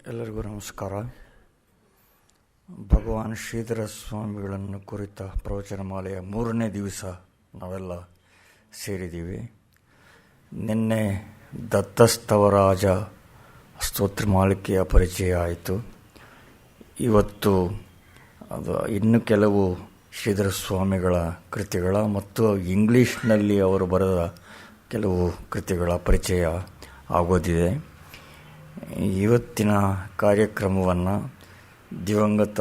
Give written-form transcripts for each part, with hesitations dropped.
ಎಲ್ಲರಿಗೂ ನಮಸ್ಕಾರ. ಭಗವಾನ್ ಶ್ರೀಧರ ಸ್ವಾಮಿಗಳನ್ನು ಕುರಿತ ಪ್ರವಚನಮಾಲೆಯ 3ನೇ ದಿವಸ ನಾವೆಲ್ಲ ಸೇರಿದ್ದೀವಿ. ನಿನ್ನೆ ದತ್ತಸ್ತವರಾಜ ಸ್ತೋತ್ರಮಾಲಿಕೆಯ ಪರಿಚಯ ಆಯಿತು. ಇವತ್ತು ಇನ್ನು ಕೆಲವು ಶ್ರೀಧರ ಸ್ವಾಮಿಗಳ ಕೃತಿಗಳ ಮತ್ತು ಇಂಗ್ಲೀಷ್ನಲ್ಲಿ ಅವರು ಬರೆದ ಕೆಲವು ಕೃತಿಗಳ ಪರಿಚಯ ಆಗೋದಿದೆ. ಇವತ್ತಿನ ಕಾರ್ಯಕ್ರಮವನ್ನು ದಿವಂಗತ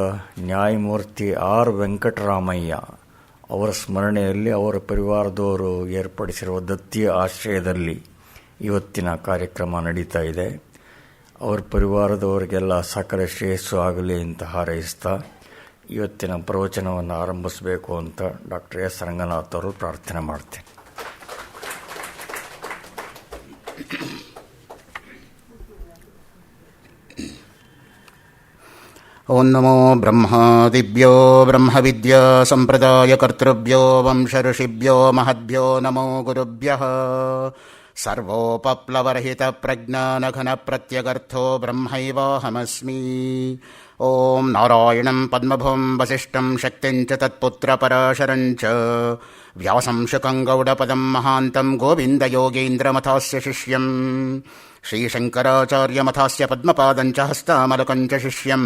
ನ್ಯಾಯಮೂರ್ತಿ ಆರ್ ವೆಂಕಟರಾಮಯ್ಯ ಅವರ ಸ್ಮರಣೆಯಲ್ಲಿ ಅವರ ಪರಿವಾರದವರು ಏರ್ಪಡಿಸಿರುವ ದತ್ತಿಯ ಆಶ್ರಯದಲ್ಲಿ ಇವತ್ತಿನ ಕಾರ್ಯಕ್ರಮ ನಡೀತಾ ಇದೆ. ಅವರ ಪರಿವಾರದವರಿಗೆಲ್ಲ ಸಕಲ ಶ್ರೇಯಸ್ಸು ಆಗಲಿ ಅಂತ ಹಾರೈಸ್ತಾ ಇವತ್ತಿನ ಪ್ರವಚನವನ್ನು ಆರಂಭಿಸಬೇಕು ಅಂತ ಡಾಕ್ಟರ್ ಎಸ್ ರಂಗನಾಥ್ ಅವರು ಪ್ರಾರ್ಥನೆ ಮಾಡ್ತೇನೆ. ಓಂ ನಮೋ ಬ್ರಹ್ಮಾದಿಭ್ಯೋ ಬ್ರಹ್ಮವಿದ್ಯಾ ಸಂಪ್ರದಾಯ ಕರ್ತೃಭ್ಯೋ ವಂಶ ಋಷಿಭ್ಯೋ ಮಹದ್ಭ್ಯೋ ನಮೋ ಗುರುಭ್ಯಃ. ಸರ್ವೋಪಪ್ಲವರಹಿತ ಪ್ರಜ್ಞಾನಘನ ಪ್ರತ್ಯಗರ್ಥೋ ಬ್ರಹ್ಮೈವಾಹಮಸ್ಮಿ. ಓಂ ನಾರಾಯಣಂ ಪದ್ಮಭುಂ ವಸಿಷ್ಠಂ ಶಕ್ತಿಂಚ ತತ್ಪುತ್ರಪರಾಶರಂಚ ವ್ಯಾಸಂ ಶುಕಂ ಗೌಡಪದಂ ಮಹಾಂತಂ ಗೋವಿಂದಯೋಗೀಂದ್ರಮಥಾಸ್ಯ ಶಿಷ್ಯಂ ಶ್ರೀಶಂಕರಾಚಾರ್ಯಮಥಾಸ್ಯ ಪದ್ಮಪಾದಂಚ ಹಸ್ತಾಮಲಕಂಚ ಶಿಷ್ಯಂ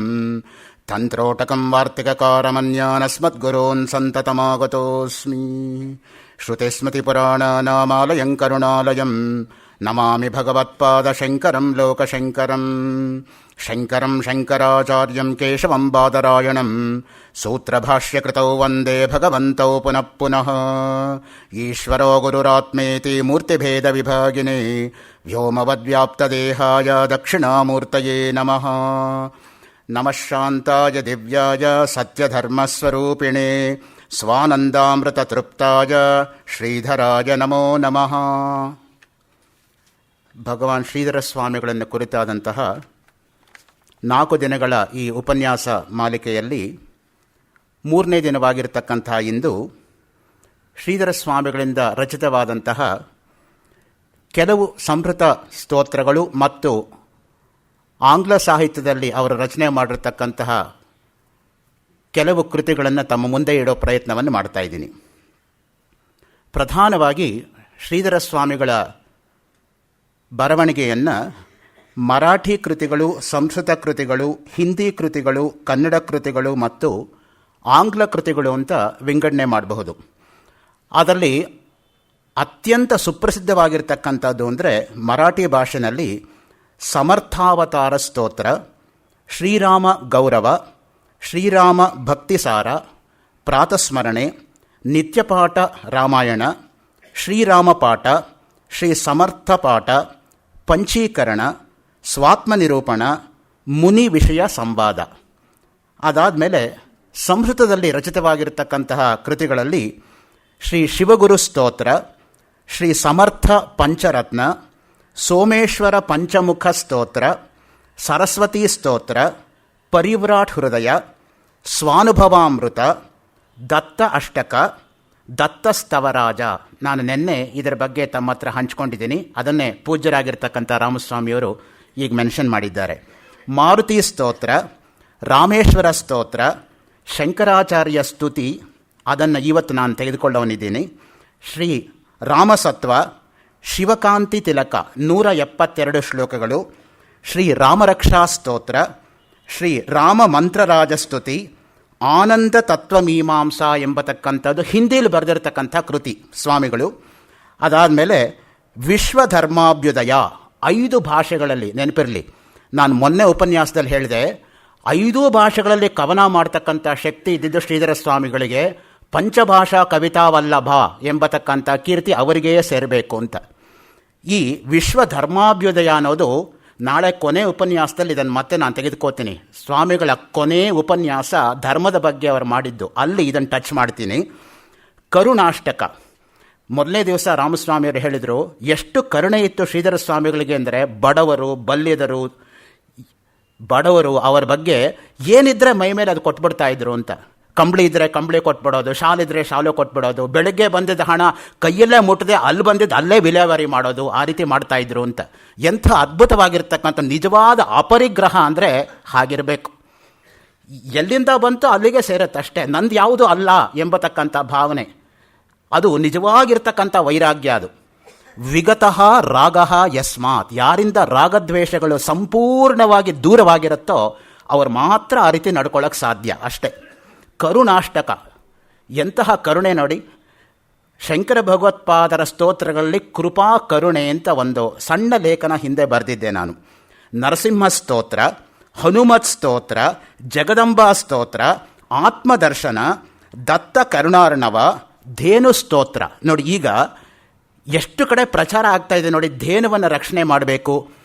ತಂತ್ರೋಟಕಂ ವಾರ್ತಿಕಕಾರಮನ್ಯಾನಸ್ಮದ್ಗುರೋನ್ ಸಂತತಮಾಗತೋಸ್ಮಿ. ಶ್ರುತಿಸ್ಮೃತಿಪುರಾಣಾನಾಮಾಲಯಂ ಕರುಣಾಲಯಂ ನಮಾಮಿ ಭಗವತ್ಪಾದಶಂಕರಂ ಲೋಕಶಂಕರಂ. ಶಂಕರಂ ಶಂಕರಾಚಾರ್ಯಂ ಕೇಶವಂ ಬಾದರಾಯಣಂ ಸೂತ್ರಭಾಷ್ಯಕೃತೌ ವಂದೇ ಭಗವಂತೌ ಪುನಃ ಪುನಃ. ಈಶ್ವರೋ ಗುರುರಾತ್ಮೇತಿ ಮೂರ್ತಿಭೇದವಿಭಾಗಿನೇ ವ್ಯೋಮವದ್ವ್ಯಾಪ್ತದೇಹಾಯ ದಕ್ಷಿಣಾಮೂರ್ತಯೇ ನಮಃ. ನಮಃ ಶಾಂತಾಯ ದಿವ್ಯಾಯ ಸತ್ಯಧರ್ಮಸ್ವರೂಪಿಣೇ ಸ್ವಾನಂದಾಮೃತತೃಪ್ತಾಯ ಶ್ರೀಧರಾಯ ನಮೋ ನಮಃ. ಭಗವಾನ್ ಶ್ರೀಧರ ಸ್ವಾಮಿಗಳನ್ನು ಕುರಿತಾದಂತಹ 4 ದಿನಗಳ ಈ ಉಪನ್ಯಾಸ ಮಾಲಿಕೆಯಲ್ಲಿ 3ನೇ ದಿನವಾಗಿರತಕ್ಕಂಥ ಇಂದು ಶ್ರೀಧರ ಸ್ವಾಮಿಗಳಿಂದ ರಚಿತವಾದಂತಹ ಕೆಲವು ಸಂಸ್ಕೃತ ಸ್ತೋತ್ರಗಳು ಮತ್ತು ಆಂಗ್ಲ ಸಾಹಿತ್ಯದಲ್ಲಿ ಅವರು ರಚನೆ ಮಾಡಿರತಕ್ಕಂತಹ ಕೆಲವು ಕೃತಿಗಳನ್ನು ತಮ್ಮ ಮುಂದೆ ಇಡೋ ಪ್ರಯತ್ನವನ್ನು ಮಾಡ್ತಾ ಇದ್ದೀನಿ. ಪ್ರಧಾನವಾಗಿ ಶ್ರೀಧರ ಸ್ವಾಮಿಗಳ ಬರವಣಿಗೆಯನ್ನು ಮರಾಠಿ ಕೃತಿಗಳು, ಸಂಸ್ಕೃತ ಕೃತಿಗಳು, ಹಿಂದಿ ಕೃತಿಗಳು, ಕನ್ನಡ ಕೃತಿಗಳು ಮತ್ತು ಆಂಗ್ಲ ಕೃತಿಗಳು ಅಂತ ವಿಂಗಡಣೆ ಮಾಡಬಹುದು. ಅದರಲ್ಲಿ ಅತ್ಯಂತ ಸುಪ್ರಸಿದ್ಧವಾಗಿರ್ತಕ್ಕಂಥದ್ದು ಅಂದರೆ ಮರಾಠಿ ಭಾಷೆಯಲ್ಲಿ ಸಮರ್ಥಾವತಾರ ಸ್ತೋತ್ರ, ಶ್ರೀರಾಮ ಗೌರವ, ಶ್ರೀರಾಮ ಭಕ್ತಿಸಾರ, ಪ್ರಾತಸ್ಮರಣೆ, ನಿತ್ಯಪಾಠ ರಾಮಾಯಣ, ಶ್ರೀರಾಮ ಪಾಠ, ಶ್ರೀ ಸಮರ್ಥ ಪಾಠ, ಪಂಚೀಕರಣ, ಸ್ವಾತ್ಮನಿರೂಪಣ, ಮುನಿ ವಿಷಯ ಸಂವಾದ. ಅದಾದಮೇಲೆ ಸಂಸ್ಕೃತದಲ್ಲಿ ರಚಿತವಾಗಿರತಕ್ಕಂತಹ ಕೃತಿಗಳಲ್ಲಿ ಶ್ರೀ ಶಿವಗುರು ಸ್ತೋತ್ರ, ಶ್ರೀ ಸಮರ್ಥ ಪಂಚರತ್ನ, ಸೋಮೇಶ್ವರ ಪಂಚಮುಖ ಸ್ತೋತ್ರ, ಸರಸ್ವತಿ ಸ್ತೋತ್ರ, ಪರಿವ್ರಾಟ್ ಹೃದಯ, ಸ್ವಾನುಭವಾಮೃತ, ದತ್ತ ಅಷ್ಟಕ, ದತ್ತಸ್ತವರಾಜ. ನಾನು ನಿನ್ನೆ ಇದರ ಬಗ್ಗೆ ತಮ್ಮ ಹತ್ರ ಹಂಚ್ಕೊಂಡಿದ್ದೀನಿ. ಅದನ್ನೇ ಪೂಜ್ಯರಾಗಿರ್ತಕ್ಕಂಥ ರಾಮಸ್ವಾಮಿಯವರು ಈಗ ಮೆನ್ಷನ್ ಮಾಡಿದ್ದಾರೆ. ಮಾರುತಿ ಸ್ತೋತ್ರ, ರಾಮೇಶ್ವರ ಸ್ತೋತ್ರ, ಶಂಕರಾಚಾರ್ಯ ಸ್ತುತಿ, ಅದನ್ನು ಇವತ್ತು ನಾನು ತೆಗೆದುಕೊಳ್ಳವನಿದ್ದೀನಿ. ಶ್ರೀ ರಾಮಸತ್ವ, ಶಿವಕಾಂತಿ ತಿಲಕ 172 ಶ್ಲೋಕಗಳು, ಶ್ರೀ ರಾಮರಕ್ಷಾ ಸ್ತೋತ್ರ, ಶ್ರೀ ರಾಮ ಮಂತ್ರರಾಜ ಸ್ತುತಿ, ಆನಂದ ತತ್ವಮೀಮಾಂಸಾ ಎಂಬತಕ್ಕಂಥದ್ದು ಹಿಂದಿಯಲ್ಲಿ ಬರೆದಿರತಕ್ಕಂಥ ಕೃತಿ ಸ್ವಾಮಿಗಳು. ಅದಾದಮೇಲೆ ವಿಶ್ವಧರ್ಮಾಭ್ಯುದಯ 5 ಭಾಷೆಗಳಲ್ಲಿ. ನೆನಪಿರಲಿ, ನಾನು ಮೊನ್ನೆ ಉಪನ್ಯಾಸದಲ್ಲಿ ಹೇಳಿದೆ 5 ಭಾಷೆಗಳಲ್ಲಿ ಕವನ ಮಾಡ್ತಕ್ಕಂಥ ಶಕ್ತಿ ಇದ್ದಿದ್ದು ಶ್ರೀಧರ ಸ್ವಾಮಿಗಳಿಗೆ. ಪಂಚಭಾಷಾ ಕವಿತಾವಲ್ಲಭ ಎಂಬತಕ್ಕಂಥ ಕೀರ್ತಿ ಅವರಿಗೇ ಸೇರಬೇಕು ಅಂತ. ಈ ವಿಶ್ವಧರ್ಮಾಭ್ಯುದಯ ಅನ್ನೋದು ನಾಳೆ ಕೊನೆ ಉಪನ್ಯಾಸದಲ್ಲಿ ಇದನ್ನು ಮತ್ತೆ ನಾನು ತೆಗೆದುಕೋತೀನಿ. ಸ್ವಾಮಿಗಳ ಕೊನೆ ಉಪನ್ಯಾಸ ಧರ್ಮದ ಬಗ್ಗೆ ಅವರು ಮಾಡಿದ್ದು, ಅಲ್ಲಿ ಇದನ್ನು ಟಚ್ ಮಾಡ್ತೀನಿ. ಕರುಣಾಷ್ಟಕ, ಮೊದಲನೇ ದಿವಸ ರಾಮಸ್ವಾಮಿಯವರು ಹೇಳಿದರು ಎಷ್ಟು ಕರುಣೆ ಇತ್ತು ಶ್ರೀಧರ ಸ್ವಾಮಿಗಳಿಗೆ ಅಂದರೆ ಬಡವರು ಅವರ ಬಗ್ಗೆ ಏನಿದ್ರೆ ಮೈ ಮೇಲೆ ಅದು ಕೊಟ್ಬಿಡ್ತಾ ಇದ್ರು ಅಂತ. ಕಂಬಳಿ ಇದ್ದರೆ ಕಂಬಳಿ ಕೊಟ್ಬಿಡೋದು, ಶಾಲಿದ್ರೆ ಶಾಲು ಕೊಟ್ಬಿಡೋದು, ಬೆಳಗ್ಗೆ ಬಂದಿದ್ದ ಹಣ ಕೈಯಲ್ಲೇ ಮುಟ್ಟದೆ ಅಲ್ಲಿ ಬಂದಿದ್ದು ಅಲ್ಲೇ ವಿಲೇವಾರಿ ಮಾಡೋದು, ಆ ರೀತಿ ಮಾಡ್ತಾ ಇದ್ರು ಅಂತ. ಎಂಥ ಅದ್ಭುತವಾಗಿರ್ತಕ್ಕಂಥ ನಿಜವಾದ ಅಪರಿಗ್ರಹ ಅಂದರೆ ಹಾಗಿರಬೇಕು. ಎಲ್ಲಿಂದ ಬಂತು ಅಲ್ಲಿಗೆ ಸೇರತ್ತಷ್ಟೇ, ನಂದು ಯಾವುದು ಅಲ್ಲ ಎಂಬತಕ್ಕಂಥ ಭಾವನೆ, ಅದು ನಿಜವಾಗಿರ್ತಕ್ಕಂಥ ವೈರಾಗ್ಯ. ಅದು ವಿಗತಃ ರಾಗ ಯಸ್ಮಾತ್, ಯಾರಿಂದ ರಾಗದ್ವೇಷಗಳು ಸಂಪೂರ್ಣವಾಗಿ ದೂರವಾಗಿರುತ್ತೋ ಅವರು ಮಾತ್ರ ಆ ರೀತಿ ನಡ್ಕೊಳ್ಳೋಕೆ ಸಾಧ್ಯ ಅಷ್ಟೇ. ಕರುಣಾಷ್ಟಕ, ಎಂತಹ ಕರುಣೆ ನೋಡಿ. ಶಂಕರ ಭಗವತ್ಪಾದರ ಸ್ತೋತ್ರಗಳಲ್ಲಿ ಕೃಪಾ ಕರುಣೆ ಅಂತ ಒಂದು ಸಣ್ಣ ಲೇಖನ ಹಿಂದೆ ಬರೆದಿದ್ದೆ ನಾನು. ನರಸಿಂಹ ಸ್ತೋತ್ರ, ಹನುಮತ್ ಸ್ತೋತ್ರ, ಜಗದಂಬಾ ಸ್ತೋತ್ರ, ಆತ್ಮದರ್ಶನ, ದತ್ತ ಕರುಣಾರ್ಣವ, ಧೇನು ಸ್ತೋತ್ರ. ನೋಡಿ ಈಗ ಎಷ್ಟು ಕಡೆ ಪ್ರಚಾರ ಆಗ್ತಾ ಇದೆ ನೋಡಿ. ಧೇನುವನ್ನು ರಕ್ಷಣೆ ಮಾಡಬೇಕು,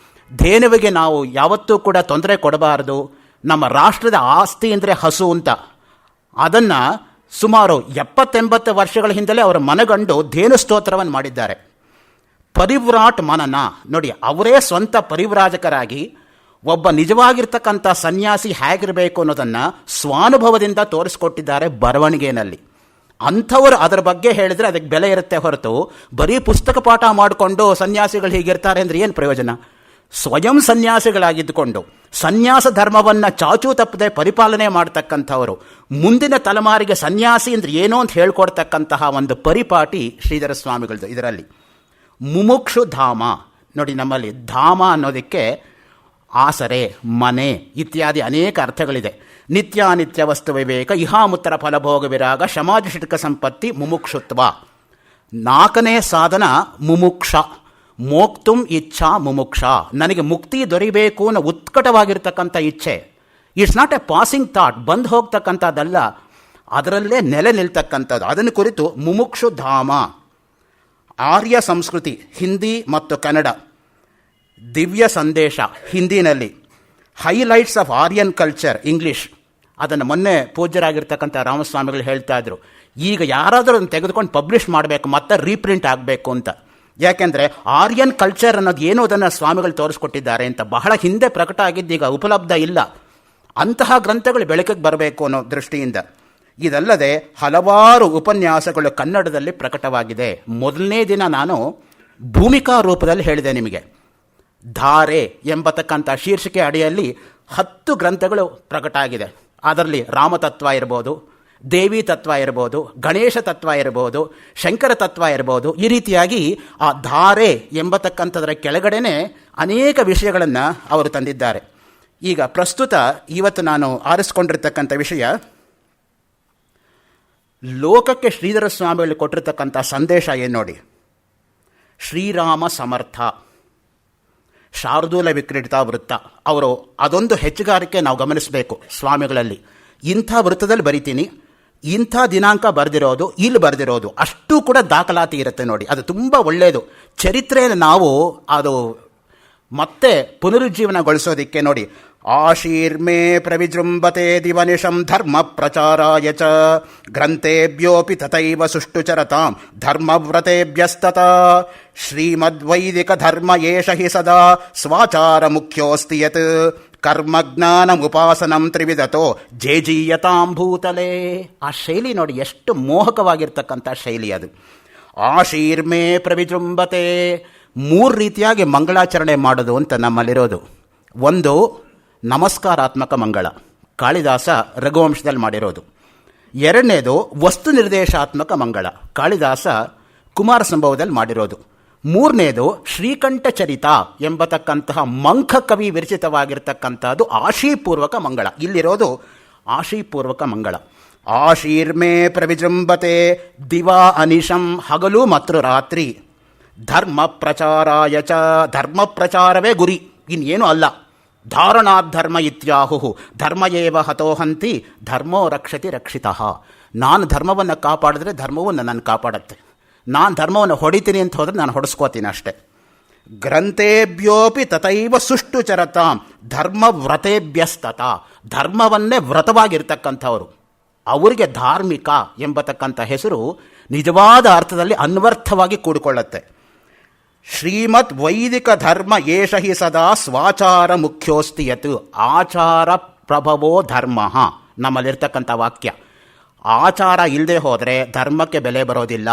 ಧೇನುವಿಗೆ ನಾವು ಯಾವತ್ತೂ ಕೂಡ ತೊಂದರೆ ಕೊಡಬಾರದು, ನಮ್ಮ ರಾಷ್ಟ್ರದ ಆಸ್ತಿ ಅಂದರೆ ಹಸು ಅಂತ. ಅದನ್ನು ಸುಮಾರು 70-80 ವರ್ಷಗಳ ಹಿಂದಲೇ ಅವರ ಮನಗಂಡು ಧೇನು ಸ್ತೋತ್ರವನ್ನು ಮಾಡಿದ್ದಾರೆ. ಪರಿವ್ರಾಟ್ ಮನನ ನೋಡಿ, ಅವರೇ ಸ್ವಂತ ಪರಿವ್ರಾಜಕರಾಗಿ ಒಬ್ಬ ನಿಜವಾಗಿರ್ತಕ್ಕಂಥ ಸನ್ಯಾಸಿ ಹೇಗಿರಬೇಕು ಅನ್ನೋದನ್ನು ಸ್ವಾನುಭವದಿಂದ ತೋರಿಸ್ಕೊಟ್ಟಿದ್ದಾರೆ ಬರವಣಿಗೆಯಲ್ಲಿ. ಅಂಥವರು ಅದರ ಬಗ್ಗೆ ಹೇಳಿದರೆ ಅದಕ್ಕೆ ಬೆಲೆ ಇರುತ್ತೆ ಹೊರತು ಬರೀ ಪುಸ್ತಕ ಪಾಠ ಮಾಡಿಕೊಂಡು ಸನ್ಯಾಸಿಗಳು ಹೀಗಿರ್ತಾರೆ ಅಂದರೆ ಏನು ಪ್ರಯೋಜನ? ಸ್ವಯಂ ಸನ್ಯಾಸಿಗಳಾಗಿದ್ದುಕೊಂಡು ಸನ್ಯಾಸ ಧರ್ಮವನ್ನು ಚಾಚೂ ತಪ್ಪದೆ ಪರಿಪಾಲನೆ ಮಾಡ್ತಕ್ಕಂಥವರು, ಮುಂದಿನ ತಲೆಮಾರಿಗೆ ಸನ್ಯಾಸಿ ಅಂದರೆ ಏನೋ ಅಂತ ಹೇಳ್ಕೊಡ್ತಕ್ಕಂತಹ ಒಂದು ಪರಿಪಾಟಿ ಶ್ರೀಧರ ಸ್ವಾಮಿಗಳದ್ದು. ಇದರಲ್ಲಿ ಮುಮುಕ್ಷು ಧಾಮ ನೋಡಿ, ನಮ್ಮಲ್ಲಿ ಧಾಮ ಅನ್ನೋದಕ್ಕೆ ಆಸರೆ, ಮನೆ ಇತ್ಯಾದಿ ಅನೇಕ ಅರ್ಥಗಳಿದೆ. ನಿತ್ಯಾನಿತ್ಯ ವಸ್ತು ವಿವೇಕ, ಇಹಾಮುತ್ತರ ಫಲಭೋಗ ವಿರಾಗ, ಸಮಾಜ ಶಿಟಕ ಸಂಪತ್ತಿ, ಮುಮುಕ್ಷುತ್ವ. 4ನೇ ಸಾಧನ ಮುಮುಕ್ಷ, ಮೋಕ್ತುಂ ಇಚ್ಛಾ ಮುಮುಕ್ಷ. ನನಗೆ ಮುಕ್ತಿ ದೊರೆಯಬೇಕು ಅನ್ನೋ ಉತ್ಕಟವಾಗಿರ್ತಕ್ಕಂಥ ಇಚ್ಛೆ. It's not A passing thought, ಬಂದು ಹೋಗ್ತಕ್ಕಂಥದ್ದಲ್ಲ, ಅದರಲ್ಲೇ ನೆಲೆ ನಿಲ್ತಕ್ಕಂಥದ್ದು. ಅದನ್ನು ಕುರಿತು ಮುಮುಕ್ಷು ಧಾಮ. ಆರ್ಯ ಸಂಸ್ಕೃತಿ ಹಿಂದಿ ಮತ್ತು ಕನ್ನಡ, ದಿವ್ಯ ಸಂದೇಶ ಹಿಂದಿನಲ್ಲಿ, highlights of Aryan culture English. ಅದನ್ನು ಮೊನ್ನೆ ಪೂಜ್ಯರಾಗಿರ್ತಕ್ಕಂಥ ರಾಮಸ್ವಾಮಿಗಳು ಹೇಳ್ತಾ ಇದ್ರು, ಈಗ ಯಾರಾದರೂ ಅದನ್ನು ತೆಗೆದುಕೊಂಡು ಪಬ್ಲಿಷ್ ಮಾಡಬೇಕು, ಮತ್ತೆ ರೀಪ್ರಿಂಟ್ ಆಗಬೇಕು ಅಂತ. ಯಾಕೆಂದರೆ ಆರ್ಯನ್ ಕಲ್ಚರ್ ಅನ್ನೋದು ಏನು ಅದನ್ನು ಸ್ವಾಮಿಗಳು ತೋರಿಸ್ಕೊಟ್ಟಿದ್ದಾರೆ ಅಂತ ಬಹಳ ಹಿಂದೆ ಪ್ರಕಟ ಆಗಿದ್ದು ಈಗ ಉಪಲಬ್ಧ ಇಲ್ಲ. ಅಂತಹ ಗ್ರಂಥಗಳು ಬೆಳಕಿಗೆ ಬರಬೇಕು ಅನ್ನೋ ದೃಷ್ಟಿಯಿಂದ. ಇದಲ್ಲದೆ ಹಲವಾರು ಉಪನ್ಯಾಸಗಳು ಕನ್ನಡದಲ್ಲಿ ಪ್ರಕಟವಾಗಿದೆ. ಮೊದಲನೇ ದಿನ ನಾನು ಭೂಮಿಕಾ ರೂಪದಲ್ಲಿ ಹೇಳಿದೆ ನಿಮಗೆ. ಧಾರೆ ಎಂಬತಕ್ಕಂಥ ಶೀರ್ಷಿಕೆ ಅಡಿಯಲ್ಲಿ 10 ಗ್ರಂಥಗಳು ಪ್ರಕಟ ಆಗಿದೆ. ಅದರಲ್ಲಿ ರಾಮತತ್ವ ಇರ್ಬೋದು, ದೇವಿ ತತ್ವ ಇರ್ಬೋದು, ಗಣೇಶ ತತ್ವ ಇರ್ಬೋದು, ಶಂಕರ ತತ್ವ ಇರ್ಬೋದು. ಈ ರೀತಿಯಾಗಿ ಆ ಧಾರೆ ಎಂಬತಕ್ಕಂಥದ್ರ ಕೆಳಗಡೆನೆ ಅನೇಕ ವಿಷಯಗಳನ್ನು ಅವರು ತಂದಿದ್ದಾರೆ. ಈಗ ಪ್ರಸ್ತುತ ಇವತ್ತು ನಾನು ಆರಿಸ್ಕೊಂಡಿರ್ತಕ್ಕಂಥ ವಿಷಯ, ಲೋಕಕ್ಕೆ ಶ್ರೀಧರ ಸ್ವಾಮಿಗಳು ಕೊಟ್ಟಿರ್ತಕ್ಕಂಥ ಸಂದೇಶ ಏನು ನೋಡಿ. ಶ್ರೀರಾಮ ಸಮರ್ಥ, ಶಾರ್ದೂಲ ವಿಕ್ರೀಡಿತ ವೃತ್ತ. ಅವರು ಅದೊಂದು ಹೆಚ್ಚುಗಾರಿಕೆ ನಾವು ಗಮನಿಸಬೇಕು ಸ್ವಾಮಿಗಳಲ್ಲಿ. ಇಂಥ ವೃತ್ತದಲ್ಲಿ ಬರಿತೀನಿ, ಇಂಥ ದಿನಾಂಕ ಬರೆದಿರೋದು, ಇಲ್ಲಿ ಬರೆದಿರೋದು, ಅಷ್ಟು ಕೂಡ ದಾಖಲಾತಿ ಇರುತ್ತೆ ನೋಡಿ. ಅದು ತುಂಬ ಒಳ್ಳೆಯದು. ಚರಿತ್ರೆಯನ್ನು ನಾವು ಅದು ಮತ್ತೆ ಪುನರುಜ್ಜೀವನಗೊಳಿಸೋದಿಕ್ಕೆ ನೋಡಿ. ಆಶೀರ್ಮೇ ಪ್ರವಿಜೃಂಭತೆ ದಿವನಿಶಂ ಧರ್ಮ ಪ್ರಚಾರಾಯ ಚ ಗ್ರಂಥೇಭ್ಯೋಪಿ ತಥೈವ ಸುಷ್ಟುಚರತಾಂ ಧರ್ಮವ್ರತೇಭ್ಯಸ್ತತ ಶ್ರೀಮದ್ವೈದಿಕ ಧರ್ಮ ಏಷ ಹಿ ಸದಾ ಸ್ವಾಚಾರ ಮುಖ್ಯೋಸ್ತಿ ಯತ್ ಕರ್ಮಜ್ಞಾನಮುಪಾಸನಂ ತ್ರಿವಿಧತೋ ಜೇಜೀಯತಾಂ ಭೂತಲೇ. ಆ ಶೈಲಿ ನೋಡಿ, ಎಷ್ಟು ಮೋಹಕವಾಗಿರ್ತಕ್ಕಂಥ ಶೈಲಿ ಅದು. ಆಶೀರ್ಮೇ ಪ್ರವಿಜೃಂಭತೆ, 3 ರೀತಿಯಾಗಿ ಮಂಗಳಾಚರಣೆ ಮಾಡೋದು ಅಂತ ನಮ್ಮಲ್ಲಿರೋದು. ಒಂದು ನಮಸ್ಕಾರಾತ್ಮಕ ಮಂಗಳ, ಕಾಳಿದಾಸ ರಘುವಂಶದಲ್ಲಿ ಮಾಡಿರೋದು. ಎರಡನೇದು ವಸ್ತು ನಿರ್ದೇಶಾತ್ಮಕ ಮಂಗಳ, ಕಾಳಿದಾಸ ಕುಮಾರ ಸಂಭವದಲ್ಲಿ ಮಾಡಿರೋದು. ಮೂರನೇದು ಶ್ರೀಕಂಠ ಚರಿತ ಎಂಬತಕ್ಕಂತಹ ಮಂಖ ಕವಿ ವಿರಚಿತವಾಗಿರ್ತಕ್ಕಂಥದ್ದು ಆಶೀಪೂರ್ವಕ ಮಂಗಳ. ಇಲ್ಲಿರೋದು ಆಶೀಪೂರ್ವಕ ಮಂಗಳ. ಆಶೀರ್ಮೇ ಪ್ರವಿಜೃಂಭತೆ ದಿವಾ ಅನಿಶಂ, ಹಗಲು ಮತ್ತು ರಾತ್ರಿ. ಧರ್ಮ ಪ್ರಚಾರಾಯ ಚ, ಧರ್ಮ ಪ್ರಚಾರವೇ ಗುರಿ, ಇನ್ನೇನು ಅಲ್ಲ. ಧಾರಣಾಧರ್ಮ ಇತ್ಯಾಹು ಧರ್ಮ ಏವ ಹತೋಹಂತಿ ಧರ್ಮೋ ರಕ್ಷತಿ ರಕ್ಷಿತಃ. ನಾನು ಧರ್ಮವನ್ನು ಕಾಪಾಡಿದ್ರೆ ಧರ್ಮವು ನನ್ನನ್ನು ಕಾಪಾಡುತ್ತೆ. ನಾನು ಧರ್ಮವನ್ನು ಹೊಡಿತೀನಿ ಅಂತ ಹೋದರೆ ನಾನು ಹೊಡೆಸ್ಕೋತೀನಿ ಅಷ್ಟೆ. ಗ್ರಂಥೇಭ್ಯೋಪಿ ತಥೈವ ಸುಷ್ಟು ಚರತಾಂ ಧರ್ಮ ವ್ರತೇಭ್ಯಸ್ತತ, ಧರ್ಮವನ್ನೇ ವ್ರತವಾಗಿರ್ತಕ್ಕಂಥವರು, ಅವರಿಗೆ ಧಾರ್ಮಿಕ ಎಂಬತಕ್ಕಂಥ ಹೆಸರು ನಿಜವಾದ ಅರ್ಥದಲ್ಲಿ ಅನ್ವರ್ಥವಾಗಿ ಕೂಡಿಕೊಳ್ಳುತ್ತೆ. ಶ್ರೀಮದ್ ವೈದಿಕ ಧರ್ಮ ಏಷ ಹಿ ಸದಾ ಸ್ವಾಚಾರ ಮುಖ್ಯೋಸ್ತಿ ಯತ್, ಆಚಾರ ಪ್ರಭವೋ ಧರ್ಮ ನಮ್ಮಲ್ಲಿರ್ತಕ್ಕಂಥ ವಾಕ್ಯ. ಆಚಾರ ಇಲ್ಲದೆ ಹೋದರೆ ಧರ್ಮಕ್ಕೆ ಬೆಲೆ ಬರೋದಿಲ್ಲ.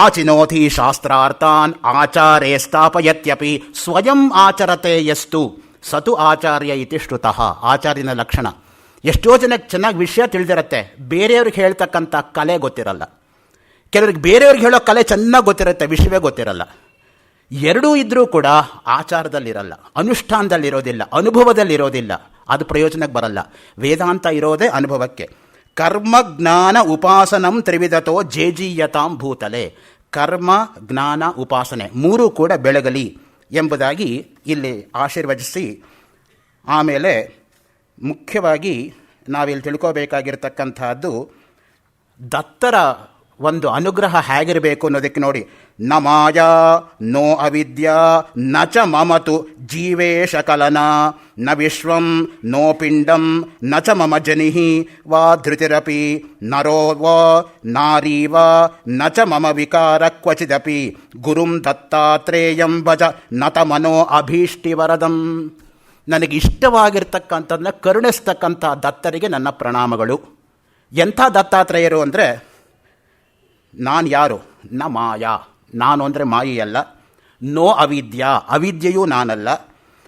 ಆಚಿನೋತಿ ಶಾಸ್ತ್ರಾರ್ಥಾನ್ ಆಚಾರೇ ಸ್ಥಾಪಯತ್ಯಪಿ ಸ್ವಯಂ ಆಚರತೆ ಎಷ್ಟು ಸತು ಆಚಾರ್ಯ ಇತಿ ಶ್ರುತಃ. ಆಚಾರ್ಯನ ಲಕ್ಷಣ. ಎಷ್ಟೋ ಜನಕ್ಕೆ ಚೆನ್ನಾಗಿ ವಿಷಯ ತಿಳಿದಿರುತ್ತೆ, ಬೇರೆಯವ್ರಿಗೆ ಹೇಳ್ತಕ್ಕಂಥ ಕಲೆ ಗೊತ್ತಿರಲ್ಲ. ಕೆಲವ್ರಿಗೆ ಬೇರೆಯವ್ರಿಗೆ ಹೇಳೋ ಕಲೆ ಚೆನ್ನಾಗಿ ಗೊತ್ತಿರುತ್ತೆ, ವಿಷಯವೇ ಗೊತ್ತಿರಲ್ಲ. ಎರಡೂ ಇದ್ದರೂ ಕೂಡ ಆಚಾರದಲ್ಲಿರಲ್ಲ, ಅನುಷ್ಠಾನದಲ್ಲಿರೋದಿಲ್ಲ, ಅನುಭವದಲ್ಲಿರೋದಿಲ್ಲ. ಅದು ಪ್ರಯೋಜನಕ್ಕೆ ಬರಲ್ಲ. ವೇದಾಂತ ಇರೋದೇ ಅನುಭವಕ್ಕೆ. ಕರ್ಮ ಜ್ಞಾನ ಉಪಾಸನಂ ತ್ರಿವಿಧತೋ ಜೇಜೀಯತಾಂ ಭೂತಲೆ. ಕರ್ಮ ಜ್ಞಾನ ಉಪಾಸನೆ ಮೂರೂ ಕೂಡ ಬೆಳಗಲಿ ಎಂಬುದಾಗಿ ಇಲ್ಲಿ ಆಶೀರ್ವದಿಸಿ, ಆಮೇಲೆ ಮುಖ್ಯವಾಗಿ ನಾವಿಲ್ಲಿ ತಿಳ್ಕೋಬೇಕಾಗಿರ್ತಕ್ಕಂಥದ್ದು ದತ್ತರ ಒಂದು ಅನುಗ್ರಹ ಹೇಗಿರಬೇಕು ಅನ್ನೋದಕ್ಕೆ ನೋಡಿ. ನ ಮಾಯಾ ನೋ ಅವಿದ್ಯಾ ನ ಚ ಮಮತು ಜೀವೇಶ ಕಲನ ನ ವಿಶ್ವಂ ನೋ ಪಿಂಡಂ ನ ಚ ಮಮ ಜನಿ ವಾ ಧೃತಿರಪಿ ನರೋ ವಾ ನಾರೀ ವಾ ನ ಚ ಮಮ ವಿಕಾರ ಕ್ವಚಿದಪಿ ಗುರುಂ ದತ್ತಾತ್ರೇಯಂ ಭಜ ನತ ಮನೋ ಅಭೀಷ್ಟಿವರದಂ. ನನಗೆ ಇಷ್ಟವಾಗಿರ್ತಕ್ಕಂಥದ್ದನ್ನ ಕರುಣಿಸ್ತಕ್ಕಂಥ ದತ್ತರಿಗೆ ನನ್ನ ಪ್ರಣಾಮಗಳು. ಎಂಥ ದತ್ತಾತ್ರೇಯರು ಅಂದರೆ, ನಾನು ಯಾರು? ನ ಮಾಯಾ, ನಾನು ಅಂದರೆ ಮಾಯೆಯಲ್ಲ. ನೋ ಅವಿದ್ಯಾ, ಅವಿದ್ಯೆಯೂ ನಾನಲ್ಲ.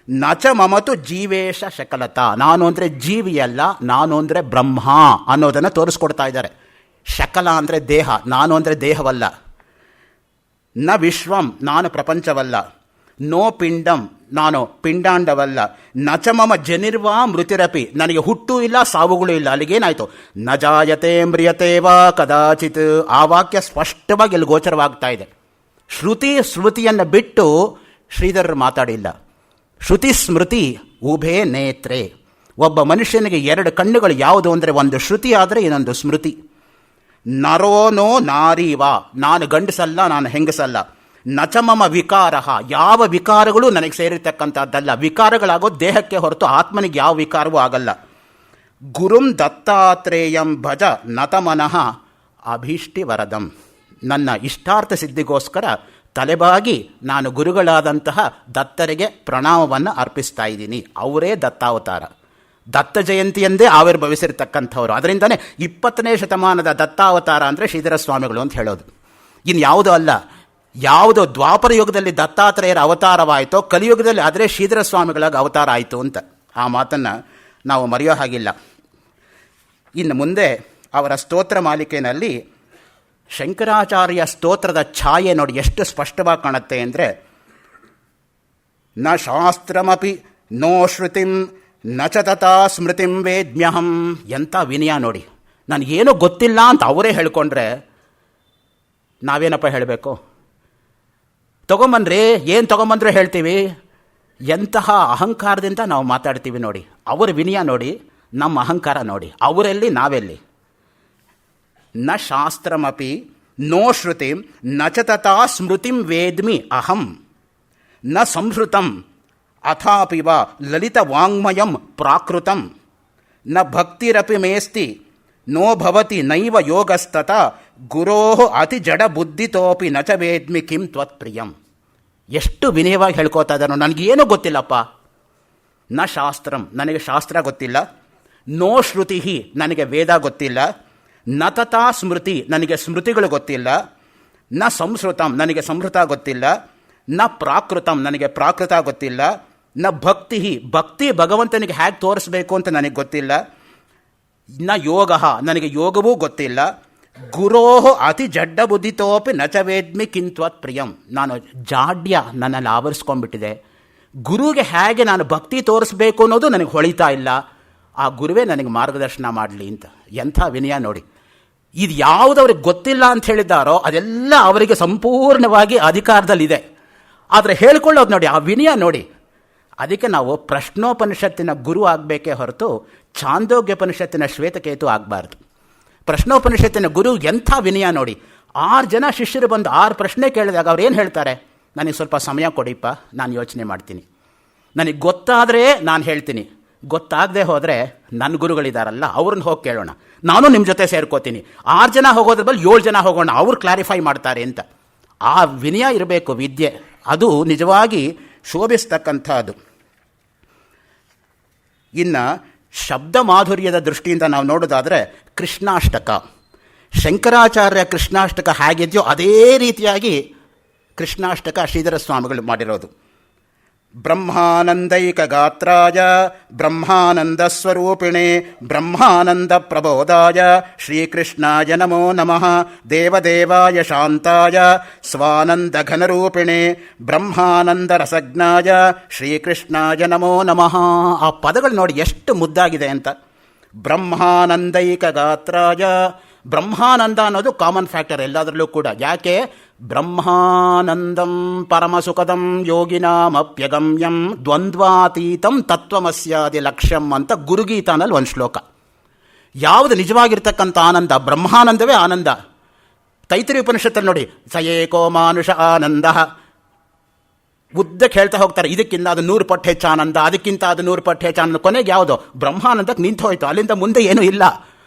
ನಚ ಮಮತು ಜೀವೇಶ ಶಕಲತ, ನಾನು ಅಂದರೆ ಜೀವಿಯಲ್ಲ, ನಾನು ಅಂದರೆ ಬ್ರಹ್ಮ ಅನ್ನೋದನ್ನು ತೋರಿಸ್ಕೊಡ್ತಾ ಇದ್ದಾರೆ. ಶಕಲ ಅಂದರೆ ದೇಹ, ನಾನು ಅಂದರೆ ದೇಹವಲ್ಲ. ನ ವಿಶ್ವಂ, ನಾನು ಪ್ರಪಂಚವಲ್ಲ. ನೋ ಪಿಂಡಂ, ನಾನು ಪಿಂಡಾಂಡವಲ್ಲ. ನಚ ಮಮ ಜನಿರ್ವಾ ಮೃತಿರಪಿ, ನನಗೆ ಹುಟ್ಟು ಇಲ್ಲ, ಸಾವುಗಳು ಇಲ್ಲ. ಅಲ್ಲಿಗೇನಾಯಿತು? ನ ಜಾಯತೆ ಮ್ರಿಯತೆ ವಾ ಕದಾಚಿತ್. ಆ ವಾಕ್ಯ ಸ್ಪಷ್ಟವಾಗಿ ಇಲ್ಲಿ ಗೋಚರವಾಗ್ತಾ ಇದೆ. ಶ್ರುತಿ ಸ್ಮೃತಿಯನ್ನು ಬಿಟ್ಟು ಶ್ರೀಧರರು ಮಾತಾಡಿಲ್ಲ. ಶ್ರುತಿ ಸ್ಮೃತಿ ಉಭೇ ನೇತ್ರೆ. ಒಬ್ಬ ಮನುಷ್ಯನಿಗೆ ಎರಡು ಕಣ್ಣುಗಳು ಯಾವುದು ಅಂದರೆ, ಒಂದು ಶ್ರುತಿ ಆದರೆ ಇನ್ನೊಂದು ಸ್ಮೃತಿ. ನರೋನೋ ನಾರೀವಾ, ನಾನು ಗಂಡಸಲ್ಲ, ನಾನು ಹೆಂಗಸಲ್ಲ. ನಚಮಮ ವಿಕಾರ, ಯಾವ ವಿಕಾರಗಳು ನನಗೆ ಸೇರಿರ್ತಕ್ಕಂಥದ್ದಲ್ಲ. ವಿಕಾರಗಳಾಗೋದು ದೇಹಕ್ಕೆ ಹೊರತು ಆತ್ಮನಿಗೆ ಯಾವ ವಿಕಾರವೂ ಆಗಲ್ಲ. ಗುರುಂ ದತ್ತಾತ್ರೇಯಂ ಭಜ ನತಮನಃ ಅಭೀಷ್ಟಿ ವರದಂ. ನನ್ನ ಇಷ್ಟಾರ್ಥ ಸಿದ್ಧಿಗೋಸ್ಕರ ತಲೆಬಾಗಿ ನಾನು ಗುರುಗಳಾದಂತಹ ದತ್ತರಿಗೆ ಪ್ರಣಾಮವನ್ನು ಅರ್ಪಿಸ್ತಾ ಇದ್ದೀನಿ. ಅವರೇ ದತ್ತಾವತಾರ. ದತ್ತ ಜಯಂತಿಯಂದೇ ಆವಿರ್ಭವಿಸಿರ್ತಕ್ಕಂಥವ್ರು. ಅದರಿಂದನೇ 20ನೇ ಶತಮಾನದ ದತ್ತಾವತಾರ ಅಂದರೆ ಶ್ರೀಧರ ಸ್ವಾಮಿಗಳು ಅಂತ ಹೇಳೋದು. ಇನ್ನು ಯಾವುದೂ ಅಲ್ಲ. ಯಾವುದೋ ದ್ವಾಪರ ಯುಗದಲ್ಲಿ ದತ್ತಾತ್ರೇಯರ ಅವತಾರವಾಯಿತೋ, ಕಲಿಯುಗದಲ್ಲಿ ಆದರೆ ಶ್ರೀಧರ ಸ್ವಾಮಿಗಳಾಗಿ ಅವತಾರ ಆಯಿತು ಅಂತ. ಆ ಮಾತನ್ನು ನಾವು ಮರೆಯೋ ಹಾಗಿಲ್ಲ. ಇನ್ನು ಮುಂದೆ ಅವರ ಸ್ತೋತ್ರ ಮಾಲಿಕೆಯಲ್ಲಿ ಶಂಕರಾಚಾರ್ಯ ಸ್ತೋತ್ರದ ಛಾಯೆ ನೋಡಿ ಎಷ್ಟು ಸ್ಪಷ್ಟವಾಗಿ ಕಾಣುತ್ತೆ ಅಂದರೆ, ನ ಶಾಸ್ತ್ರಮಪಿ ನೋ ಶ್ರುತಿಂ ನ ಚ ತಥಾ ಸ್ಮೃತಿಂ ವೇದ್ಮ್ಯಹಂ. ಎಂಥ ವಿನಯ ನೋಡಿ. ನನಗೇನೂ ಗೊತ್ತಿಲ್ಲ ಅಂತ ಅವರೇ ಹೇಳ್ಕೊಂಡ್ರೆ ನಾವೇನಪ್ಪ ಹೇಳಬೇಕು? ತೊಗೊಂಬನ್ರಿ, ಏನು ತೊಗೊಂಬಂದ್ರೆ ಹೇಳ್ತೀವಿ. ಎಂತಹ ಅಹಂಕಾರದಿಂದ ನಾವು ಮಾತಾಡ್ತೀವಿ ನೋಡಿ. ಅವರ ವಿನಯ ನೋಡಿ, ನಮ್ಮ ಅಹಂಕಾರ ನೋಡಿ. ಅವರೆಲ್ಲಿ, ನಾವೆಲ್ಲಿ? ನ ಶಾಸ್ತ್ರಮಪಿ ನೋ ಶ್ರುತಿಂ ನ ಚ ತಥಾ ಸ್ಮೃತಿಂ ವೇದ್ಮಿ ಅಹಂ ನ ಸಂಸ್ಕೃತಂ ಅಥಾಪಿ ವ ಲಲಿತ ವಾಂಗ್ಮಯಂ ಪ್ರಾಕೃತಂ ನ ಭಕ್ತಿರಪಿ ಮೇಸ್ತಿ ನೋ ಭವತಿ ನೈವ ಯೋಗಸ್ತತ ಗುರೋ ಅತಿ ಜಡ ಬುದ್ಧಿತೋಪಿ ನ ಚ ವೇದ್ಮಿ ಕಿಂ ತ್ವತ್ಪ್ರಿಯಂ. ಎಷ್ಟು ವಿನಯವಾಗಿ ಹೇಳ್ಕೋತಾ ಇದ್ದಾನೋ. ನನಗೇನೂ ಗೊತ್ತಿಲ್ಲಪ್ಪ. ನ ಶಾಸ್ತ್ರಂ, ನನಗೆ ಶಾಸ್ತ್ರ ಗೊತ್ತಿಲ್ಲ. ನೋ ಶ್ರುತಿ, ನನಗೆ ವೇದ ಗೊತ್ತಿಲ್ಲ. ನ ತಥಾ ಸ್ಮೃತಿ, ನನಗೆ ಸ್ಮೃತಿಗಳು ಗೊತ್ತಿಲ್ಲ. ನ ಸಂಸ್ಕೃತಂ, ನನಗೆ ಸಂಸ್ಕೃತ ಗೊತ್ತಿಲ್ಲ. ನ ಪ್ರಾಕೃತಂ, ನನಗೆ ಪ್ರಾಕೃತ ಗೊತ್ತಿಲ್ಲ. ನ ಭಕ್ತಿ, ಭಕ್ತಿ ಭಗವಂತನಿಗೆ ಹೇಗೆ ತೋರಿಸ್ಬೇಕು ಅಂತ ನನಗೆ ಗೊತ್ತಿಲ್ಲ. ನ ಯೋಗ, ನನಗೆ ಯೋಗವೂ ಗೊತ್ತಿಲ್ಲ. ಗುರೋ ಅತಿ ಜಡ್ಡ ಬುದ್ಧಿತೋಪಿ ನಚ ವೇದ್ಮಿ ಕಿಂತ್ವತ್ ಪ್ರಿಯಂ. ನಾನು ಜಾಡ್ಯ ನನ್ನಲ್ಲಿ ಆವರಿಸ್ಕೊಂಡ್ಬಿಟ್ಟಿದೆ. ಗುರುಗೆ ಹೇಗೆ ನಾನು ಭಕ್ತಿ ತೋರಿಸ್ಬೇಕು ಅನ್ನೋದು ನನಗೆ ಹೊಳಿತಾ ಇಲ್ಲ. ಆ ಗುರುವೇ ನನಗೆ ಮಾರ್ಗದರ್ಶನ ಮಾಡಲಿ ಅಂತ. ಎಂಥ ವಿನಯ ನೋಡಿ. ಇದು ಯಾವುದವ್ರಿಗೆ ಗೊತ್ತಿಲ್ಲ ಅಂತ ಹೇಳಿದ್ದಾರೋ ಅದೆಲ್ಲ ಅವರಿಗೆ ಸಂಪೂರ್ಣವಾಗಿ ಅಧಿಕಾರದಲ್ಲಿದೆ. ಆದರೆ ಹೇಳ್ಕೊಳ್ಳೋದು ನೋಡಿ, ಆ ವಿನಯ ನೋಡಿ. ಅದಕ್ಕೆ ನಾವು ಪ್ರಶ್ನೋಪನಿಷತ್ತಿನ ಗುರು ಆಗಬೇಕೇ ಹೊರತು ಛಾಂದೋಗ್ಯೋಪನಿಷತ್ತಿನ ಶ್ವೇತಕೇತು ಆಗಬಾರ್ದು. ಪ್ರಶ್ನೋಪನಿಷತ್ತಿನ ಗುರು ಎಂಥ ವಿನಯ ನೋಡಿ. 6 ಜನ ಶಿಷ್ಯರು ಬಂದು 6 ಪ್ರಶ್ನೆ ಕೇಳಿದಾಗ ಅವ್ರು ಏನು ಹೇಳ್ತಾರೆ? ನನಗೆ ಸ್ವಲ್ಪ ಸಮಯ ಕೊಡಿಪ್ಪ, ನಾನು ಯೋಚನೆ ಮಾಡ್ತೀನಿ. ನನಗೆ ಗೊತ್ತಾದರೆ ನಾನು ಹೇಳ್ತೀನಿ, ಗೊತ್ತಾಗದೆ ಹೋದರೆ ನನ್ನ ಗುರುಗಳಿದಾರಲ್ಲ ಅವ್ರನ್ನ ಹೋಗಿ ಕೇಳೋಣ, ನಾನು ನಿಮ್ಮ ಜೊತೆ ಸೇರ್ಕೋತೀನಿ. 6 ಜನ ಹೋಗೋದ್ರ ಬಲ್ಲಿ 7 ಜನ ಹೋಗೋಣ, ಅವ್ರು ಕ್ಲಾರಿಫೈ ಮಾಡ್ತಾರೆ ಅಂತ. ಆ ವಿನಯ ಇರಬೇಕು ವಿದ್ಯೆ. ಅದು ನಿಜವಾಗಿ ಶೋಭಿಸ್ತಕ್ಕಂಥದ್ದು. ಇನ್ನು ಶಬ್ದ ಮಾಧುರ್ಯದ ದೃಷ್ಟಿಯಿಂದ ನಾವು ನೋಡೋದಾದರೆ ಕೃಷ್ಣಾಷ್ಟಕ, ಶಂಕರಾಚಾರ್ಯ ಕೃಷ್ಣಾಷ್ಟಕ ಹೇಗಿದೆಯೋ ಅದೇ ರೀತಿಯಾಗಿ ಕೃಷ್ಣಾಷ್ಟಕ ಶ್ರೀಧರ ಸ್ವಾಮಿಗಳು ಮಾಡಿರೋದು. ಬ್ರಹ್ಮಾನಂದೈಕ ಗಾತ್ರಾಯ ಬ್ರಹ್ಮಾನಂದ ಸ್ವರೂಪಿಣೆ ಬ್ರಹ್ಮಾನಂದ ಪ್ರಬೋಧಾಯ ಶ್ರೀಕೃಷ್ಣಾಯ ನಮೋ ನಮಃ ದೇವದೇವಾಯ ಶಾಂತಾಯ ಸ್ವಾನಂದ ಘನರೂಪಿಣೆ ಬ್ರಹ್ಮಾನಂದ ರಸಜ್ಞಾಯ ಶ್ರೀಕೃಷ್ಣಾಯ ನಮೋ ನಮಃ. ಆ ಪದಗಳು ನೋಡಿ ಎಷ್ಟು ಮುದ್ದಾಗಿದೆ ಅಂತ. ಬ್ರಹ್ಮಾನಂದೈಕ ಗಾತ್ರಾಯ, ಬ್ರಹ್ಮಾನಂದ ಅನ್ನೋದು ಕಾಮನ್ ಫ್ಯಾಕ್ಟರ್ ಎಲ್ಲದರಲ್ಲೂ ಕೂಡ. ಯಾಕೆ? ಬ್ರಹ್ಮಾನಂದಂ ಪರಮಸುಖದಂ ಯೋಗಿನಾಮಪ್ಯಗಮ್ಯಂ ದ್ವಂದ್ವಾತೀತಂ ತತ್ವಮಸ್ಯಾದಿ ಲಕ್ಷ್ಯಂ ಅಂತ ಗುರುಗೀತಾನಲ್ಲಿ ಒಂದು ಶ್ಲೋಕ. ಯಾವುದು ನಿಜವಾಗಿರ್ತಕ್ಕಂಥ ಆನಂದ? ಬ್ರಹ್ಮಾನಂದವೇ ಆನಂದ. ತೈತ್ರಿಯ ಉಪನಿಷತ್ತಲ್ಲಿ ನೋಡಿ, ಸ ಏಕೋ ಮಾನುಷ ಆನಂದ. ಉದ್ದಕ್ಕೆ ಹೇಳ್ತಾ ಹೋಗ್ತಾರೆ, ಇದಕ್ಕಿಂತ ಅದು 100 ಪಟ್ಟು ಹೆಚ್ಚು ಆನಂದ, ಅದಕ್ಕಿಂತ ಅದು 100 ಪಟ್ಟು ಹೆಚ್ಚು ಆನಂದ. ಕೊನೆಗೆ ಯಾವುದು? ಬ್ರಹ್ಮಾನಂದಕ್ಕೆ ನಿಂತು ಹೋಯ್ತು, ಅಲ್ಲಿಂದ ಮುಂದೆ ಏನೂ ಇಲ್ಲ.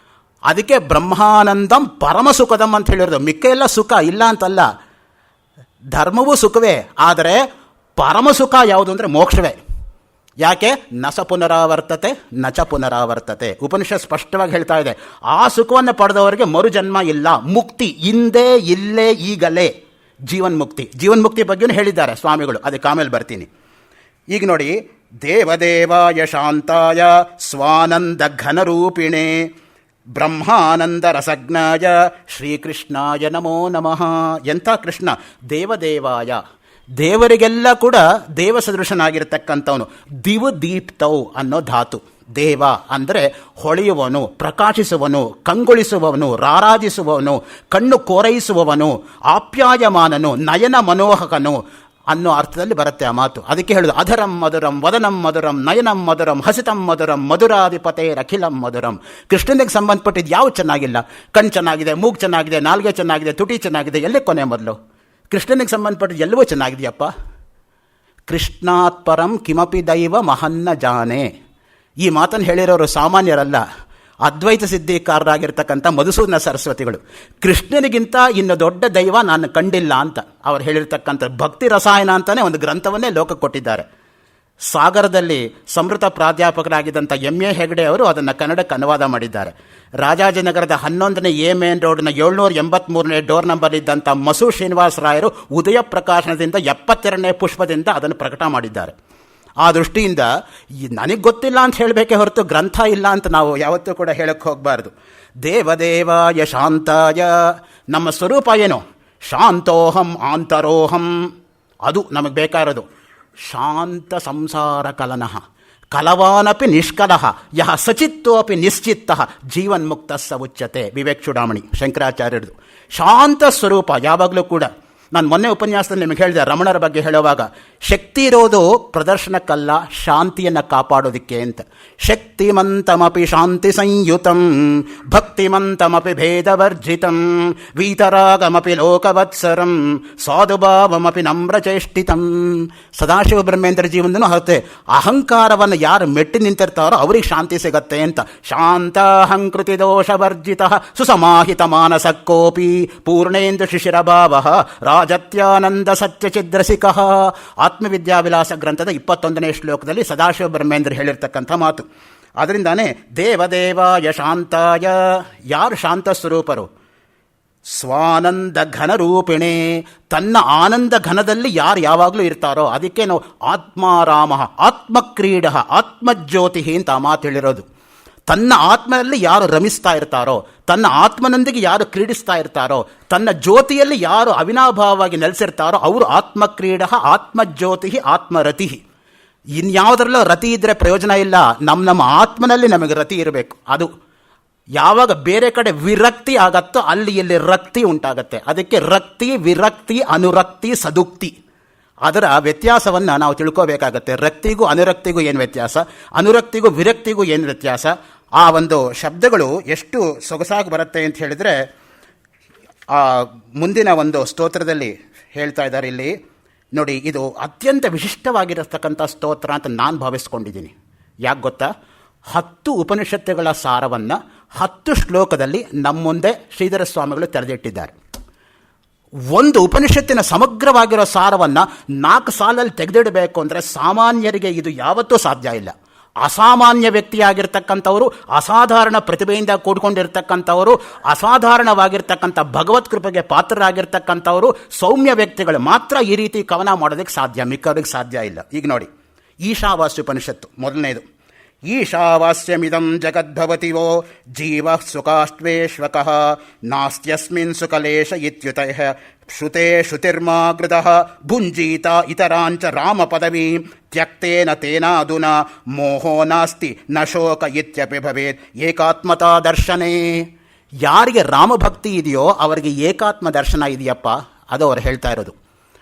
ಅದಕ್ಕೆ ಬ್ರಹ್ಮಾನಂದಂ ಪರಮಸುಖದಂ ಅಂತ ಹೇಳಿರೋದು. ಮಿಕ್ಕ ಎಲ್ಲ ಸುಖ ಇಲ್ಲ ಅಂತಲ್ಲ, ಧರ್ಮವೂ ಸುಖವೇ, ಆದರೆ ಪರಮಸುಖ ಯಾವುದು ಅಂದರೆ ಮೋಕ್ಷವೇ. ಯಾಕೆ? ನಸ ಪುನರಾವರ್ತತೆ ನಚ ಪುನರಾವರ್ತತೆ. ಉಪನಿಷತ್ ಸ್ಪಷ್ಟವಾಗಿ ಹೇಳ್ತಾ ಇದೆ, ಆ ಸುಖವನ್ನು ಪಡೆದವರಿಗೆ ಮರುಜನ್ಮ ಇಲ್ಲ, ಮುಕ್ತಿ ಹಿಂದೆ ಇಲ್ಲೇ ಈಗಲೇ. ಜೀವನ್ಮುಕ್ತಿ ಬಗ್ಗೆಯೂ ಹೇಳಿದ್ದಾರೆ ಸ್ವಾಮಿಗಳು, ಅದಕ್ಕೆ ಆಮೇಲೆ ಬರ್ತೀನಿ. ಈಗ ನೋಡಿ, ದೇವದೇವಾಯ ಶಾಂತಾಯ ಸ್ವಾನಂದ ಘನರೂಪಿಣೆ ಬ್ರಹ್ಮಾನಂದ ರಸಜ್ಞಾಯ ಶ್ರೀಕೃಷ್ಣಾಯ ನಮೋ ನಮಃ. ಎಂಥ ಕೃಷ್ಣ? ದೇವದೇವಾಯ, ದೇವರಿಗೆಲ್ಲ ಕೂಡ ದೇವ ಸದೃಶನಾಗಿರ್ತಕ್ಕಂಥವನು. ದಿವು ದೀಪ್ತೌ ಅನ್ನೋ ಧಾತು. ದೇವ ಅಂದರೆ ಹೊಳೆಯುವವನು, ಪ್ರಕಾಶಿಸುವವನು, ಕಂಗೊಳಿಸುವವನು, ರಾರಾಜಿಸುವವನು, ಕಣ್ಣು ಕೋರೈಸುವವನು, ಆಪ್ಯಾಯಮಾನನು, ನಯನ ಮನೋಹಕನು ಅನ್ನೋ ಅರ್ಥದಲ್ಲಿ ಬರುತ್ತೆ ಆ ಮಾತು. ಅದಕ್ಕೆ ಹೇಳೋದು ಅಧರಂ ಮಧುರಂ ವದನಂ ಮಧುರಂ ನಯನಂ ಮಧುರಂ ಹಸಿತಂ ಮಧುರಂ ಮಧುರಾಧಿಪತೆ ರಖಿಲಂ ಮಧುರಂ. ಕೃಷ್ಣನಿಗೆ ಸಂಬಂಧಪಟ್ಟಿದ್ದು ಯಾವ ಚೆನ್ನಾಗಿಲ್ಲ? ಕಣ್ಣು ಚೆನ್ನಾಗಿದೆ, ಮೂಗು ಚೆನ್ನಾಗಿದೆ, ನಾಲ್ಗೆ ಚೆನ್ನಾಗಿದೆ, ತುಟಿ ಚೆನ್ನಾಗಿದೆ, ಎಲ್ಲೇ ಕೊನೆ ಮೊದಲು? ಕೃಷ್ಣನಿಗೆ ಸಂಬಂಧಪಟ್ಟಿದ್ದು ಎಲ್ಲವೂ ಚೆನ್ನಾಗಿದೆಯಪ್ಪ. ಕೃಷ್ಣಾತ್ ಪರಂ ಕಿಮಪಿ ದೈವ ಮಹನ್ನ ಜಾನೆ. ಈ ಮಾತನ್ನು ಹೇಳಿರೋರು ಸಾಮಾನ್ಯರಲ್ಲ, ಅದ್ವೈತ ಸಿದ್ಧಿಕಾರರಾಗಿರ್ತಕ್ಕಂಥ ಮಧುಸೂದನ ಸರಸ್ವತಿಗಳು. ಕೃಷ್ಣನಿಗಿಂತ ಇನ್ನು ದೊಡ್ಡ ದೈವ ನಾನು ಕಂಡಿಲ್ಲ ಅಂತ ಅವ್ರು ಹೇಳಿರ್ತಕ್ಕಂಥ ಭಕ್ತಿ ರಸಾಯನ ಅಂತಲೇ ಒಂದು ಗ್ರಂಥವನ್ನೇ ಲೋಕಕ್ಕೆ ಕೊಟ್ಟಿದ್ದಾರೆ. ಸಾಗರದಲ್ಲಿ ಸಮೃತ ಪ್ರಾಧ್ಯಾಪಕರಾಗಿದ್ದಂಥ ಎಂ.ಎ. ಹೆಗಡೆ ಅವರು ಅದನ್ನು ಕನ್ನಡಕ್ಕೆ ಅನುವಾದ ಮಾಡಿದ್ದಾರೆ. ರಾಜಾಜಿನಗರದ 11ನೇ ಎ ಮೇನ್ ರೋಡ್ನ 783ನೇ ಡೋರ್ ನಂಬರ್ ಇದ್ದಂಥ ಮಸೂ ಶ್ರೀನಿವಾಸ ರಾಯರು ಉದಯ ಪ್ರಕಾಶನದಿಂದ 72ನೇ ಪುಷ್ಪದಿಂದ ಅದನ್ನು ಪ್ರಕಟ ಮಾಡಿದ್ದಾರೆ. ಆ ದೃಷ್ಟಿಯಿಂದ ನನಗೆ ಗೊತ್ತಿಲ್ಲ ಅಂತ ಹೇಳಬೇಕೆ ಹೊರತು ಗ್ರಂಥ ಇಲ್ಲ ಅಂತ ನಾವು ಯಾವತ್ತೂ ಕೂಡ ಹೇಳಕ್ಕೆ ಹೋಗಬಾರ್ದು. ದೇವದೇವಾಯ ಶಾಂತಾಯ, ನಮ್ಮ ಸ್ವರೂಪ ಏನು? ಶಾಂತೋಹಂ ಆಂತರೋಹಂ. ಅದು ನಮಗೆ ಬೇಕಾಗಿರೋದು. ಶಾಂತ ಸಂಸಾರ ಕಲನಃ ಕಲವಾನಪಿ ನಿಷ್ಕಲಃ ಯಹ ಸಚಿತ್ತೋಪಿ ನಿಶ್ಚಿತ್ತಃ ಜೀವನ್ಮುಕ್ತ ಸ ಉಚ್ಯತೆ. ವಿವೇಕ್ ಚೂಡಾಮಣಿ ಶಂಕರಾಚಾರ್ಯರದು ಶಾಂತ ಸ್ವರೂಪ ಯಾವಾಗಲೂ ಕೂಡ. ನಾನು ಮೊನ್ನೆ ಉಪನ್ಯಾಸದಲ್ಲಿ ನಿಮಗೆ ಹೇಳಿದೆ, ರಮಣರ ಬಗ್ಗೆ ಹೇಳುವಾಗ ಶಕ್ತಿ ಇರೋದು ಪ್ರದರ್ಶನಕ್ಕಲ್ಲ, ಶಾಂತಿಯನ್ನು ಕಾಪಾಡೋದಕ್ಕೆ ಅಂತ. ಶಕ್ತಿಮಂತಮಪಿ ಶಾಂತಿ ಸಂಯುತಂ ಭಕ್ತಿಮಂತಮಪಿ ಭೇದವರ್ಜಿತಂ ವೀತರಾಗಮಪಿ ಲೋಕವತ್ಸರಂ ಸಾಧುಭಾವಮಪಿ ನಮ್ರಚೇಷ್ಟಿತಂ. ಸದಾಶಿವ ಬ್ರಹ್ಮೇಂದ್ರ ಜೀವನದೂ ಹತ್ತೆ, ಅಹಂಕಾರವನ್ನು ಯಾರು ಮೆಟ್ಟಿ ನಿಂತಿರ್ತಾರೋ ಅವ್ರಿಗೆ ಶಾಂತಿ ಸಿಗತ್ತೆ ಅಂತ. ಶಾಂತಾಹಂಕೃತಿ ದೋಷವರ್ಜಿತ ಸುಸಮಾಹಿತ ಮಾನಸಕ್ಕೋಪಿ ಪೂರ್ಣೇಂದು ಶಿಶಿರಭಾವ ರಾಜತ್ಯಾನಂದ ಸತ್ಯಚಿದ್ರಸಿಕಃ. ಆತ್ಮವಿದ್ಯಾವಿಲಾಸ ಗ್ರಂಥದ 21ನೇ ಶ್ಲೋಕದಲ್ಲಿ ಸದಾಶಿವ ಬ್ರಹ್ಮೇಂದ್ರ ಹೇಳಿರ್ತಕ್ಕಂಥ ಮಾತು. ಅದರಿಂದಾನೇ ದೇವದೇವಾಯ ಶಾಂತಾಯ. ಯಾರು ಶಾಂತ ಸ್ವರೂಪರು? ಸ್ವಾನಂದ ಘನರೂಪಿಣೆ. ತನ್ನ ಆನಂದ ಘನದಲ್ಲಿ ಯಾರು ಯಾವಾಗಲೂ ಇರ್ತಾರೋ ಅದಕ್ಕೆ ನಾವು ಆತ್ಮಾರಾಮ, ಆತ್ಮಕ್ರೀಡ, ಆತ್ಮಜ್ಯೋತಿ ಅಂತ ಆ ಮಾತು ಹೇಳಿರೋದು. ತನ್ನ ಆತ್ಮನಲ್ಲಿ ಯಾರು ರಮಿಸ್ತಾ ಇರ್ತಾರೋ, ತನ್ನ ಆತ್ಮನೊಂದಿಗೆ ಯಾರು ಕ್ರೀಡಿಸ್ತಾ ಇರ್ತಾರೋ, ತನ್ನ ಜ್ಯೋತಿಯಲ್ಲಿ ಯಾರು ಅವಿನಾಭಾವವಾಗಿ ನೆಲೆಸಿರ್ತಾರೋ ಅವರು ಆತ್ಮಕ್ರೀಡ, ಆತ್ಮಜ್ಯೋತಿ, ಆತ್ಮರತಿ. ಇನ್ಯಾವುದರಲ್ಲೂ ರತಿ ಇದ್ದರೆ ಪ್ರಯೋಜನ ಇಲ್ಲ. ನಮ್ಮ ಆತ್ಮನಲ್ಲಿ ನಮಗೆ ರತಿ ಇರಬೇಕು. ಅದು ಯಾವಾಗ ಬೇರೆ ಕಡೆ ವಿರಕ್ತಿ ಆಗತ್ತೋ ಅಲ್ಲಿ ಇಲ್ಲಿ ರಕ್ತಿ ಉಂಟಾಗತ್ತೆ. ಅದಕ್ಕೆ ರಕ್ತಿ, ವಿರಕ್ತಿ, ಅನುರಕ್ತಿ, ಸದುಕ್ತಿ, ಅದರ ವ್ಯತ್ಯಾಸವನ್ನು ನಾವು ತಿಳ್ಕೋಬೇಕಾಗತ್ತೆ. ರಕ್ತಿಗೂ ಅನುರಕ್ತಿಗೂ ಏನು ವ್ಯತ್ಯಾಸ, ಅನುರಕ್ತಿಗೂ ವಿರಕ್ತಿಗೂ ಏನು ವ್ಯತ್ಯಾಸ, ಆ ಒಂದು ಶಬ್ದಗಳು ಎಷ್ಟು ಸೊಗಸಾಗಿ ಬರುತ್ತೆ ಅಂತ ಹೇಳಿದರೆ, ಆ ಮುಂದಿನ ಒಂದು ಸ್ತೋತ್ರದಲ್ಲಿ ಹೇಳ್ತಾ ಇದ್ದಾರೆ ಇಲ್ಲಿ ನೋಡಿ. ಇದು ಅತ್ಯಂತ ವಿಶಿಷ್ಟವಾಗಿರತಕ್ಕಂಥ ಸ್ತೋತ್ರ ಅಂತ ನಾನು ಭಾವಿಸ್ಕೊಂಡಿದ್ದೀನಿ. ಯಾಕೆ ಗೊತ್ತಾ? 10 ಉಪನಿಷತ್ತುಗಳ ಸಾರವನ್ನು 10 ಶ್ಲೋಕದಲ್ಲಿ ನಮ್ಮ ಮುಂದೆ ಶ್ರೀಧರ ಸ್ವಾಮಿಗಳು ತೆರೆದಿಟ್ಟಿದ್ದಾರೆ. ಒಂದು ಉಪನಿಷತ್ತಿನ ಸಮಗ್ರವಾಗಿರೋ ಸಾರವನ್ನು 4 ಸಾಲಲ್ಲಿ ತೆಗೆದಿಡಬೇಕು ಅಂದರೆ ಸಾಮಾನ್ಯರಿಗೆ ಇದು ಯಾವತ್ತೂ ಸಾಧ್ಯ ಇಲ್ಲ. ಅಸಾಮಾನ್ಯ ವ್ಯಕ್ತಿಯಾಗಿರ್ತಕ್ಕಂಥವರು, ಅಸಾಧಾರಣ ಪ್ರತಿಭೆಯಿಂದ ಕೂಡ್ಕೊಂಡಿರ್ತಕ್ಕಂಥವರು, ಅಸಾಧಾರಣವಾಗಿರ್ತಕ್ಕಂಥ ಭಗವತ್ ಕೃಪೆಗೆ ಪಾತ್ರರಾಗಿರ್ತಕ್ಕಂಥವರು, ಸೌಮ್ಯ ವ್ಯಕ್ತಿಗಳು ಮಾತ್ರ ಈ ರೀತಿ ಕವನ ಮಾಡೋದಕ್ಕೆ ಸಾಧ್ಯ, ಮಿಕ್ಕವ್ರಿಗೆ ಸಾಧ್ಯ ಇಲ್ಲ. ಈಗ ನೋಡಿ, ಈಶಾವಾಸ್ಯೋಪನಿಷತ್ತು ಮೊದಲನೇದು. ಈಶಾವಾಸ್ಯಮಿದಂ ಜಗದ್ಭವತಿವೋ ಜೀವ ಸುಖಾಶ್ವೇಶ್ವಕಃ ನಾಸ್ತ್ಯಸ್ಮಿನ್ ಸುಕಲೇಶ ಇತ್ಯುತಃ ಶ್ರುತೆ ಶ್ರುತಿರ್ಮಾಗೃತಃ ಭುಂಜೀತ ಇತರಾಂಚ ರಾಮ ಪದವಿ ತ್ಯಕ್ತೇನ ತೇನಾದುನ ಮೋಹೋ ನಾಸ್ತಿ ನ ಶೋಕ ಇತ್ಯಪಿ ಭವೇತ್ ಏಕಾತ್ಮತಾ ದರ್ಶನೇ. ಯಾರಿಗೆ ರಾಮಭಕ್ತಿ ಇದೆಯೋ ಅವರಿಗೆ ಏಕಾತ್ಮ ದರ್ಶನ ಇದೆಯಪ್ಪ, ಅದು ಅವ್ರು ಹೇಳ್ತಾ ಇರೋದು.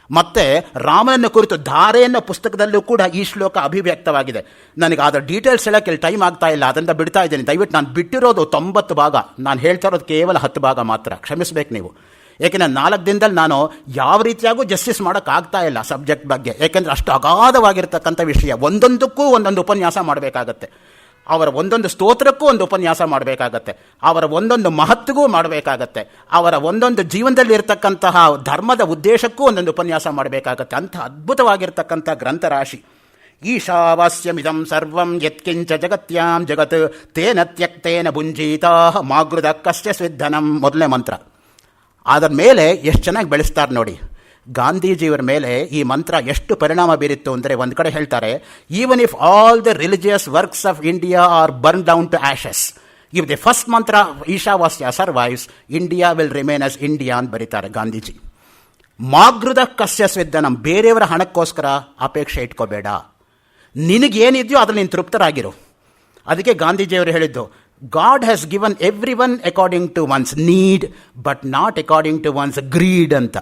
ಮತ್ತೆ ರಾಮನನ್ನು ಕುರಿತು ಧಾರೆ ಅನ್ನೋ ಪುಸ್ತಕದಲ್ಲೂ ಕೂಡ ಈ ಶ್ಲೋಕ ಅಭಿವ್ಯಕ್ತವಾಗಿದೆ. ನನಗೆ ಅದರ ಡೀಟೇಲ್ಸ್ ಹೇಳೋಕ್ಕೆ ಇಲ್ಲಿ ಟೈಮ್ ಆಗ್ತಾ ಇಲ್ಲ, ಅದರಿಂದ ಬಿಡ್ತಾ ಇದ್ದೀನಿ. ದಯವಿಟ್ಟು ನಾನು ಬಿಟ್ಟಿರೋದು 90 ಭಾಗ, ನಾನು ಹೇಳ್ತಾ ಇರೋದು ಕೇವಲ 10 ಭಾಗ ಮಾತ್ರ, ಕ್ಷಮಿಸಬೇಕು ನೀವು. ಏಕೆಂದರೆ 4 ದಿನದಲ್ಲಿ ನಾನು ಯಾವ ರೀತಿಯಾಗೂ ಜಸ್ಟಿಸ್ ಮಾಡೋಕ್ಕಾಗ್ತಾ ಇಲ್ಲ ಸಬ್ಜೆಕ್ಟ್ ಬಗ್ಗೆ, ಏಕೆಂದರೆ ಅಷ್ಟು ಅಗಾಧವಾಗಿರ್ತಕ್ಕಂಥ ವಿಷಯ. ಒಂದೊಂದಕ್ಕೂ ಒಂದೊಂದು ಉಪನ್ಯಾಸ ಮಾಡಬೇಕಾಗತ್ತೆ, ಅವರ ಒಂದೊಂದು ಸ್ತೋತ್ರಕ್ಕೂ ಒಂದು ಉಪನ್ಯಾಸ ಮಾಡಬೇಕಾಗತ್ತೆ, ಅವರ ಒಂದೊಂದು ಮಹತ್ವಗೂ ಮಾಡಬೇಕಾಗತ್ತೆ, ಅವರ ಒಂದೊಂದು ಜೀವನದಲ್ಲಿ ಇರತಕ್ಕಂತಹ ಧರ್ಮದ ಉದ್ದೇಶಕ್ಕೂ ಒಂದೊಂದು ಉಪನ್ಯಾಸ ಮಾಡಬೇಕಾಗತ್ತೆ. ಅಂಥ ಅದ್ಭುತವಾಗಿರ್ತಕ್ಕಂಥ ಗ್ರಂಥರಾಶಿ. ಈಶಾವಾಸ್ಯಮಿದಂ ಸರ್ವಂ ಯತ್ಕಿಂಚ ಜಗತ್ಯಾಂ ಜಗತ್ ತೇನ ತ್ಯಕ್ತೇನ ಭುಂಜೀತಾ ಮಾಗೃದ ಕಸ್ಯ ಸ್ವಿಧನಂ, ಮೊದಲನೇ ಮಂತ್ರ. ಅದರ ಮೇಲೆ ಎಷ್ಟು ಚೆನ್ನಾಗಿ ಬೆಳೆಸ್ತಾರೆ ನೋಡಿ. ಗಾಂಧೀಜಿಯವರ ಮೇಲೆ ಈ ಮಂತ್ರ ಎಷ್ಟು ಪರಿಣಾಮ ಬೀರಿತ್ತು ಅಂದರೆ, ಒಂದು ಕಡೆ ಹೇಳ್ತಾರೆ, even if all the religious works of India are burn down to ashes, if the first mantra Ishavasya survives, India will remain as India ಅಂತ ಬರೀತಾರೆ ಗಾಂಧೀಜಿ. ಮಾಗೃದ ಕಸ್ಯ ಸ್ವಿಧನಂ, ಬೇರೆಯವರ ಹಣಕ್ಕೋಸ್ಕರ ಅಪೇಕ್ಷೆ ಇಟ್ಕೋಬೇಡ, ನಿನಗೇನಿದೆಯೋ ಅದ್ರಲ್ಲಿ ನೀನು ತೃಪ್ತರಾಗಿರು. ಅದಕ್ಕೆ ಗಾಂಧೀಜಿಯವರು ಹೇಳಿದ್ದು, God has given every one according to one's need but not according to one's greed ಅಂತ.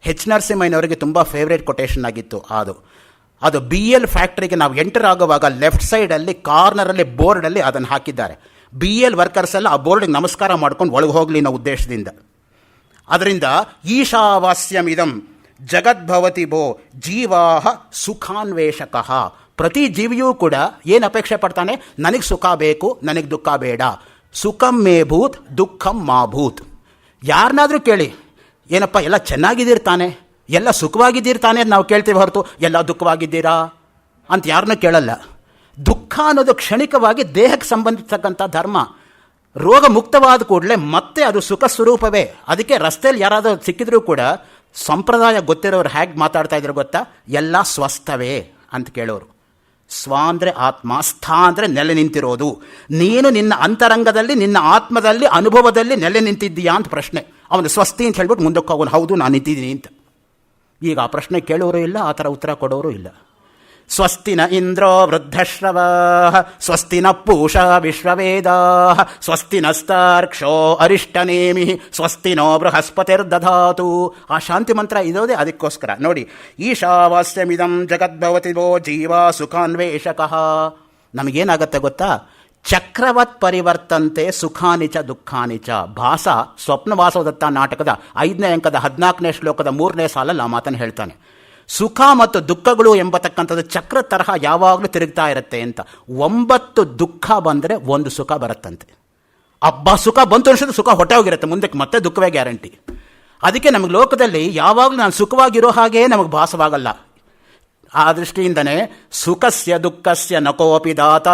ಎಚ್ ನರಸಿಂಹಯ್ಯನವರಿಗೆ ತುಂಬ ಫೇವ್ರೇಟ್ ಕೊಟೇಶನ್ ಆಗಿತ್ತು ಅದು BL ಫ್ಯಾಕ್ಟ್ರಿಗೆ ನಾವು ಎಂಟರ್ ಆಗುವಾಗ ಲೆಫ್ಟ್ ಸೈಡಲ್ಲಿ ಕಾರ್ನರಲ್ಲಿ ಬೋರ್ಡಲ್ಲಿ ಅದನ್ನು ಹಾಕಿದ್ದಾರೆ. BL ವರ್ಕರ್ಸ್ ಎಲ್ಲ ಆ ಬೋರ್ಡಿಗೆ ನಮಸ್ಕಾರ ಮಾಡ್ಕೊಂಡು ಒಳಗೆ ಹೋಗಲಿ ಅನ್ನೋ ಉದ್ದೇಶದಿಂದ. ಅದರಿಂದ ಈಶಾವಾಸ್ಯಮಿದಂ ಜಗದ್ಭವತಿ ಭೋ ಜೀವಾಹ ಸುಖಾನ್ವೇಷಕಃ, ಪ್ರತಿ ಜೀವಿಯೂ ಕೂಡ ಏನು ಅಪೇಕ್ಷೆ ಪಡ್ತಾನೆ, ನನಗೆ ಸುಖ ಬೇಕು, ನನಗೆ ದುಃಖ ಬೇಡ. ಸುಖಂ ಮೇ ಭೂತ್ ದುಃಖಂ ಮಾ ಭೂತ್. ಯಾರನ್ನಾದರೂ ಕೇಳಿ, ಏನಪ್ಪ ಎಲ್ಲ ಚೆನ್ನಾಗಿದ್ದೀರ್ತಾನೆ, ಎಲ್ಲ ಸುಖವಾಗಿದ್ದೀರ್ತಾನೆ ಅಂತ ನಾವು ಕೇಳ್ತೀವಿ ಹೊರತು ಎಲ್ಲ ದುಃಖವಾಗಿದ್ದೀರಾ ಅಂತ ಯಾರನ್ನೂ ಕೇಳಲ್ಲ. ದುಃಖ ಅನ್ನೋದು ಕ್ಷಣಿಕವಾಗಿ ದೇಹಕ್ಕೆ ಸಂಬಂಧಿಸತಕ್ಕಂಥ ಧರ್ಮ. ರೋಗ ಮುಕ್ತವಾದ ಕೂಡಲೇ ಮತ್ತೆ ಅದು ಸುಖ ಸ್ವರೂಪವೇ. ಅದಕ್ಕೆ ರಸ್ತೆಯಲ್ಲಿ ಯಾರಾದರೂ ಸಿಕ್ಕಿದ್ರೂ ಕೂಡ ಸಂಪ್ರದಾಯ ಗೊತ್ತಿರೋರು ಹೇಗೆ ಮಾತಾಡ್ತಾ ಇದ್ರು ಗೊತ್ತಾ, ಎಲ್ಲ ಸ್ವಸ್ಥವೇ ಅಂತ ಕೇಳೋರು. ಸ್ವ ಅಂದರೆ ಆತ್ಮ, ಸ್ಥ ಅಂದರೆ ನೆಲೆ ನಿಂತಿರೋದು. ನೀನು ನಿನ್ನ ಅಂತರಂಗದಲ್ಲಿ, ನಿನ್ನ ಆತ್ಮದಲ್ಲಿ, ಅನುಭವದಲ್ಲಿ ನೆಲೆ ನಿಂತಿದ್ದೀಯಾ ಅಂತ ಪ್ರಶ್ನೆ. ಅವನು ಸ್ವಸ್ತಿ ಅಂತ ಹೇಳ್ಬಿಟ್ಟು ಮುಂದಕ್ಕೆ ಹೋಗೋನು, ಹೌದು ನಾನು ನಿಂತಿದ್ದೀನಿ ಅಂತ. ಈಗ ಆ ಪ್ರಶ್ನೆ ಕೇಳೋರು ಇಲ್ಲ, ಆ ಥರ ಉತ್ತರ ಕೊಡೋರು ಇಲ್ಲ. ಸ್ವಸ್ತಿನ ಇಂದ್ರೋ ವೃದ್ಧಶ್ರವ ಸ್ವಸ್ತಿನ ಪೂಷಾ ವಿಶ್ವವೇದಾ ಸ್ವಸ್ತಿನಸ್ತಾರ್ಕ್ಷೋ ಅರಿಷ್ಟನೇಮಿ ಸ್ವಸ್ತಿನೋ ಬೃಹಸ್ಪತಿರ್ದಧಾತು. ಆ ಶಾಂತಿ ಮಂತ್ರ ಇರೋದೇ ಅದಕ್ಕೋಸ್ಕರ ನೋಡಿ. ಈಶಾವಾಸ್ಯಮಿದಂ ಜಗದ್ಭವತಿವೋ ಜೀವ ಸುಖಾನ್ವೇಷಕಃ. ನಮಗೇನಾಗತ್ತೆ ಗೊತ್ತಾ, ಚಕ್ರವತ್ ಪರಿವರ್ತಂತೆ ಸುಖಾನಿಚ ದುಃಖಾನಿಚ. ಭಾಸ ಸ್ವಪ್ನವಾಸೋದತ್ತ ನಾಟಕದ 5ನೇ ಅಂಕದ 14ನೇ ಶ್ಲೋಕದ 3ನೇ ಸಾಲಲ್ಲಿ ಆ ಮಾತನ್ನು ಹೇಳ್ತಾನೆ. ಸುಖ ಮತ್ತು ದುಃಖಗಳು ಎಂಬತಕ್ಕಂಥದ್ದು ಚಕ್ರ ತರಹ ಯಾವಾಗಲೂ ತಿರುಗ್ತಾ ಇರುತ್ತೆ ಅಂತ. 9 ದುಃಖ ಬಂದರೆ 1 ಸುಖ ಬರುತ್ತಂತೆ. ಸುಖ ಬಂತು ಅನ್ಸೋದು ಸುಖ ಹೊಟ್ಟೆ ಹೋಗಿರುತ್ತೆ, ಮುಂದಕ್ಕೆ ಮತ್ತೆ ದುಃಖವೇ ಗ್ಯಾರಂಟಿ. ಅದಕ್ಕೆ ನಮಗೆ ಲೋಕದಲ್ಲಿ ಯಾವಾಗಲೂ ನಾನು ಸುಖವಾಗಿರೋ ಹಾಗೇ ನಮಗೆ ಭಾಸವಾಗಲ್ಲ. ಆ ದೃಷ್ಟಿಯಿಂದನೇ ಸುಖಸ್ಯ ದುಃಖಸ್ಯ ನಕೋಪಿ ದಾತ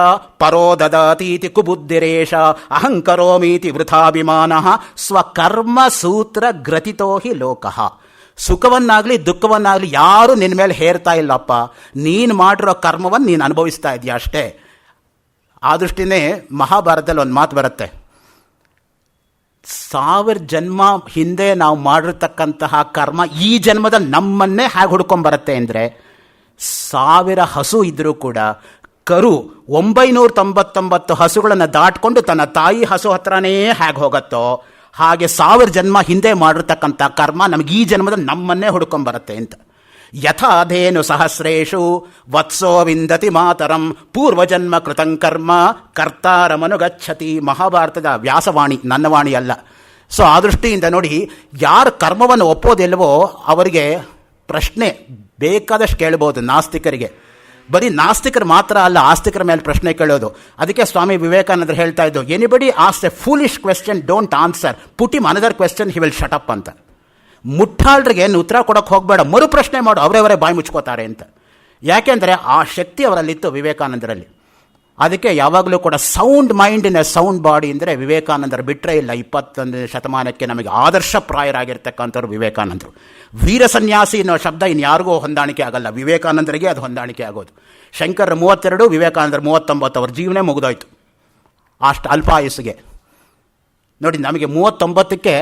ಪರೋ ದದಾತೀತಿ ಕುಬುದ್ಧಿರೇಶ ಅಹಂಕರೋಮೀತಿ ವೃಥಾಭಿಮಾನಃ ಸ್ವಕರ್ಮ ಸೂತ್ರ ಗ್ರಥಿತೋ ಹಿ ಲೋಕಃ. ಸುಖವನ್ನಾಗಲಿ ದುಃಖವನ್ನಾಗಲಿ ಯಾರೂ ನಿನ್ನ ಮೇಲೆ ಹೇರ್ತಾ ಇಲ್ಲಪ್ಪ, ನೀನು ಮಾಡಿರೋ ಕರ್ಮವನ್ನು ನೀನು ಅನುಭವಿಸ್ತಾ ಇದೆಯಾ ಅಷ್ಟೇ. ಆ ದೃಷ್ಟಿನೇ ಮಹಾಭಾರತದಲ್ಲಿ ಒಂದು ಮಾತು ಬರುತ್ತೆ, 1000 ಜನ್ಮ ಹಿಂದೆ ನಾವು ಮಾಡಿರ್ತಕ್ಕಂತಹ ಕರ್ಮ ಈ ಜನ್ಮದಲ್ಲಿ ನಮ್ಮನ್ನೇ ಹೇಗೆ ಹುಡ್ಕೊಂಬರುತ್ತೆ ಅಂದರೆ, 1000 ಹಸು ಇದ್ದರೂ ಕೂಡ ಕರು 999 ಹಸುಗಳನ್ನು ದಾಟ್ಕೊಂಡು ತನ್ನ ತಾಯಿ ಹಸು ಹತ್ರನೇ ಹೇಗೆ ಹೋಗುತ್ತೋ ಹಾಗೆ 1000 ಜನ್ಮ ಹಿಂದೆ ಮಾಡಿರ್ತಕ್ಕಂಥ ಕರ್ಮ ನಮಗೆ ಈ ಜನ್ಮದಲ್ಲಿ ನಮ್ಮನ್ನೇ ಹುಡ್ಕೊಂಬರುತ್ತೆ ಅಂತ. ಯಥಾಧೇನು ಸಹಸ್ರೇಷು ವತ್ಸೋ ವಿಂದತಿ ಮಾತರಂ ಪೂರ್ವಜನ್ಮ ಕೃತಂ ಕರ್ಮ ಕರ್ತಾರಮನುಗಚ್ಚತಿ. ಮಹಾಭಾರತದ ವ್ಯಾಸವಾಣಿ, ನನ್ನ ವಾಣಿ ಅಲ್ಲ. ಸೊ ಆ ದೃಷ್ಟಿಯಿಂದ ನೋಡಿ, ಯಾರು ಕರ್ಮವನ್ನು ಒಪ್ಪೋದಿಲ್ವೋ ಅವರಿಗೆ ಪ್ರಶ್ನೆ ಬೇಕಾದಷ್ಟು ಕೇಳ್ಬೋದು. ನಾಸ್ತಿಕರಿಗೆ, ಬರೀ ನಾಸ್ತಿಕರು ಮಾತ್ರ ಅಲ್ಲ, ಆಸ್ತಿಕರ ಮೇಲೆ ಪ್ರಶ್ನೆ ಕೇಳೋದು. ಅದಕ್ಕೆ ಸ್ವಾಮಿ ವಿವೇಕಾನಂದರು ಹೇಳ್ತಾ ಇದ್ದು, anybody ask A foolish question don't answer, put him another question he will shut up ಅಂತ. ಮುಟ್ಟಾಳ್ರಿಗೆ ಉತ್ತರ ಕೊಡೋಕೆ ಹೋಗಬೇಡ, ಮರು ಪ್ರಶ್ನೆ ಮಾಡು, ಅವರೇ ಬಾಯಿ ಮುಚ್ಕೋತಾರೆ ಅಂತ. ಯಾಕೆಂದರೆ ಆ ಶಕ್ತಿ ಅವರಲ್ಲಿತ್ತು ವಿವೇಕಾನಂದರಲ್ಲಿ. ಅದಕ್ಕೆ ಯಾವಾಗಲೂ ಕೂಡ sound mind in a sound body ಅಂದರೆ ವಿವೇಕಾನಂದರು ಬಿಟ್ಟರೆ ಇಲ್ಲ. 21ನೇ ಶತಮಾನಕ್ಕೆ ನಮಗೆ ಆದರ್ಶಪ್ರಾಯರಾಗಿರ್ತಕ್ಕಂಥವ್ರು ವಿವೇಕಾನಂದರು. ವೀರ ಸನ್ಯಾಸಿ ಅನ್ನೋ ಶಬ್ದ ಇನ್ಯಾರಿಗೂ ಹೊಂದಾಣಿಕೆ ಆಗಲ್ಲ, ವಿವೇಕಾನಂದರಿಗೆ ಅದು ಹೊಂದಾಣಿಕೆ ಆಗೋದು. ಶಂಕರ 32, ವಿವೇಕಾನಂದರು 39, ಅವ್ರ ಜೀವನ ಮುಗಿದೋಯ್ತು ಅಷ್ಟು ಅಲ್ಪಾಯುಸ್ಸಿಗೆ. ನೋಡಿ, ನಮಗೆ 39ಕ್ಕೆ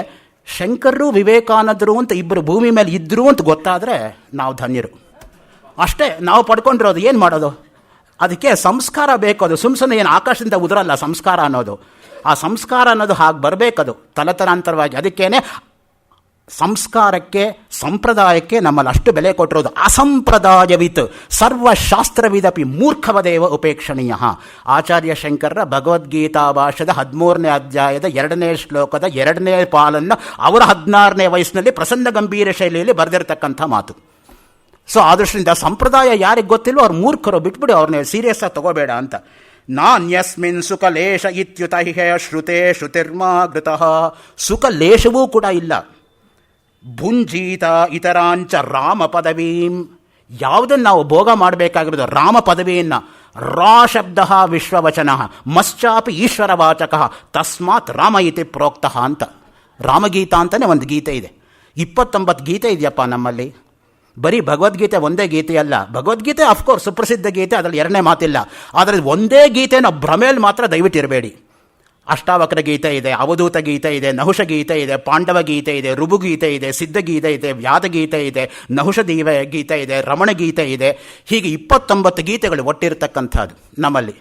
ಶಂಕರರು ವಿವೇಕಾನಂದರು ಅಂತ ಇಬ್ಬರು ಭೂಮಿ ಮೇಲೆ ಇದ್ದರು ಅಂತ ಗೊತ್ತಾದರೆ ನಾವು ಧನ್ಯರು. ಅಷ್ಟೇ ನಾವು ಪಡ್ಕೊಂಡಿರೋದು. ಏನು ಮಾಡೋದು? ಅದಕ್ಕೆ ಸಂಸ್ಕಾರ ಬೇಕು. ಅದು ಸುಮ್ಮನೆ ಏನು ಆಕಾಶದಿಂದ ಉದುರಲ್ಲ ಸಂಸ್ಕಾರ ಅನ್ನೋದು. ಆ ಸಂಸ್ಕಾರ ಅನ್ನೋದು ಹಾಗೆ ಬರಬೇಕದು ತಲತಲಾಂತರವಾಗಿ. ಅದಕ್ಕೇನೆ ಸಂಸ್ಕಾರಕ್ಕೆ, ಸಂಪ್ರದಾಯಕ್ಕೆ ನಮ್ಮಲ್ಲಿ ಅಷ್ಟು ಬೆಲೆ ಕೊಟ್ಟಿರೋದು. ಅಸಂಪ್ರದಾಯವಿತ್ ಸರ್ವಶಾಸ್ತ್ರವಿದಪಿ ಮೂರ್ಖವದೇವ ಉಪೇಕ್ಷಣೀಯ. ಆಚಾರ್ಯ ಶಂಕರರ ಭಗವದ್ಗೀತಾ ಭಾಷದ 13ನೇ ಅಧ್ಯಾಯದ 2ನೇ ಶ್ಲೋಕದ 2ನೇ ಪಾಲನ್ನು ಅವರ 16ನೇ ವಯಸ್ಸಿನಲ್ಲಿ ಪ್ರಸನ್ನ ಗಂಭೀರ ಶೈಲಿಯಲ್ಲಿ ಬರೆದಿರ್ತಕ್ಕಂಥ ಮಾತು. ಸೊ ಆ ದೃಷ್ಟಿಯಿಂದ ಸಂಪ್ರದಾಯ ಯಾರಿಗೆ ಗೊತ್ತಿಲ್ಲೋ ಅವ್ರು ಮೂರ್ಖರು, ಬಿಟ್ಬಿಡಿ ಅವ್ರನ್ನ ಸೀರಿಯಸ್ ಆಗಿ ತಗೋಬೇಡ ಅಂತ. ನಾನ್ಯಸ್ಮಿನ್ ಸುಖಲೇಶ ಇತ್ಯುತ ಹಿ ಶ್ರುತೆ ಶ್ರುತಿರ್ಮಾಗೃತಃ. ಸುಖಲೇಶವೂ ಕೂಡ ಇಲ್ಲ. ಭುಂಜೀತ ಇತರಾಂಚ ರಾಮ ಪದವೀಂ. ಯಾವುದನ್ನು ನಾವು ಭೋಗ ಮಾಡಬೇಕಾಗಿರೋದು ರಾಮ ಪದವಿಯನ್ನು. ರಾ ಶಬ್ದ ವಿಶ್ವವಚನ ಮಶ್ಚಾಪಿ ಈಶ್ವರವಾಚಕ ತಸ್ಮಾತ್ ರಾಮ ಇತಿ ಪ್ರೋಕ್ತಃ ಅಂತ ರಾಮಗೀತಾ ಅಂತಲೇ ಒಂದು ಗೀತೆ ಇದೆ. 29 ಗೀತೆ ಇದೆಯಪ್ಪ ನಮ್ಮಲ್ಲಿ. ಬರೀ ಭಗವದ್ಗೀತೆ ಒಂದೇ ಗೀತೆ ಅಲ್ಲ. ಭಗವದ್ಗೀತೆ ಅಫ್ಕೋರ್ಸ್ ಸುಪ್ರಸಿದ್ಧ ಗೀತೆ, ಅದರಲ್ಲಿ ಎರಡನೇ ಮಾತಿಲ್ಲ. ಆದರೆ ಒಂದೇ ಗೀತೆ ನಾವು ಭ್ರಮೇಲಿ ಮಾತ್ರ ದಯವಿಟ್ಟು ಇರಬೇಡಿ. ಅಷ್ಟಾವಕ್ರ ಗೀತೆ ಇದೆ, ಅವಧೂತ ಗೀತೆ ಇದೆ, ನಹುಷ ಗೀತೆ ಇದೆ, ಪಾಂಡವ ಗೀತೆ ಇದೆ, ರುಬು ಗೀತೆ ಇದೆ, ಸಿದ್ಧ ಗೀತೆ ಇದೆ, ವ್ಯಾದ ಗೀತೆ ಇದೆ, ನಹುಷ ಗೀತೆ ಇದೆ, ರಮಣ ಗೀತೆ ಇದೆ. ಹೀಗೆ 29 ಗೀತೆಗಳು ಒಟ್ಟಿರ್ತಕ್ಕಂಥದ್ದು ನಮ್ಮಲ್ಲಿ.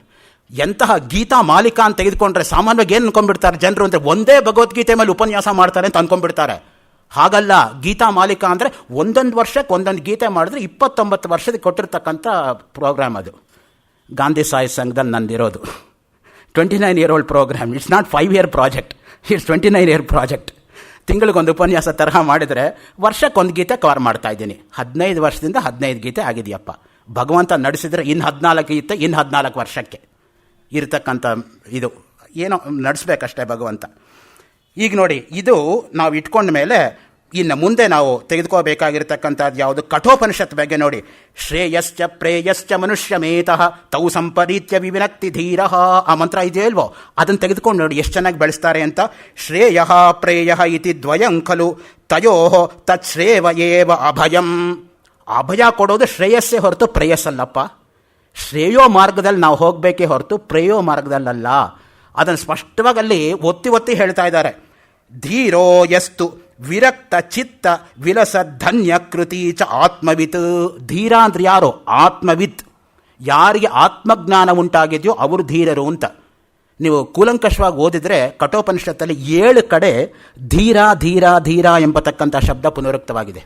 ಎಂತಹ ಗೀತಾ ಮಾಲಿಕಾ ಅಂತ ತೆಗೆದುಕೊಂಡ್ರೆ ಸಾಮಾನ್ಯವಾಗಿ ಏನು ಅನ್ಕೊಂಡ್ಬಿಡ್ತಾರೆ ಜನರು ಅಂದರೆ ಒಂದೇ ಭಗವದ್ಗೀತೆ ಮೇಲೆ ಉಪನ್ಯಾಸ ಮಾಡ್ತಾರೆ ಅಂತ ಅಂದ್ಕೊಂಡ್ಬಿಡ್ತಾರೆ. ಹಾಗಲ್ಲ. ಗೀತಾ ಮಾಲಿಕಾ ಅಂದರೆ ಒಂದೊಂದು ವರ್ಷಕ್ಕೆ ಒಂದೊಂದು ಗೀತೆ ಮಾಡಿದ್ರೆ 29 ವರ್ಷದ ಕೊಟ್ಟಿರ್ತಕ್ಕಂಥ ಪ್ರೋಗ್ರಾಮ್ ಅದು. ಗಾಂಧಿ ಸಾಹಿತ್ಯ ಸಂಘದಲ್ಲಿ ನಂದಿರೋದು 29 year old program. It's not 5 year project, it's 29 year project. ತಿಂಗಳಿಗೊಂದು ಉಪನ್ಯಾಸ ತರಹ ಮಾಡಿದರೆ ವರ್ಷಕ್ಕೊಂದು ಗೀತೆ ಕವರ್ ಮಾಡ್ತಾ ಇದ್ದೀನಿ. 15 ವರ್ಷದಿಂದ 15 ಗೀತೆ ಆಗಿದೆಯಪ್ಪ. ಭಗವಂತ ನಡೆಸಿದರೆ ಇನ್ನು 14 ಗೀತೆ, ಇನ್ನು 14 ವರ್ಷಕ್ಕೆ ಇರತಕ್ಕಂಥ ಇದು ಏನೋ ನಡೆಸ್ಬೇಕಷ್ಟೇ ಭಗವಂತ. ಈಗ ನೋಡಿ, ಇದು ನಾವು ಇಟ್ಕೊಂಡ ಮೇಲೆ ಇನ್ನು ಮುಂದೆ ನಾವು ತೆಗೆದುಕೋಬೇಕಾಗಿರ್ತಕ್ಕಂಥದ್ದು ಯಾವುದು? ಕಠೋಪನಿಷತ್ ಬಗ್ಗೆ ನೋಡಿ. ಶ್ರೇಯಶ್ಚ ಪ್ರೇಯಶ್ಚ ಮನುಷ್ಯಮೇತಃ ತೌ ಸಂಪರೀತ್ಯ ವಿವಿನಕ್ತಿ ಧೀರ. ಆ ಮಂತ್ರ ಇದೆಯಲ್ವೋ, ಅದನ್ನು ತೆಗೆದುಕೊಂಡು ನೋಡಿ ಎಷ್ಟು ಚೆನ್ನಾಗಿ ಬೆಳೆಸ್ತಾರೆ ಅಂತ. ಶ್ರೇಯ ಪ್ರೇಯ ಇತಿ ದ್ವಯಂ ಖಲು ತಯೋ ತತ್ಶ್ರೇವ ಏವ ಅಭಯಂ. ಅಭಯ ಕೊಡೋದು ಶ್ರೇಯಸ್ಸೇ ಹೊರತು ಪ್ರೇಯಸ್ಸಲ್ಲಪ್ಪ. ಶ್ರೇಯೋ ಮಾರ್ಗದಲ್ಲಿ ನಾವು ಹೋಗಬೇಕೇ ಹೊರತು ಪ್ರೇಯೋ ಮಾರ್ಗದಲ್ಲಲ್ಲ. ಅದನ್ನು ಸ್ಪಷ್ಟವಾಗಿ ಅಲ್ಲಿ ಒತ್ತಿ ಒತ್ತಿ ಹೇಳ್ತಾ ಇದ್ದಾರೆ. ಧೀರೋ ಯಸ್ತು ವಿರಕ್ತ ಚಿತ್ತ ವಿಲಸ ಧನ್ಯ ಕೃತಿ ಚ ಆತ್ಮವಿತ್. ಧೀರ ಅಂದ್ರೆ ಯಾರು? ಆತ್ಮವಿತ್. ಯಾರಿಗೆ ಆತ್ಮಜ್ಞಾನ ಉಂಟಾಗಿದೆಯೋ ಅವರು ಧೀರರು ಅಂತ. ನೀವು ಕೂಲಂಕಷವಾಗಿ ಓದಿದರೆ ಕಠೋಪನಿಷತ್ತಲ್ಲಿ 7 ಕಡೆ ಧೀರ ಧೀರ ಧೀರ ಎಂಬತಕ್ಕಂಥ ಶಬ್ದ ಪುನರುಕ್ತವಾಗಿದೆ.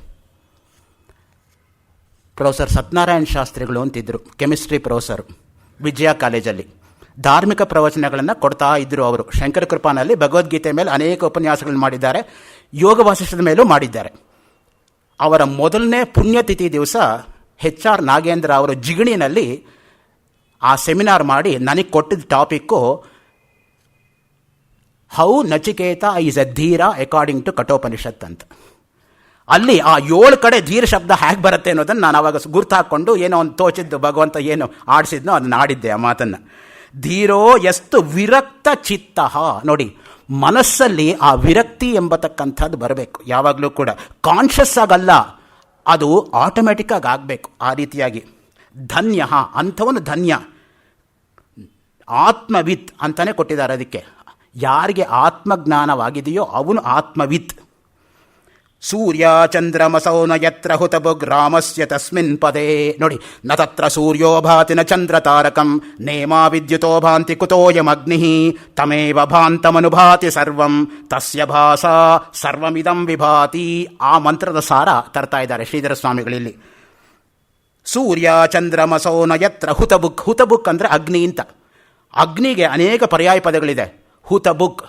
ಪ್ರೊಫೆಸರ್ ಸತ್ಯನಾರಾಯಣ ಶಾಸ್ತ್ರಿಗಳು ಅಂತಿದ್ದರು, ಕೆಮಿಸ್ಟ್ರಿ ಪ್ರೊಫೆಸರು, ವಿಜಯ ಕಾಲೇಜಲ್ಲಿ. ಧಾರ್ಮಿಕ ಪ್ರವಚನಗಳನ್ನು ಕೊಡ್ತಾ ಇದ್ದರು ಅವರು. ಶಂಕರ ಕೃಪಾನಲ್ಲಿ ಭಗವದ್ಗೀತೆ ಮೇಲೆ ಅನೇಕ ಉಪನ್ಯಾಸಗಳನ್ನು ಮಾಡಿದ್ದಾರೆ, ಯೋಗ ವಾಸಿಷ್ಠದ ಮೇಲೂ ಮಾಡಿದ್ದಾರೆ. ಅವರ ಮೊದಲನೇ ಪುಣ್ಯತಿಥಿ ದಿವಸ HR ನಾಗೇಂದ್ರ ಅವರು ಜಿಗಣಿನಲ್ಲಿ ಆ ಸೆಮಿನಾರ್ ಮಾಡಿ ನನಗೆ ಕೊಟ್ಟಿದ್ದ topic how Nachiketa is A Dheera according to Kathopanishad ಅಂತ. ಅಲ್ಲಿ ಆ 7 ಕಡೆ ಧೀರ ಶಬ್ದ ಹೇಗೆ ಬರುತ್ತೆ ಅನ್ನೋದನ್ನು ನಾನು ಆವಾಗ ಗುರ್ತು ಹಾಕ್ಕೊಂಡು ಏನೋ ಒಂದು ತೋಚಿದ್ದು ಭಗವಂತ ಏನು ಆಡಿಸಿದ್ನೋ ಅದನ್ನು ಆಡಿದ್ದೆ ಆ ಮಾತನ್ನು. ಧೀರೋ ಎಷ್ಟು ವಿರಕ್ತ ಚಿತ್ತ. ನೋಡಿ, ಮನಸ್ಸಲ್ಲಿ ಆ ವಿರಕ್ತಿ ಎಂಬತಕ್ಕಂಥದ್ದು ಬರಬೇಕು ಯಾವಾಗಲೂ ಕೂಡ. ಕಾನ್ಷಿಯಸ್ ಆಗಲ್ಲ, ಅದು ಆಟೋಮ್ಯಾಟಿಕ್ ಆಗಿ ಆಗಬೇಕು. ಆ ರೀತಿಯಾಗಿ ಧನ್ಯ, ಅಂಥವನು ಧನ್ಯ. ಆತ್ಮವಿತ್ ಅಂತಲೇ ಕೊಟ್ಟಿದ್ದಾರೆ ಅದಕ್ಕೆ. ಯಾರಿಗೆ ಆತ್ಮಜ್ಞಾನವಾಗಿದೆಯೋ ಅವನು ಆತ್ಮವಿತ್. ಸೂರ್ಯ ಚಂದ್ರಮಸೌ ನ ಯತ್ರ ಹುತಭುಗ್ ರಾಮಸ್ಯ ತಸ್ಮಿನ್ ಪದೇ. ನೋಡಿ, ನ ತತ್ರ ಸೂರ್ಯೋ ಭಾತಿ ನ ಚಂದ್ರ ತಾರಕಂ ನೇಮಾ ವಿದ್ಯುತೋ ಭಾಂತಿ ಕುತೋಯಮಗ್ನಿ ತಮೇವ ಭಾಂತಮನುಭಾತಿ ಸರ್ವಂ ತಸ್ಯ ಭಾಸಾ ಸರ್ವಮಿದಂ ವಿಭಾತಿ. ಆ ಮಂತ್ರದ ಸಾರ ತರ್ತಾ ಇದ್ದಾರೆ ಶ್ರೀಧರ ಸ್ವಾಮಿಗಳಲ್ಲಿ. ಸೂರ್ಯ ಚಂದ್ರಮಸೌ ನ ಯತ್ರ ಹುತಭುಕ್. ಹುತಭುಕ್ ಅಂದರೆ ಅಗ್ನಿ ಅಂತ. ಅಗ್ನಿಗೆ ಅನೇಕ ಪರ್ಯಾಯ ಪದಗಳಿದೆ. ಹುತಭುಕ್,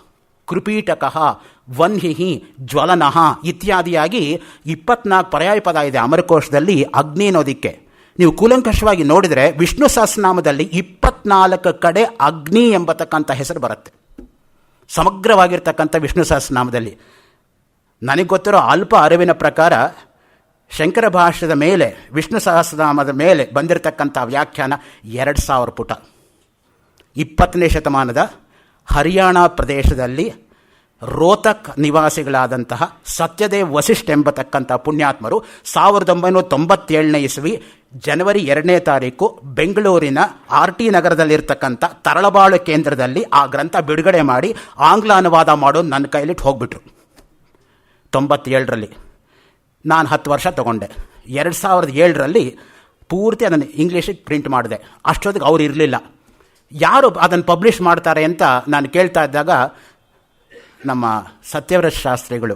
ಕೃಪೀಟಕಃ, ವನ್ಹಿಹಿ, ಜ್ವಲನಃ ಇತ್ಯಾದಿಯಾಗಿ 24 ಪರ್ಯಾಯ ಪದ ಇದೆ ಅಮರಕೋಶದಲ್ಲಿ ಅಗ್ನಿ ಅನ್ನೋದಿಕ್ಕೆ. ನೀವು ಕೂಲಂಕಷವಾಗಿ ನೋಡಿದರೆ ವಿಷ್ಣು ಸಹಸ್ರನಾಮದಲ್ಲಿ 24 ಕಡೆ ಅಗ್ನಿ ಎಂಬತಕ್ಕಂಥ ಹೆಸರು ಬರುತ್ತೆ ಸಮಗ್ರವಾಗಿರ್ತಕ್ಕಂಥ ವಿಷ್ಣು ಸಹಸ್ರನಾಮದಲ್ಲಿ. ನನಗೆ ಗೊತ್ತಿರೋ ಅಲ್ಪ ಅರಿವಿನ ಪ್ರಕಾರ ಶಂಕರ ಭಾಷ್ಯದ ಮೇಲೆ ವಿಷ್ಣು ಸಹಸ್ರನಾಮದ ಮೇಲೆ ಬಂದಿರತಕ್ಕಂಥ ವ್ಯಾಖ್ಯಾನ 2000 ಪುಟ. 20ನೇ ಶತಮಾನದ ಹರಿಯಾಣ ಪ್ರದೇಶದಲ್ಲಿ ರೋಹ್ತಕ್ ನಿವಾಸಿಗಳಾದಂತಹ ಸತ್ಯದೇವ್ ವಸಿಷ್ಠ ಎಂಬತಕ್ಕಂಥ ಪುಣ್ಯಾತ್ಮರು 1997ನೇ ಇಸ್ವಿ ಜನವರಿ 2ನೇ ತಾರೀಕು ಬೆಂಗಳೂರಿನ RT ನಗರದಲ್ಲಿರ್ತಕ್ಕಂಥ ತರಳಬಾಳು ಕೇಂದ್ರದಲ್ಲಿ ಆ ಗ್ರಂಥ ಬಿಡುಗಡೆ ಮಾಡಿ ಆಂಗ್ಲ ಅನುವಾದ ಮಾಡೋದು ನನ್ನ ಕೈಲಿಟ್ಟು ಹೋಗ್ಬಿಟ್ರು. 97ರಲ್ಲಿ ನಾನು 10 ವರ್ಷ ತಗೊಂಡೆ. 2007ರಲ್ಲಿ ಪೂರ್ತಿ ಅದನ್ನು ಇಂಗ್ಲೀಷಿಗೆ ಪ್ರಿಂಟ್ ಮಾಡಿದೆ. ಅಷ್ಟೊತ್ತಿಗೆ ಅವ್ರು ಇರಲಿಲ್ಲ. ಯಾರು ಅದನ್ನು ಪಬ್ಲಿಷ್ ಮಾಡ್ತಾರೆ ಅಂತ ನಾನು ಕೇಳ್ತಾ ಇದ್ದಾಗ ನಮ್ಮ ಸತ್ಯವ್ರತ ಶಾಸ್ತ್ರಿಗಳು,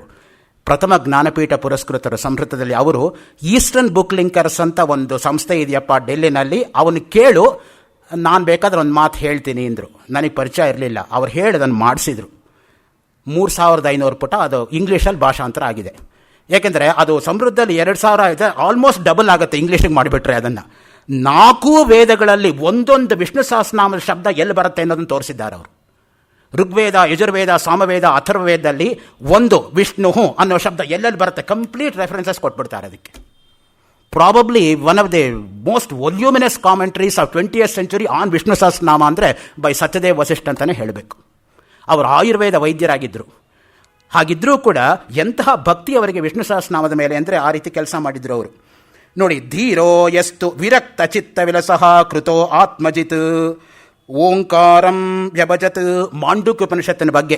ಪ್ರಥಮ ಜ್ಞಾನಪೀಠ ಪುರಸ್ಕೃತರು ಸಂಸ್ಕೃತದಲ್ಲಿ, ಅವರು ಈಸ್ಟರ್ನ್ ಬುಕ್ ಲಿಂಕರ್ಸ್ ಅಂತ ಒಂದು ಸಂಸ್ಥೆ ಇದೆಯಪ್ಪ ಡೆಲ್ಲಿನಲ್ಲಿ, ಅವನು ಕೇಳು, ನಾನು ಬೇಕಾದ್ರೆ ಒಂದು ಮಾತು ಹೇಳ್ತೀನಿ ಅಂದರು. ನನಗೆ ಪರಿಚಯ ಇರಲಿಲ್ಲ. ಅವ್ರು ಹೇಳಿ ಅದನ್ನು ಮಾಡಿಸಿದ್ರು. 3500 ಪುಟ ಅದು ಇಂಗ್ಲೀಷಲ್ಲಿ ಭಾಷಾಂತರ ಆಗಿದೆ. ಏಕೆಂದರೆ ಅದು ಸಮೃದ್ಧದಲ್ಲಿ 2000 ಇದೆ, ಆಲ್ಮೋಸ್ಟ್ ಡಬಲ್ ಆಗುತ್ತೆ ಇಂಗ್ಲೀಷಿಗೆ ಮಾಡಿಬಿಟ್ರೆ. ಅದನ್ನು 4 ವೇದಗಳಲ್ಲಿ ಒಂದೊಂದು ವಿಷ್ಣು ಸಹಸ್ರನಾಮದ ಶಬ್ದ ಎಲ್ಲಿ ಬರುತ್ತೆ ಅನ್ನೋದನ್ನು ತೋರಿಸಿದ್ದಾರೆ ಅವರು. ಋಗ್ವೇದ, ಯಜುರ್ವೇದ, ಸಾಮವೇದ, ಅಥರ್ವವೇದದಲ್ಲಿ ಒಂದು ವಿಷ್ಣು ಅನ್ನೋ ಶಬ್ದ ಎಲ್ಲೆಲ್ಲಿ ಬರುತ್ತೆ ಕಂಪ್ಲೀಟ್ ರೆಫರೆನ್ಸಸ್ ಕೊಟ್ಬಿಡ್ತಾರೆ ಅದಕ್ಕೆ. Probably one of the most voluminous commentaries of 20th century on Vishnu Sahasranama ಅಂದರೆ ಬೈ ಸತ್ಯದೇವ್ ವಸಿಷ್ಠ ಅಂತಲೇ ಹೇಳಬೇಕು. ಅವರು ಆಯುರ್ವೇದ ವೈದ್ಯರಾಗಿದ್ದರು. ಹಾಗಿದ್ದರೂ ಕೂಡ ಎಂತಹ ಭಕ್ತಿ ಅವರಿಗೆ ವಿಷ್ಣು ಸಹಸ್ರನಾಮದ ಮೇಲೆ ಅಂದರೆ ಆ ರೀತಿ ಕೆಲಸ ಮಾಡಿದ್ರು ಅವರು. ನೋಡಿ, ಧೀರೋ ಯಸ್ತು ವಿರಕ್ತ ಚಿತ್ತ ವಿಲಸಃ ಕೃತೋ ಆತ್ಮಜಿತ್ ಓಂಕಾರಂ ವ್ಯಭಜತ್. ಮಾಂಡುಕ್ಯ ಉಪನಿಷತ್ತಿನ ಬಗ್ಗೆ.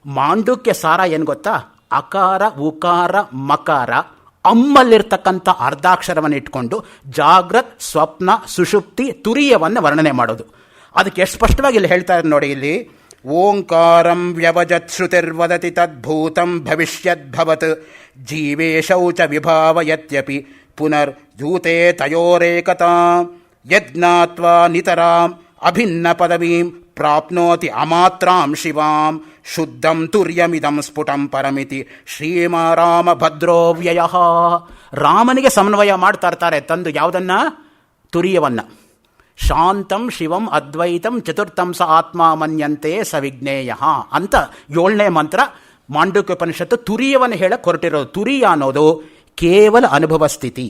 ಮಾಂಡುಕ್ಯ ಸಾರ ಏನು ಗೊತ್ತಾ? ಅಕಾರ, ಉಕಾರ, ಮಕಾರ, ಅಮ್ಮಲ್ಲಿರ್ತಕ್ಕಂಥ ಅರ್ಧಾಕ್ಷರವನ್ನು ಇಟ್ಕೊಂಡು ಜಾಗ್ರತ್, ಸ್ವಪ್ನ, ಸುಷುಪ್ತಿ, ತುರಿಯವನ್ನು ವರ್ಣನೆ ಮಾಡೋದು. ಅದಕ್ಕೆ ಎಷ್ಟು ಸ್ಪಷ್ಟವಾಗಿ ಇಲ್ಲಿ ಹೇಳ್ತಾ ಇದ್ದಾರೆ ನೋಡಿ. ಇಲ್ಲಿ ಓಂಕಾರಂ ವ್ಯವಜತ್ ಶ್ರುತಿರ್ವದತಿ ತದ್ಭೂತಂ ಭವಿಷ್ಯದ್ಭವತ್ ಜೀವೇಶೌ ಚ ವಿಭಾವಯತ್ಯಪಿ ಪುನರ್ಜೂತೆ ತಯೋರೇಕತಾ ಯಜ್ಞಾತ್ವಾ ನಿತರಾಂ ಅಭಿನ್ನ ಪದವೀಂ ಪ್ರಾಪ್ನೋತಿ ಅಮಾತ್ರಾಂ ಶಿವಾಂ ಶುದ್ಧಂ ತುರ್ಯಮಿದಂ ಸ್ಫುಟಂ ಪರಮಿತಿ ಶ್ರೀಮಾರಾಮ ಭದ್ರೋವ್ಯಯ. ರಾಮನಿಗೆ ಸಮನ್ವಯ ಮಾಡ್ತಾ ಇರ್ತಾರೆ ತಂದು ಯಾವುದನ್ನ? ತುರಿಯವನ್ನ. ಶಾಂತಂ ಶಿವಂ ಅದ್ವೈತಂ ಚತುರ್ಥಂ ಸ ಆತ್ಮ ಮನ್ಯಂತೆ ಸವಿಜ್ಞೇಯ ಅಂತ 7ನೇ ಮಂತ್ರ ಮಾಂಡುಕ್ಯ ಉಪನಿಷತ್ತು ತುರಿಯವನ್ನು ಹೇಳಕ್ಕೆ ಹೊರಟಿರೋದು. ತುರಿಯ ಅನ್ನೋದು ಕೇವಲ ಅನುಭವ ಸ್ಥಿತಿ.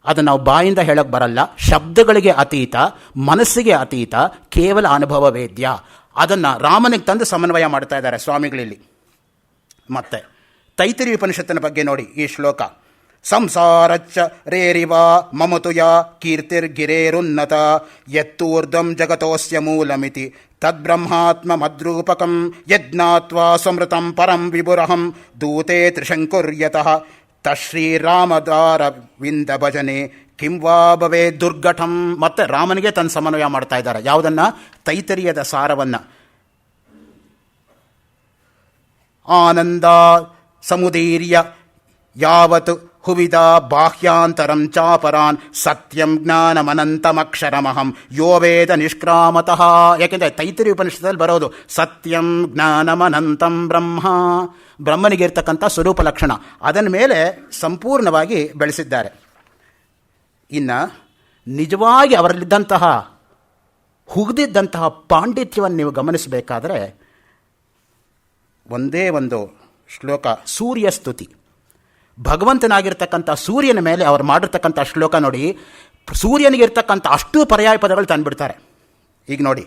ಅದು ನಾವು ಬಾಯಿಂದ ಹೇಳಕ್ಕೆ ಬರಲ್ಲ. ಶಬ್ದಗಳಿಗೆ ಅತೀತ, ಮನಸ್ಸಿಗೆ ಅತೀತ, ಕೇವಲ ಅನುಭವ ವೇದ್ಯ. ಅದನ್ನು ರಾಮನಿಗೆ ತಂದು ಸಮನ್ವಯ ಮಾಡ್ತಾ ಇದ್ದಾರೆ ಸ್ವಾಮಿಗಳಲ್ಲಿ. ಮತ್ತೆ ತೈತಿರಿ ಉಪನಿಷತ್ತಿನ ಬಗ್ಗೆ ನೋಡಿ ಈ ಶ್ಲೋಕ. ಸಂಸಾರಚ್ಚ ರೇರಿವ ಮಮತುಯ ಕೀರ್ತಿರ್ಗಿರೇರುನ್ನತ ಯತ್ತೂರ್ಧ್ವಂ ಜಗತೋಸ್ಯ ಮೂಲಮಿತಿ ತದ್ಬ್ರಹ್ಮಾತ್ಮ ಮದ್ರೂಪಕಂ ಯಜ್ಞಾತ್ವಾ ಸಮೃತಂ ಪರಂ ವಿಭುರಹಂ ದೂತೆ ತ್ರಿಶಂಕುರ್ಯತಃ ತಶ್ರೀರಾಮದಾರ ವಿಂದ ಭಜನೆ ಕಿಂವಾ ಭವೇ ದುರ್ಘಟಂ. ಮತ್ತೆ ರಾಮನಿಗೆ ತನ್ನ ಸಮನ್ವಯ ಮಾಡ್ತಾ ಇದ್ದಾರೆ. ಯಾವುದನ್ನ? ತೈತರಿಯದ ಸಾರವನ್ನ. ಆನಂದ ಸಮುದೀರ್ಯ ಯಾವತ್ ಹುವಿದ ಬಾಹ್ಯಾಂತರಂ ಚಾಪರಾನ್ ಸತ್ಯಂ ಜ್ಞಾನಮನಂತಮಕ್ಷರಮಹಂ ಯೋ ವೇದ ನಿಷ್ಕ್ರಾಮತಃ. ಯಾಕೆಂದರೆ ತೈತರಿ ಉಪನಿಷತ್ತಲ್ಲಿ ಬರೋದು ಸತ್ಯಂ ಜ್ಞಾನಮನಂತಂ ಬ್ರಹ್ಮ, ಬ್ರಹ್ಮನಿಗಿರ್ತಕ್ಕಂಥ ಸ್ವರೂಪ ಲಕ್ಷಣ. ಅದನ್ನ ಮೇಲೆ ಸಂಪೂರ್ಣವಾಗಿ ಬೆಳೆಸಿದ್ದಾರೆ. ಇನ್ನು ನಿಜವಾಗಿ ಅವರಲ್ಲಿದ್ದಂತಹ ಹುಗಿದಿದ್ದಂತಹ ಪಾಂಡಿತ್ಯವನ್ನು ನೀವು ಗಮನಿಸಬೇಕಾದ್ರೆ ಒಂದೇ ಒಂದು ಶ್ಲೋಕ, ಸೂರ್ಯ ಸ್ತುತಿ. ಭಗವಂತನಾಗಿರ್ತಕ್ಕಂಥ ಸೂರ್ಯನ ಮೇಲೆ ಅವರು ಮಾಡಿರ್ತಕ್ಕಂಥ ಶ್ಲೋಕ ನೋಡಿ. ಸೂರ್ಯನಿಗಿರ್ತಕ್ಕಂಥ ಅಷ್ಟು ಪರ್ಯಾಯ ಪದಗಳು ತಂದುಬಿಡ್ತಾರೆ. ಈಗ ನೋಡಿ,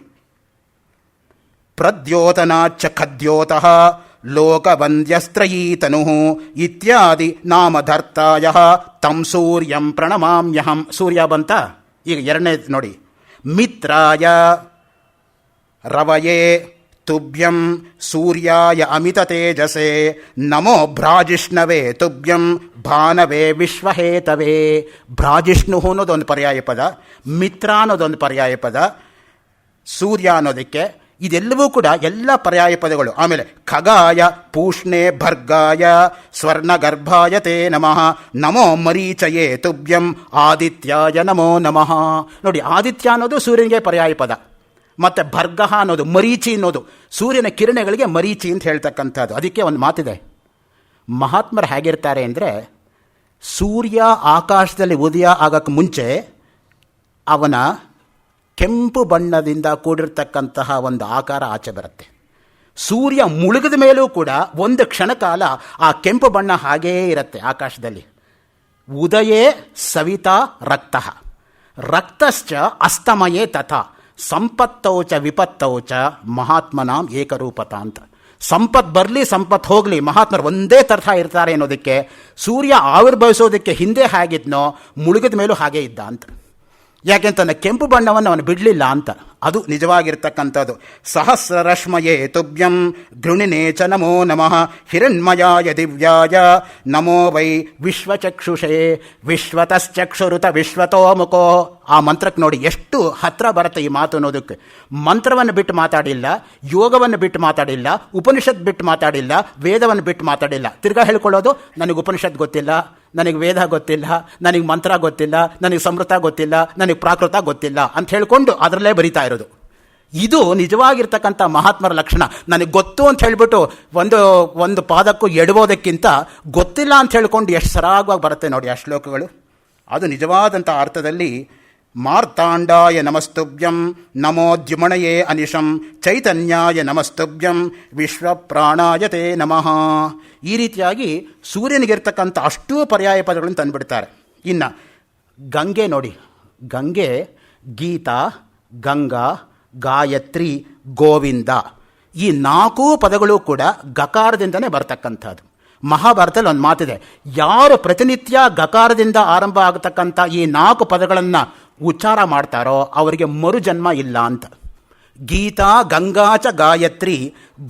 ಪ್ರದ್ಯೋತನಾಚ್ಚ ಖದ್ಯೋತಃ ಲೋಕವಂದ್ಯಸ್ತ್ರಯೀತನು ಇತ್ಯಾದಿ ನಾಮಧರ್ತಾಯ ತಂ ಸೂರ್ಯಂ ಪ್ರಣಮಾಮ್ಯಹಂ. ಸೂರ್ಯ ಬಂತ. ಈಗ 2ನೇ ನೋಡಿ, ಮಿತ್ರಾಯ ರವಯೇ ತುಭ್ಯಂ ಸೂರ್ಯಾಯ ಅಮಿತ ತೇಜಸೆ ನಮೋ ಭ್ರಾಜಿಷ್ಣವೇ ತುಭ್ಯಂ ಭಾನವೇ ವಿಶ್ವಹೇತವೇ. ಭ್ರಾಜಿಷ್ಣು ಅನ್ನೋದೊಂದು ಪರ್ಯಾಯ ಪದ, ಮಿತ್ರ ಅನ್ನೋದೊಂದು ಪರ್ಯಾಯ ಪದ, ಸೂರ್ಯ ಅನ್ನೋದಕ್ಕೆ. ಇದೆಲ್ಲವೂ ಕೂಡ ಎಲ್ಲ ಪರ್ಯಾಯ ಪದಗಳು. ಆಮೇಲೆ ಖಗಾಯ ಪೂಷ್ಣೆ ಭರ್ಗಾಯ ಸ್ವರ್ಣಗರ್ಭಾಯ ತೇ ನಮಃ ನಮೋ ಮರೀಚಯೇ ತುಭ್ಯಂ ಆದಿತ್ಯಾಯ ನಮೋ ನಮಃ. ನೋಡಿ, ಆದಿತ್ಯ ಅನ್ನೋದು ಸೂರ್ಯನಿಗೆ ಪರ್ಯಾಯ ಪದ. ಮತ್ತು ಭರ್ಗ ಅನ್ನೋದು ಮರೀಚಿ ಅನ್ನೋದು ಸೂರ್ಯನ ಕಿರಣಗಳಿಗೆ ಮರೀಚಿ ಅಂತ ಹೇಳ್ತಕ್ಕಂಥದ್ದು. ಅದಕ್ಕೆ ಒಂದು ಮಾತಿದೆ, ಮಹಾತ್ಮರು ಹೇಗಿರ್ತಾರೆ ಅಂದರೆ, ಸೂರ್ಯ ಆಕಾಶದಲ್ಲಿ ಉದಯ ಆಗೋಕ್ಕೆ ಮುಂಚೆ ಅವನ ಕೆಂಪು ಬಣ್ಣದಿಂದ ಕೂಡಿರ್ತಕ್ಕಂತಹ ಒಂದು ಆಕಾರ ಆಚೆ ಬರುತ್ತೆ. ಸೂರ್ಯ ಮುಳುಗಿದ ಮೇಲೂ ಕೂಡ ಒಂದು ಕ್ಷಣಕಾಲ ಆ ಕೆಂಪು ಬಣ್ಣ ಹಾಗೇ ಇರುತ್ತೆ ಆಕಾಶದಲ್ಲಿ. ಉದಯೇ ಸವಿತಾ ರಕ್ತಃ ರಕ್ತಶ್ಚ ಅಸ್ತಮಯೇ ತಥಾ. ಸಂಪತ್ತೌಚ ವಿಪತ್ತೌಚ ಮಹಾತ್ಮನಾಂ ಏಕರೂಪತ ಅಂತ. ಸಂಪತ್ತು ಬರಲಿ ಸಂಪತ್ತು ಹೋಗಲಿ ಮಹಾತ್ಮರು ಒಂದೇ ತರಹ ಇರ್ತಾರೆ ಅನ್ನೋದಕ್ಕೆ, ಸೂರ್ಯ ಆವಿರ್ಭವಿಸೋದಕ್ಕೆ ಹಿಂದೆ ಹೇಗಿದ್ನೋ ಮುಳುಗಿದ ಮೇಲೂ ಹಾಗೇ ಇದ್ದ ಅಂತ. ಯಾಕೆಂತ ಕೆಂಪು ಬಣ್ಣವನ್ನು ಅವನು ಬಿಡಲಿಲ್ಲ ಅಂತ. ಅದು ನಿಜವಾಗಿರ್ತಕ್ಕಂಥದ್ದು. ಸಹಸ್ರರಶ್ಮಯೇ ತುಭ್ಯಂ ಗೃಣಿನೇ ಚ ನಮೋ ನಮಃ ಹಿರಣ್ಮಯಾಯ ದಿವ್ಯಾಯ ನಮೋ ವೈ ವಿಶ್ವಚಕ್ಷುಷೇ ವಿಶ್ವತಶ್ಚಕ್ಷುರುತ ವಿಶ್ವತೋ ಮುಖೋ. ಆ ಮಂತ್ರಕ್ಕೆ ನೋಡಿ ಎಷ್ಟು ಹತ್ರ ಬರುತ್ತೆ ಈ ಮಾತು ಅನ್ನೋದಕ್ಕೆ. ಮಂತ್ರವನ್ನು ಬಿಟ್ಟು ಮಾತಾಡಿಲ್ಲ, ಯೋಗವನ್ನು ಬಿಟ್ಟು ಮಾತಾಡಿಲ್ಲ, ಉಪನಿಷತ್ ಬಿಟ್ಟು ಮಾತಾಡಿಲ್ಲ, ವೇದವನ್ನು ಬಿಟ್ಟು ಮಾತಾಡಿಲ್ಲ. ತಿರ್ಗಾ ಹೇಳ್ಕೊಳ್ಳೋದು ನನಗೆ ಉಪನಿಷತ್ ಗೊತ್ತಿಲ್ಲ, ನನಗೆ ವೇದ ಗೊತ್ತಿಲ್ಲ, ನನಗೆ ಮಂತ್ರ ಗೊತ್ತಿಲ್ಲ, ನನಗೆ ಸಮೃತ ಗೊತ್ತಿಲ್ಲ, ನನಗೆ ಪ್ರಾಕೃತ ಗೊತ್ತಿಲ್ಲ ಅಂತ ಹೇಳ್ಕೊಂಡು ಅದರಲ್ಲೇ ಬರಿತಾ ಇರೋದು. ಇದು ನಿಜವಾಗಿರ್ತಕ್ಕಂಥ ಮಹಾತ್ಮರ ಲಕ್ಷಣ. ನನಗೆ ಗೊತ್ತು ಅಂತ ಹೇಳಿಬಿಟ್ಟು ಒಂದು ಪಾದಕ್ಕೂ ಎಡಬೋದಕ್ಕಿಂತ ಗೊತ್ತಿಲ್ಲ ಅಂತ ಹೇಳ್ಕೊಂಡು ಎಷ್ಟು ಸರಾಗವಾಗಿ ಬರುತ್ತೆ ನೋಡಿ ಆ ಶ್ಲೋಕಗಳು. ಅದು ನಿಜವಾದಂಥ ಅರ್ಥದಲ್ಲಿ ಮಾರ್ತಾಂಡಾಯ ನಮಸ್ತುಭ್ಯಂ ನಮೋದ್ಯುಮಣಯೇ ಅನಿಶಂ ಚೈತನ್ಯಾಯ ನಮಸ್ತುಭ್ಯಂ ವಿಶ್ವಪ್ರಾಣಾಯ ತೇ ನಮಃ. ಈ ರೀತಿಯಾಗಿ ಸೂರ್ಯನಿಗಿರ್ತಕ್ಕಂಥ ಅಷ್ಟೂ ಪರ್ಯಾಯ ಪದಗಳನ್ನು ತಂದುಬಿಡ್ತಾರೆ. ಇನ್ನು ಗಂಗೆ ನೋಡಿ, ಗಂಗೆ ಗೀತಾ, ಗಂಗಾ, ಗಾಯತ್ರಿ, ಗೋವಿಂದ ಈ 4 ಪದಗಳು ಕೂಡ ಗಕಾರದಿಂದನೇ ಬರ್ತಕ್ಕಂಥದ್ದು. ಮಹಾಭಾರತದಲ್ಲಿ ಒಂದು ಮಾತಿದೆ, ಯಾರು ಪ್ರತಿನಿತ್ಯ ಗಕಾರದಿಂದ ಆರಂಭ ಆಗತಕ್ಕಂಥ ಈ 4 ಪದಗಳನ್ನು ಉಚ್ಚಾರ ಮಾಡ್ತಾರೋ ಅವರಿಗೆ ಮರುಜನ್ಮ ಇಲ್ಲ ಅಂತ. ಗೀತಾ ಗಂಗಾ ಚ ಗಾಯತ್ರಿ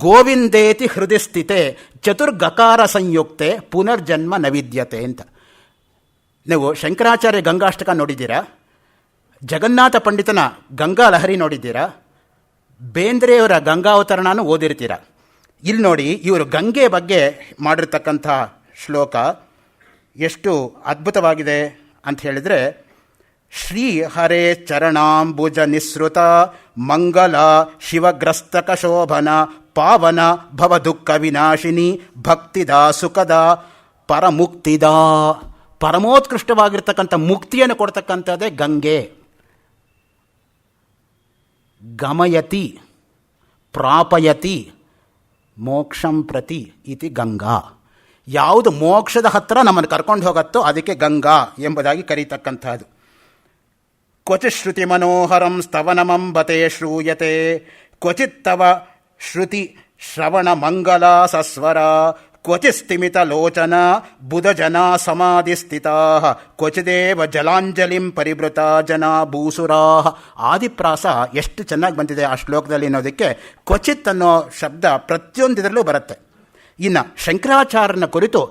ಗೋವಿಂದೇತಿ ಹೃದಯ ಸ್ಥಿತೆ ಚತುರ್ಗಕಾರ ಸಂಯುಕ್ತೆ ಪುನರ್ಜನ್ಮ ನವಿದ್ಯತೆ ಅಂತ. ನೀವು ಶಂಕರಾಚಾರ್ಯ ಗಂಗಾಷ್ಟಕ ನೋಡಿದ್ದೀರಾ? ಜಗನ್ನಾಥ ಪಂಡಿತನ ಗಂಗಾ ಲಹರಿ ನೋಡಿದ್ದೀರಾ? ಬೇಂದ್ರೆಯವರ ಗಂಗಾವತರಣನೂ ಓದಿರ್ತೀರ. ಇಲ್ಲಿ ನೋಡಿ, ಇವರು ಗಂಗೆ ಬಗ್ಗೆ ಮಾಡಿರ್ತಕ್ಕಂಥ ಶ್ಲೋಕ ಎಷ್ಟು ಅದ್ಭುತವಾಗಿದೆ ಅಂತ ಹೇಳಿದರೆ, ಶ್ರೀ ಹರೇ ಚರಣಾಂಬುಜ ನಿಸೃತ ಮಂಗಲ ಶಿವಗ್ರಸ್ತಕ ಶೋಭನ ಪಾವನ ಭವ ದುಃಖ ವಿನಾಶಿನಿ ಭಕ್ತಿದ ಸುಖದ ಪರಮುಕ್ತಿದ. ಪರಮೋತ್ಕೃಷ್ಟವಾಗಿರ್ತಕ್ಕಂಥ ಮುಕ್ತಿಯನ್ನು ಕೊಡ್ತಕ್ಕಂಥದ್ದೇ ಗಂಗೆ. ಗಮಯತಿ ಪ್ರಾಪಯತಿ ಮೋಕ್ಷಂ ಪ್ರತಿ ಇತಿ ಗಂಗಾ. ಯಾವುದು ಮೋಕ್ಷದ ಹತ್ತಿರ ನಮ್ಮನ್ನು ಕರ್ಕೊಂಡು ಹೋಗುತ್ತೋ ಅದಕ್ಕೆ ಗಂಗಾ ಎಂಬುದಾಗಿ ಕರೀತಕ್ಕಂಥದ್ದು. ಕ್ವಚಿತ್ ಶ್ರುತಿ ಮನೋಹರಂ ಸ್ತವನಮಂಬತೆ ಶ್ರೂಯತೆ ಕ್ವಚಿತ್ತವ ಶ್ರುತಿ ಶ್ರವಣ ಮಂಗಲ ಸಸ್ವರ ಕ್ವಚಿತ್ ಸ್ಥಿಮಿತ ಲೋಚನ ಬುಧ ಜನ ಸಮಾಧಿ ಸ್ಥಿತಾ ಕ್ವಚಿದೇವ ಜಲಾಂಜಲಿಂ ಪರಿವೃತ ಜನ ಭೂಸುರಾ. ಆದಿಪ್ರಾಸ ಎಷ್ಟು ಚೆನ್ನಾಗಿ ಬಂದಿದೆ ಆ ಶ್ಲೋಕದಲ್ಲಿ ಅನ್ನೋದಕ್ಕೆ ಕ್ವಚಿತ್ ಅನ್ನೋ ಶಬ್ದ ಪ್ರತಿಯೊಂದಿದರಲ್ಲೂ ಬರುತ್ತೆ. ಇನ್ನು ಶಂಕರಾಚಾರ್ಯನ ಕುರಿತು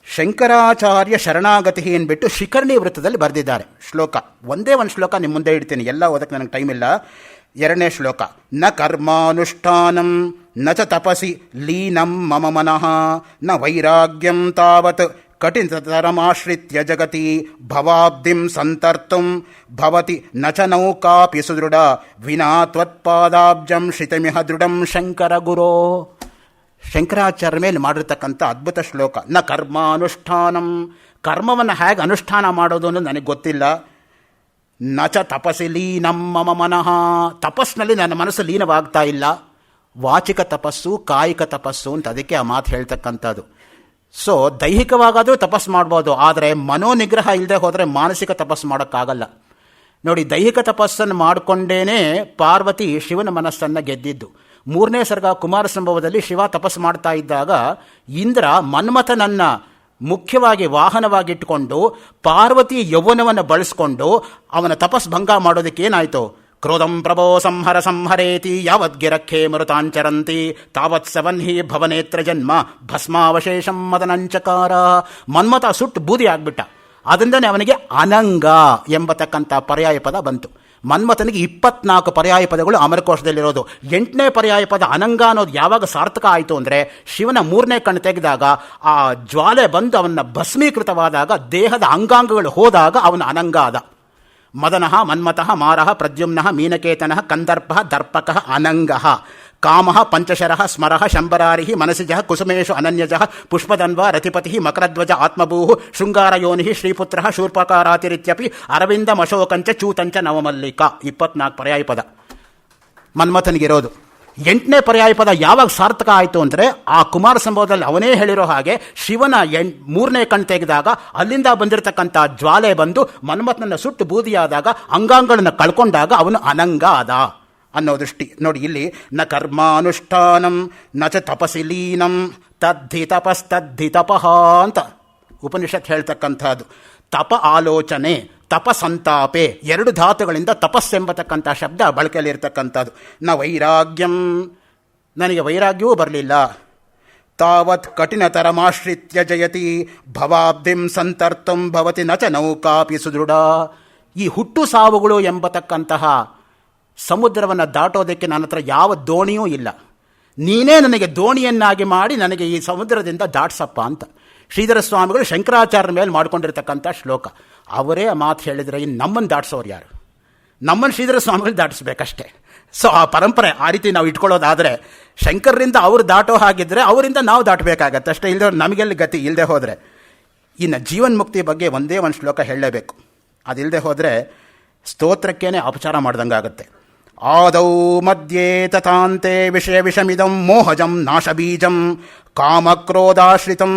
ಶಂಕರಾಚಾರ್ಯ ಶರಣಾಗತಿ ಏನ್ಬಿಟ್ಟು ಶಿಖರಣಿ ವೃತ್ತದಲ್ಲಿ ಬರೆದಿದ್ದಾರೆ ಶ್ಲೋಕ. ಒಂದೇ ಒಂದು ಶ್ಲೋಕ ನಿಮ್ಮ ಮುಂದೆ ಇಡ್ತೀನಿ, ಎಲ್ಲ ಓದಕ್ಕೆ ನನಗೆ ಟೈಮ್ ಇಲ್ಲ. 2ನೇ ಶ್ಲೋಕ. ನ ಕರ್ಮಾನುಷ್ಠಾನಂ ನ ಚ ತಪಸಿ ಲೀನಂ ಮಮ ಮನಃ ನ ವೈರಾಗ್ಯಂ ತಾವತ್ ಕಠಿನತರಮಾಶ್ರಿತ್ಯ ಜಗತಿ ಭವಾಬ್ಧಿಂ ಸಂತರ್ತುಂ ಭವತಿ ನ ಚ ನೌಕಾಪಿ ಸುದೃಢ ವಿನಾ ತ್ವತ್ಪಾದಾಬ್ಜಂ ಶ್ರಿತಮಿಹ ದೃಢಂ ಶಂಕರ ಗುರೋ. ಶಂಕರಾಚಾರ್ಯ ಮೇಲೆ ಮಾಡಿರ್ತಕ್ಕಂಥ ಅದ್ಭುತ ಶ್ಲೋಕ. ನ ಕರ್ಮಾನುಷ್ಠಾನಂ, ಕರ್ಮವನ್ನು ಹೇಗೆ ಅನುಷ್ಠಾನ ಮಾಡೋದು ಅನ್ನೋದು ನನಗೆ ಗೊತ್ತಿಲ್ಲ. ನ ಚ ತಪಸಿ ಲೀನಂ ಮಮ ಮನಃ, ತಪಸ್ಸಿನಲ್ಲಿ ನನ್ನ ಮನಸ್ಸು ಲೀನವಾಗ್ತಾ ಇಲ್ಲ. ವಾಚಿಕ ತಪಸ್ಸು ಕಾಯಿಕ ತಪಸ್ಸು ಅಂತ ಅದಕ್ಕೆ ಆ ಮಾತು ಹೇಳ್ತಕ್ಕಂಥದ್ದು. ಸೊ ದೈಹಿಕವಾಗಾದರೂ ತಪಸ್ಸು ಮಾಡ್ಬೋದು, ಆದರೆ ಮನೋನಿಗ್ರಹ ಇಲ್ಲದೆ ಹೋದರೆ ಮಾನಸಿಕ ತಪಸ್ಸು ಮಾಡೋಕ್ಕಾಗಲ್ಲ. ನೋಡಿ, ದೈಹಿಕ ತಪಸ್ಸನ್ನು ಮಾಡಿಕೊಂಡೇನೆ ಪಾರ್ವತಿ ಶಿವನ ಮನಸ್ಸನ್ನು ಗೆದ್ದಿದ್ದು. 3ನೇ ಸರ್ಗ ಕುಮಾರ ಸಂಭವದಲ್ಲಿ ಶಿವ ತಪಸ್ಸು ಮಾಡ್ತಾ ಇದ್ದಾಗ ಇಂದ್ರ ಮನ್ಮಥನನ್ನು ಮುಖ್ಯವಾಗಿ ವಾಹನವಾಗಿಟ್ಟುಕೊಂಡು ಪಾರ್ವತಿ ಯೌವನವನ್ನು ಬಳಸ್ಕೊಂಡು ಅವನ ತಪಸ್ ಭಂಗ ಮಾಡೋದಕ್ಕೆ ಏನಾಯಿತು? ಕ್ರೋಧಂ ಪ್ರಭೋ ಸಂಹರ ಸಂಹರೇತಿ ಯಾವದ್ಗಿರಖೆ ಮರುತಾಂಚರಂತಿ ತಾವತ್ ಸವನ್ಹಿ ಭವನೇತ್ರ ಜನ್ಮ ಭಸ್ಮಾವಶೇಷಂ ಮದನಂಚಕಾರ. ಮನ್ಮಥ ಸುಟ್ಟು ಬೂದಿ ಆಗ್ಬಿಟ್ಟ. ಅದರಿಂದನೇ ಅವನಿಗೆ ಅನಂಗ ಎಂಬತಕ್ಕಂಥ ಪರ್ಯಾಯ ಪದ ಬಂತು. ಮನ್ಮಥನಿಗೆ 24 ಪರ್ಯಾಯ ಪದಗಳು ಅಮರಕೋಶದಲ್ಲಿರೋದು. 8ನೇ ಪರ್ಯಾಯ ಪದ ಅನಂಗ ಅನ್ನೋದು ಯಾವಾಗ ಸಾರ್ಥಕ ಆಯಿತು ಅಂದರೆ ಶಿವನ 3ನೇ ಕಣ್ಣು ತೆಗೆದಾಗ ಆ ಜ್ವಾಲೆ ಬಂದು ಅವನ ಭಸ್ಮೀಕೃತವಾದಾಗ ದೇಹದ ಅಂಗಾಂಗಗಳು ಹೋದಾಗ ಅವನ ಅನಂಗ ಆದ. ಮದನಃ ಮನ್ಮಥಃ ಮಾರಃ ಪ್ರದ್ಯುಮ್ನಃ ಮೀನಕೇತನಃ ಕಂದರ್ಪಃ ದರ್ಪಕಃ ಅನಂಗಃ ಕಾಮಃ ಪಂಚಶರಃ ಸ್ಮರಃ ಶಂಬರಾರಿಃ ಮನಸಿಜಃ ಕುಸುಮೇಶು ಅನನ್ಯಜಃ ಪುಷ್ಪದನ್ವ ರತಿಪತಿಃ ಮಕರಧ್ವಜ ಆತ್ಮಭೂಃ ಶೃಂಗಾರಯೋನಿಃ ಶ್ರೀಪುತ್ರಃ ಶೂರ್ಪಕಾರಾತಿರಿತ್ಯಪಿ ಅರವಿಂದಮಶೋಕಂಚ ಚೂತಂಚ ನವಮಲ್ಲಿಕ. 24 ಪರ್ಯಾಯ ಪದ ಮನ್ಮಥನಿಗಿರೋದು. 8ನೇ ಪರ್ಯಾಯ ಪದ ಯಾವಾಗ ಸಾರ್ಥಕ ಆಯಿತು ಅಂದರೆ ಆ ಕುಮಾರ ಸಂಭವದಲ್ಲಿ ಅವನೇ ಹೇಳಿರೋ ಹಾಗೆ ಶಿವನ 3ನೇ ಕಣ್ಣು ತೆಗೆದಾಗ ಅಲ್ಲಿಂದ ಬಂದಿರತಕ್ಕಂಥ ಜ್ವಾಲೆ ಬಂದು ಮನ್ಮಥನನ್ನು ಸುಟ್ಟು ಬೂದಿಯಾದಾಗ ಅಂಗಾಂಗಗಳನ್ನು ಕಳ್ಕೊಂಡಾಗ ಅವನು ಅನಂಗ ಆದ. ಅನ್ನೋ ದೃಷ್ಟಿ ನೋಡಿ. ಇಲ್ಲಿ ನ ಕರ್ಮಾನುಷ್ಠಾನಂ ನ ಚ ತಪಸಿ ಲೀನಂ ತದ್ಧಿ ತಪಸ್ತದ್ಧಿ ತಪಃ ಅಂತ ಉಪನಿಷತ್ ಹೇಳ್ತಕ್ಕಂಥದ್ದು. ತಪ ಆಲೋಚನೆ, ತಪ ಸಂತಾಪೆ, ಎರಡು ಧಾತುಗಳಿಂದ ತಪಸ್ಸೆಂಬತಕ್ಕಂಥ ಶಬ್ದ ಬಳಕೆಯಲ್ಲಿರ್ತಕ್ಕಂಥದ್ದು. ನ ವೈರಾಗ್ಯಂ, ನನಗೆ ವೈರಾಗ್ಯವೂ ಬರಲಿಲ್ಲ. ತಾವತ್ ಕಠಿಣತರಮಾಶ್ರಿತ್ಯ ಜಯತಿ ಭವಾಬ್ಧಿಂ ಸಂತರ್ತಂ ಭವತಿ ನ ಚ ನೌಕಾಪಿ ಸುದೃಢ. ಈ ಹುಟ್ಟು ಸಾವುಗಳು ಎಂಬತಕ್ಕಂತಹ ಸಮುದ್ರವನ್ನು ದಾಟೋದಕ್ಕೆ ನನ್ನ ಹತ್ರ ಯಾವ ದೋಣಿಯೂ ಇಲ್ಲ, ನೀನೇ ನನಗೆ ದೋಣಿಯನ್ನಾಗಿ ಮಾಡಿ ನನಗೆ ಈ ಸಮುದ್ರದಿಂದ ದಾಟ್ಸಪ್ಪ ಅಂತ ಶ್ರೀಧರ ಸ್ವಾಮಿಗಳು ಶಂಕರಾಚಾರ್ಯರ ಮೇಲೆ ಮಾಡ್ಕೊಂಡಿರ್ತಕ್ಕಂಥ ಶ್ಲೋಕ. ಅವರೇ ಆ ಮಾತು ಹೇಳಿದರೆ ಇನ್ನು ನಮ್ಮನ್ನು ದಾಟಿಸೋರು ಯಾರು? ನಮ್ಮನ್ನು ಶ್ರೀಧರ ಸ್ವಾಮಿಗಳು ದಾಟಿಸ್ಬೇಕಷ್ಟೇ. ಸೊ ಆ ಪರಂಪರೆ ಆ ರೀತಿ ನಾವು ಇಟ್ಕೊಳ್ಳೋದಾದರೆ ಶಂಕರರಿಂದ ಅವರು ದಾಟೋ ಹಾಗಿದ್ದರೆ ಅವರಿಂದ ನಾವು ದಾಟಬೇಕಾಗತ್ತೆ ಅಷ್ಟೇ. ಇಲ್ಲದೆ ನಮಗೆಲ್ಲಿ ಗತಿ ಇಲ್ಲದೆ ಹೋದರೆ. ಇನ್ನು ಜೀವನ್ಮುಕ್ತಿ ಬಗ್ಗೆ ಒಂದೇ ಒಂದು ಶ್ಲೋಕ ಹೇಳಲೇಬೇಕು. ಅದಿಲ್ಲದೆ ಹೋದರೆ ಸ್ತೋತ್ರಕ್ಕೇನೆ ಅಪಚಾರ ಮಾಡ್ದಂಗಾಗತ್ತೆ. ಆದೌ ಮಧ್ಯೆ ತಥಾಂತೆ ವಿಷಯ ವಿಷಮಿದಂ ಮೋಹಜಂ ನಾಶಬೀಜಂ ಕಾಮಕ್ರೋಧಾಶ್ರಿತಂ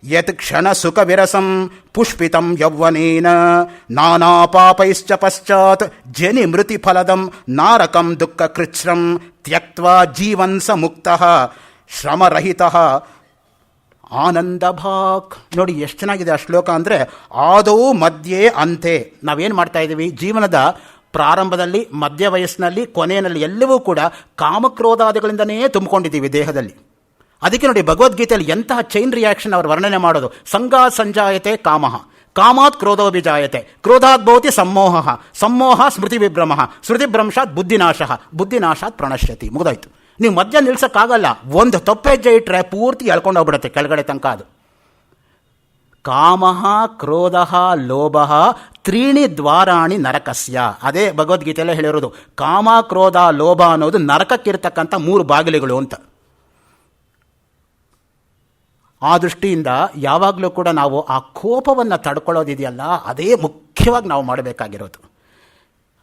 ಯತ್ ಕ್ಷಣ ಸುಖ ವಿರಸಂ ಪುಷ್ಪಿತಂ ಯೌವನೇನ ನಾನಾ ಪಾಪೈಶ್ಚ ಪಶ್ಚಾತ್ ಜನಿ ಮೃತಿ ಫಲದಂ ನಾರಕಂ ದುಃಖ ಕೃಚ್ಛ್ರಂ ತ್ಯಕ್ತ್ವಾ ಜೀವನ್ ಸ ಮುಕ್ತಃ ಶ್ರಮರಹಿತಃ ಆನಂದ ಭಾಕ್. ನೋಡಿ ಎಷ್ಟು ಚೆನ್ನಾಗಿದೆ ಆ ಶ್ಲೋಕ ಅಂದರೆ, ಆದೌ ಮಧ್ಯೆ ಅಂತೆ. ನಾವೇನು ಮಾಡ್ತಾ ಇದ್ದೀವಿ? ಜೀವನದ ಪ್ರಾರಂಭದಲ್ಲಿ, ಮಧ್ಯ ವಯಸ್ಸಿನಲ್ಲಿ, ಕೊನೆಯಲ್ಲಿ ಎಲ್ಲವೂ ಕೂಡ ಕಾಮಕ್ರೋಧಾದಿಗಳಿಂದನೇ ತುಂಬಿಕೊಂಡಿದ್ದೀವಿ ದೇಹದಲ್ಲಿ. ಅದಕ್ಕೆ ನೋಡಿ ಭಗವದ್ಗೀತೆಯಲ್ಲಿ ಎಂತಹ ಚೈನ್ ರಿಯಾಕ್ಷನ್ ಅವರು ವರ್ಣನೆ ಮಾಡೋದು. ಸಂಗಾ ಸಂಜಾಯತೆ ಕಾಮಃ, ಕಾಮಾತ್ ಕ್ರೋಧೋಭಿಜಾಯತೆ, ಕ್ರೋಧಾತ್ ಭವತಿ ಸಮ್ಮೋಹ, ಸಮ್ಮೋಹ ಸ್ಮೃತಿ ವಿಭ್ರಮ, ಸ್ಮೃತಿ ಭ್ರಂಶಾತ್ ಬುದ್ಧಿನಾಶ, ಬುದ್ಧಿನಾಶಾತ್ ಪ್ರಣಶ್ಯತಿ. ಮುಗಿದೋಯ್ತು. ನೀವು ಮಧ್ಯ ನಿಲ್ಸೋಕ್ಕಾಗಲ್ಲ. ಒಂದು ತಪ್ಪೆಜ್ಜೆ ಇಟ್ಟರೆ ಪೂರ್ತಿ ಎಳ್ಕೊಂಡು ಹೋಗ್ಬಿಡುತ್ತೆ ಕೆಳಗಡೆ ತನಕ. ಅದು ಕಾಮಃ ಕ್ರೋಧಃ ಲೋಭಃ ತ್ರೀಣಿ ದ್ವಾರಾಣಿ ನರಕಸ್ಯ. ಅದೇ ಭಗವದ್ಗೀತೆಯಲ್ಲೇ ಹೇಳಿರೋದು. ಕಾಮ ಕ್ರೋಧ ಲೋಭ ಅನ್ನೋದು ನರಕಕ್ಕಿರ್ತಕ್ಕಂಥ 3 ಬಾಗಿಲುಗಳು ಅಂತ. ಆ ದೃಷ್ಟಿಯಿಂದ ಯಾವಾಗಲೂ ಕೂಡ ನಾವು ಆ ಕೋಪವನ್ನು ತಡ್ಕೊಳ್ಳೋದಿದೆಯಲ್ಲ, ಅದೇ ಮುಖ್ಯವಾಗಿ ನಾವು ಮಾಡಬೇಕಾಗಿರೋದು.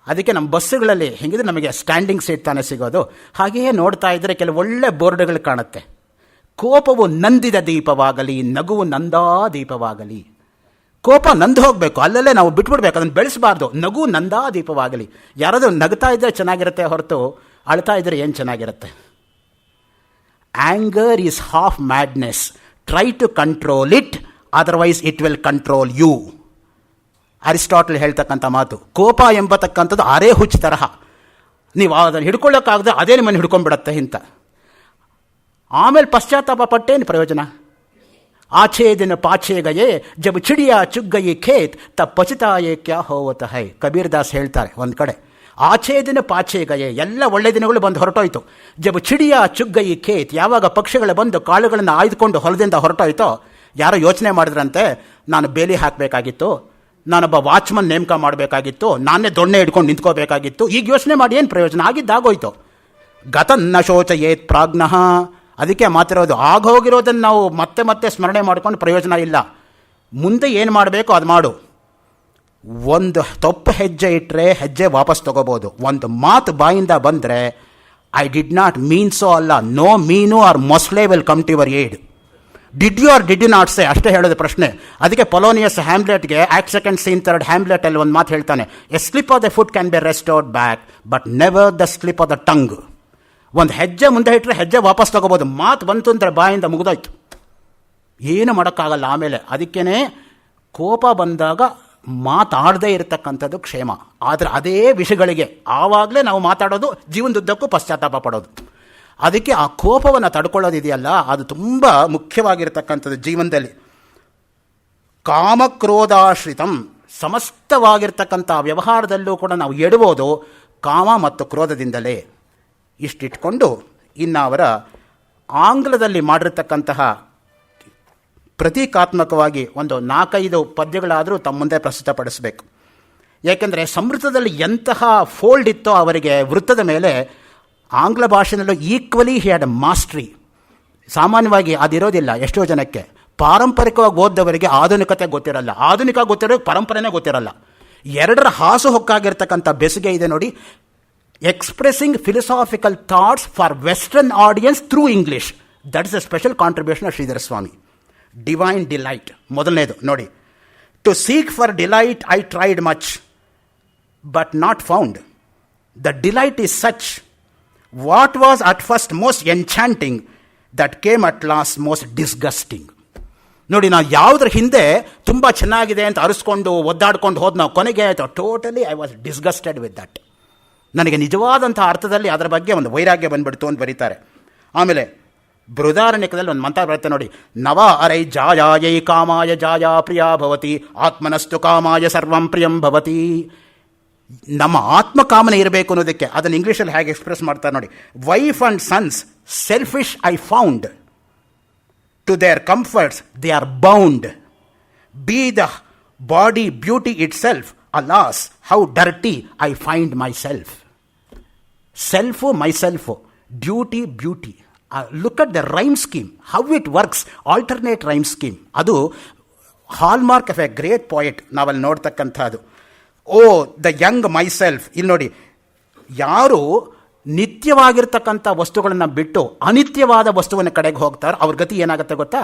ಅದಕ್ಕೆ ನಮ್ಮ ಬಸ್ಸುಗಳಲ್ಲಿ ಹೆಂಗಿದ್ರೆ ನಮಗೆ ಸ್ಟ್ಯಾಂಡಿಂಗ್ ಸೀಟ್ ತಾನೇ ಸಿಗೋದು, ಹಾಗೆಯೇ ನೋಡ್ತಾ ಇದ್ದರೆ ಕೆಲವು ಒಳ್ಳೆ ಬೋರ್ಡ್ಗಳು ಕಾಣುತ್ತೆ. ಕೋಪವು ನಂದಿದ ದೀಪವಾಗಲಿ, ನಗುವು ನಂದಾ ದೀಪವಾಗಲಿ. ಕೋಪ ನಂದು ಹೋಗಬೇಕು, ಅಲ್ಲಲ್ಲೇ ನಾವು ಬಿಟ್ಬಿಡ್ಬೇಕು, ಅದನ್ನು ಬೆಳೆಸಬಾರ್ದು. ನಗು ನಂದಾ ದೀಪವಾಗಲಿ. ಯಾರಾದರೂ ನಗ್ತಾ ಇದ್ದರೆ ಚೆನ್ನಾಗಿರುತ್ತೆ ಹೊರತು ಅಳ್ತಾ ಇದ್ದರೆ ಏನು ಚೆನ್ನಾಗಿರುತ್ತೆ? Anger is half madness, try to control it, otherwise it will control you. Aristotle ಹೇಳ್ತಕ್ಕಂಥ ಮಾತು. ಕೋಪ ಎಂಬತಕ್ಕಂಥದ್ದು ಅರೆ ಹುಚ್ಚು ತರಹ. ನೀವು ಅದನ್ನು ಹಿಡ್ಕೊಳ್ಳೋಕ್ಕಾಗದೆ ಅದೇ ನಿಮ್ಮನ್ನು ಹಿಡ್ಕೊಂಡ್ಬಿಡತ್ತೆ ಅಂತ. ಆಮೇಲೆ ಪಶ್ಚಾತ್ತಾಪ ಪಟ್ಟೇನು ಪ್ರಯೋಜನ? ಆಚೆ ದಿನ ಪಾಚೆ ಗಯೇ ಜಬ್ ಚಿಡಿಯ ಚುಗ್ಗಯಿ ಖೇತ್ ತಬ್ ಪಚಿತಾಯೇ ಕ್ಯಾ ಹೋವತ ಹೈ. ಕಬೀರ್ ದಾಸ್ ಹೇಳ್ತಾರೆ ಒಂದು ಕಡೆ. ಆಚೆ ದಿನ ಪಾಚೆ ಗಯೇ, ಎಲ್ಲ ಒಳ್ಳೆ ದಿನಗಳು ಬಂದು ಹೊರಟೋಯ್ತು. ಜಬ್ ಚಿಡಿಯ ಚುಗ್ಗಯಿ ಖೇತ್, ಯಾವಾಗ ಪಕ್ಷಿಗಳು ಬಂದು ಕಾಳುಗಳನ್ನು ಆಯ್ದುಕೊಂಡು ಹೊಲದಿಂದ ಹೊರಟೋಯ್ತೋ, ಯಾರೋ ಯೋಚನೆ ಮಾಡಿದ್ರಂತೆ, ನಾನು ಬೇಲಿ ಹಾಕಬೇಕಾಗಿತ್ತು, ನಾನೊಬ್ಬ ವಾಚ್ಮನ್ ನೇಮಕ ಮಾಡಬೇಕಾಗಿತ್ತು, ನಾನೇ ದೊಣ್ಣೆ ಹಿಡ್ಕೊಂಡು ನಿಂತ್ಕೋಬೇಕಾಗಿತ್ತು. ಈಗ ಯೋಚನೆ ಮಾಡಿ ಏನು ಪ್ರಯೋಜನ? ಆಗಿದ್ದಾಗೋಯ್ತು. ಗತನ್ನ ಶೋಚಯೇತ್ ಪ್ರಾಜ್ಞಃ. ಅದಕ್ಕೆ ಮಾತಿರೋದು, ಆಗೋಗಿರೋದನ್ನು ನಾವು ಮತ್ತೆ ಮತ್ತೆ ಸ್ಮರಣೆ ಮಾಡ್ಕೊಂಡು ಪ್ರಯೋಜನ ಇಲ್ಲ. ಮುಂದೆ ಏನು ಮಾಡಬೇಕು ಅದು ಮಾಡು. ಒಂದು ತಪ್ಪು ಹೆಜ್ಜೆ ಇಟ್ಟರೆ ಹೆಜ್ಜೆ ವಾಪಸ್ ತಗೋಬೋದು. ಒಂದು ಮಾತು ಬಾಯಿಂದ ಬಂದರೆ I did not mean so ಅಲ್ಲ, no mean or muscle will come to your aid. Did you or did you not say, ಅಷ್ಟೇ ಹೇಳೋದು ಪ್ರಶ್ನೆ. ಅದಕ್ಕೆ ಪೊಲೋನಿಯಸ್ ಹ್ಯಾಮ್ಲೆಟ್ಗೆ act second scene third Hamlet ಅಲ್ಲಿ ಒಂದು ಮಾತು ಹೇಳ್ತಾನೆ, a slip of the foot can be restored back but never the slip of the tongue. ಒಂದು ಹೆಜ್ಜೆ ಮುಂದೆ ಇಟ್ಟರೆ ಹೆಜ್ಜೆ ವಾಪಸ್ ತಗೋಬೋದು, ಮಾತು ಬಂತು ಅಂದರೆ ಬಾಯಿಂದ ಮುಗಿದೋಯ್ತು, ಏನು ಮಾಡೋಕ್ಕಾಗಲ್ಲ ಆಮೇಲೆ. ಅದಕ್ಕೇ ಕೋಪ ಬಂದಾಗ ಮಾತಾಡದೇ ಇರತಕ್ಕಂಥದ್ದು ಕ್ಷೇಮ. ಆದರೆ ಅದೇ ವಿಷಯಗಳಿಗೆ ಆವಾಗಲೇ ನಾವು ಮಾತಾಡೋದು, ಜೀವನದುದ್ದಕ್ಕೂ ಪಶ್ಚಾತ್ತಾಪ ಪಡೋದು. ಅದಕ್ಕೆ ಆ ಕೋಪವನ್ನು ತಡ್ಕೊಳ್ಳೋದಿದೆಯಲ್ಲ, ಅದು ತುಂಬ ಮುಖ್ಯವಾಗಿರ್ತಕ್ಕಂಥದ್ದು ಜೀವನದಲ್ಲಿ. ಕಾಮಕ್ರೋಧಾಶ್ರಿತಂ, ಸಮಸ್ತವಾಗಿರ್ತಕ್ಕಂಥ ವ್ಯವಹಾರದಲ್ಲೂ ಕೂಡ ನಾವು ಎಡುವುದು ಕಾಮ ಮತ್ತು ಕ್ರೋಧದಿಂದಲೇ. ಇಷ್ಟಿಟ್ಕೊಂಡು ಇನ್ನು ಅವರ ಆಂಗ್ಲದಲ್ಲಿ ಮಾಡಿರ್ತಕ್ಕಂತಹ ಪ್ರತೀಕಾತ್ಮಕವಾಗಿ ಒಂದು 4-5 ಪದ್ಯಗಳಾದರೂ ತಮ್ಮ ಮುಂದೆ ಪ್ರಸ್ತುತಪಡಿಸಬೇಕು. ಯಾಕೆಂದರೆ ಸಂಸ್ಕೃತದಲ್ಲಿ ಎಂತಹ ಫೋಲ್ಡ್ ಇತ್ತೋ ಅವರಿಗೆ ವೃತ್ತದ ಮೇಲೆ, ಆಂಗ್ಲ ಭಾಷೆಯಲ್ಲೂ ಈಕ್ವಲಿ ಹಿ ಹ್ಯಾಡ್ ಮಾಸ್ಟ್ರಿ. ಸಾಮಾನ್ಯವಾಗಿ ಅದಿರೋದಿಲ್ಲ ಎಷ್ಟೋ ಜನಕ್ಕೆ. ಪಾರಂಪರಿಕವಾಗಿ ಓದ್ದವರಿಗೆ ಆಧುನಿಕತೆ ಗೊತ್ತಿರಲ್ಲ, ಆಧುನಿಕ ಗೊತ್ತಿರೋ ಪರಂಪರೆನೇ ಗೊತ್ತಿರಲ್ಲ. ಎರಡರ ಹಾಸು ಹೊಕ್ಕಾಗಿರ್ತಕ್ಕಂಥ ಬೆಸುಗೆ ಇದೆ ನೋಡಿ. Expressing philosophical thoughts for western audience through English, that is a special contribution of Sridhara Swami. Divine delight ಮೊದಲನೇದು ನೋಡಿ. To seek for delight I tried much but not found. The delight is such, what was at first most enchanting, that came at last most disgusting. ನೋಡಿ, ನಾವು ಯಾವುದ್ರ ಹಿಂದೆ ತುಂಬ ಚೆನ್ನಾಗಿದೆ ಅಂತ ಅರಿಸ್ಕೊಂಡು ಒದ್ದಾಡ್ಕೊಂಡು ಹೋದ್ ನಾವು ಕೊನೆಗೆ totally I was disgusted with that. ನನಗೆ ನಿಜವಾದಂಥ ಅರ್ಥದಲ್ಲಿ ಅದರ ಬಗ್ಗೆ ಒಂದು ವೈರಾಗ್ಯ ಬಂದ್ಬಿಡ್ತು ಅಂತ ಬರೀತಾರೆ. ಆಮೇಲೆ ಬೃಹದಾರಣ್ಯಕದಲ್ಲಿ ಒಂದು ಮಂತ್ರ ಬರುತ್ತೆ ನೋಡಿ, ನವ ಅರೈ ಜಾಯಾಯೈ ಕಾಮಾಯ ಜಾಯಾ ಪ್ರಿಯಾ ಭವತಿ, ಆತ್ಮನಸ್ತು ಕಾಮಾಯ ಸರ್ವಂ ಪ್ರಿಯಂ ಭವತಿ. ನಮ್ಮ ಆತ್ಮಕಾಮನೆ ಇರಬೇಕು ಅನ್ನೋದಕ್ಕೆ ಅದನ್ನು ಇಂಗ್ಲೀಷಲ್ಲಿ ಹೇಗೆ ಎಕ್ಸ್ಪ್ರೆಸ್ ಮಾಡ್ತಾರೆ ನೋಡಿ, wife and sons selfish I found, to their comforts they are bound, be the body beauty itself, alas how dirty I find myself. Self myself, duty beauty. Look at the rhyme scheme, how it works, alternate rhyme scheme. ಅದು hallmark of a great poet ನಾವಲ್ಲಿ ನೋಡ್ತಕ್ಕಂಥದ್ದು. O the young myself. ಇಲ್ಲಿ ನೋಡಿ, ಯಾರು ನಿತ್ಯವಾಗಿರ್ತಕ್ಕಂಥ ವಸ್ತುಗಳನ್ನು ಬಿಟ್ಟು ಅನಿತ್ಯವಾದ ವಸ್ತುವಿನ ಕಡೆಗೆ ಹೋಗ್ತಾರೆ ಅವ್ರ ಗತಿ ಏನಾಗುತ್ತೆ ಗೊತ್ತಾ?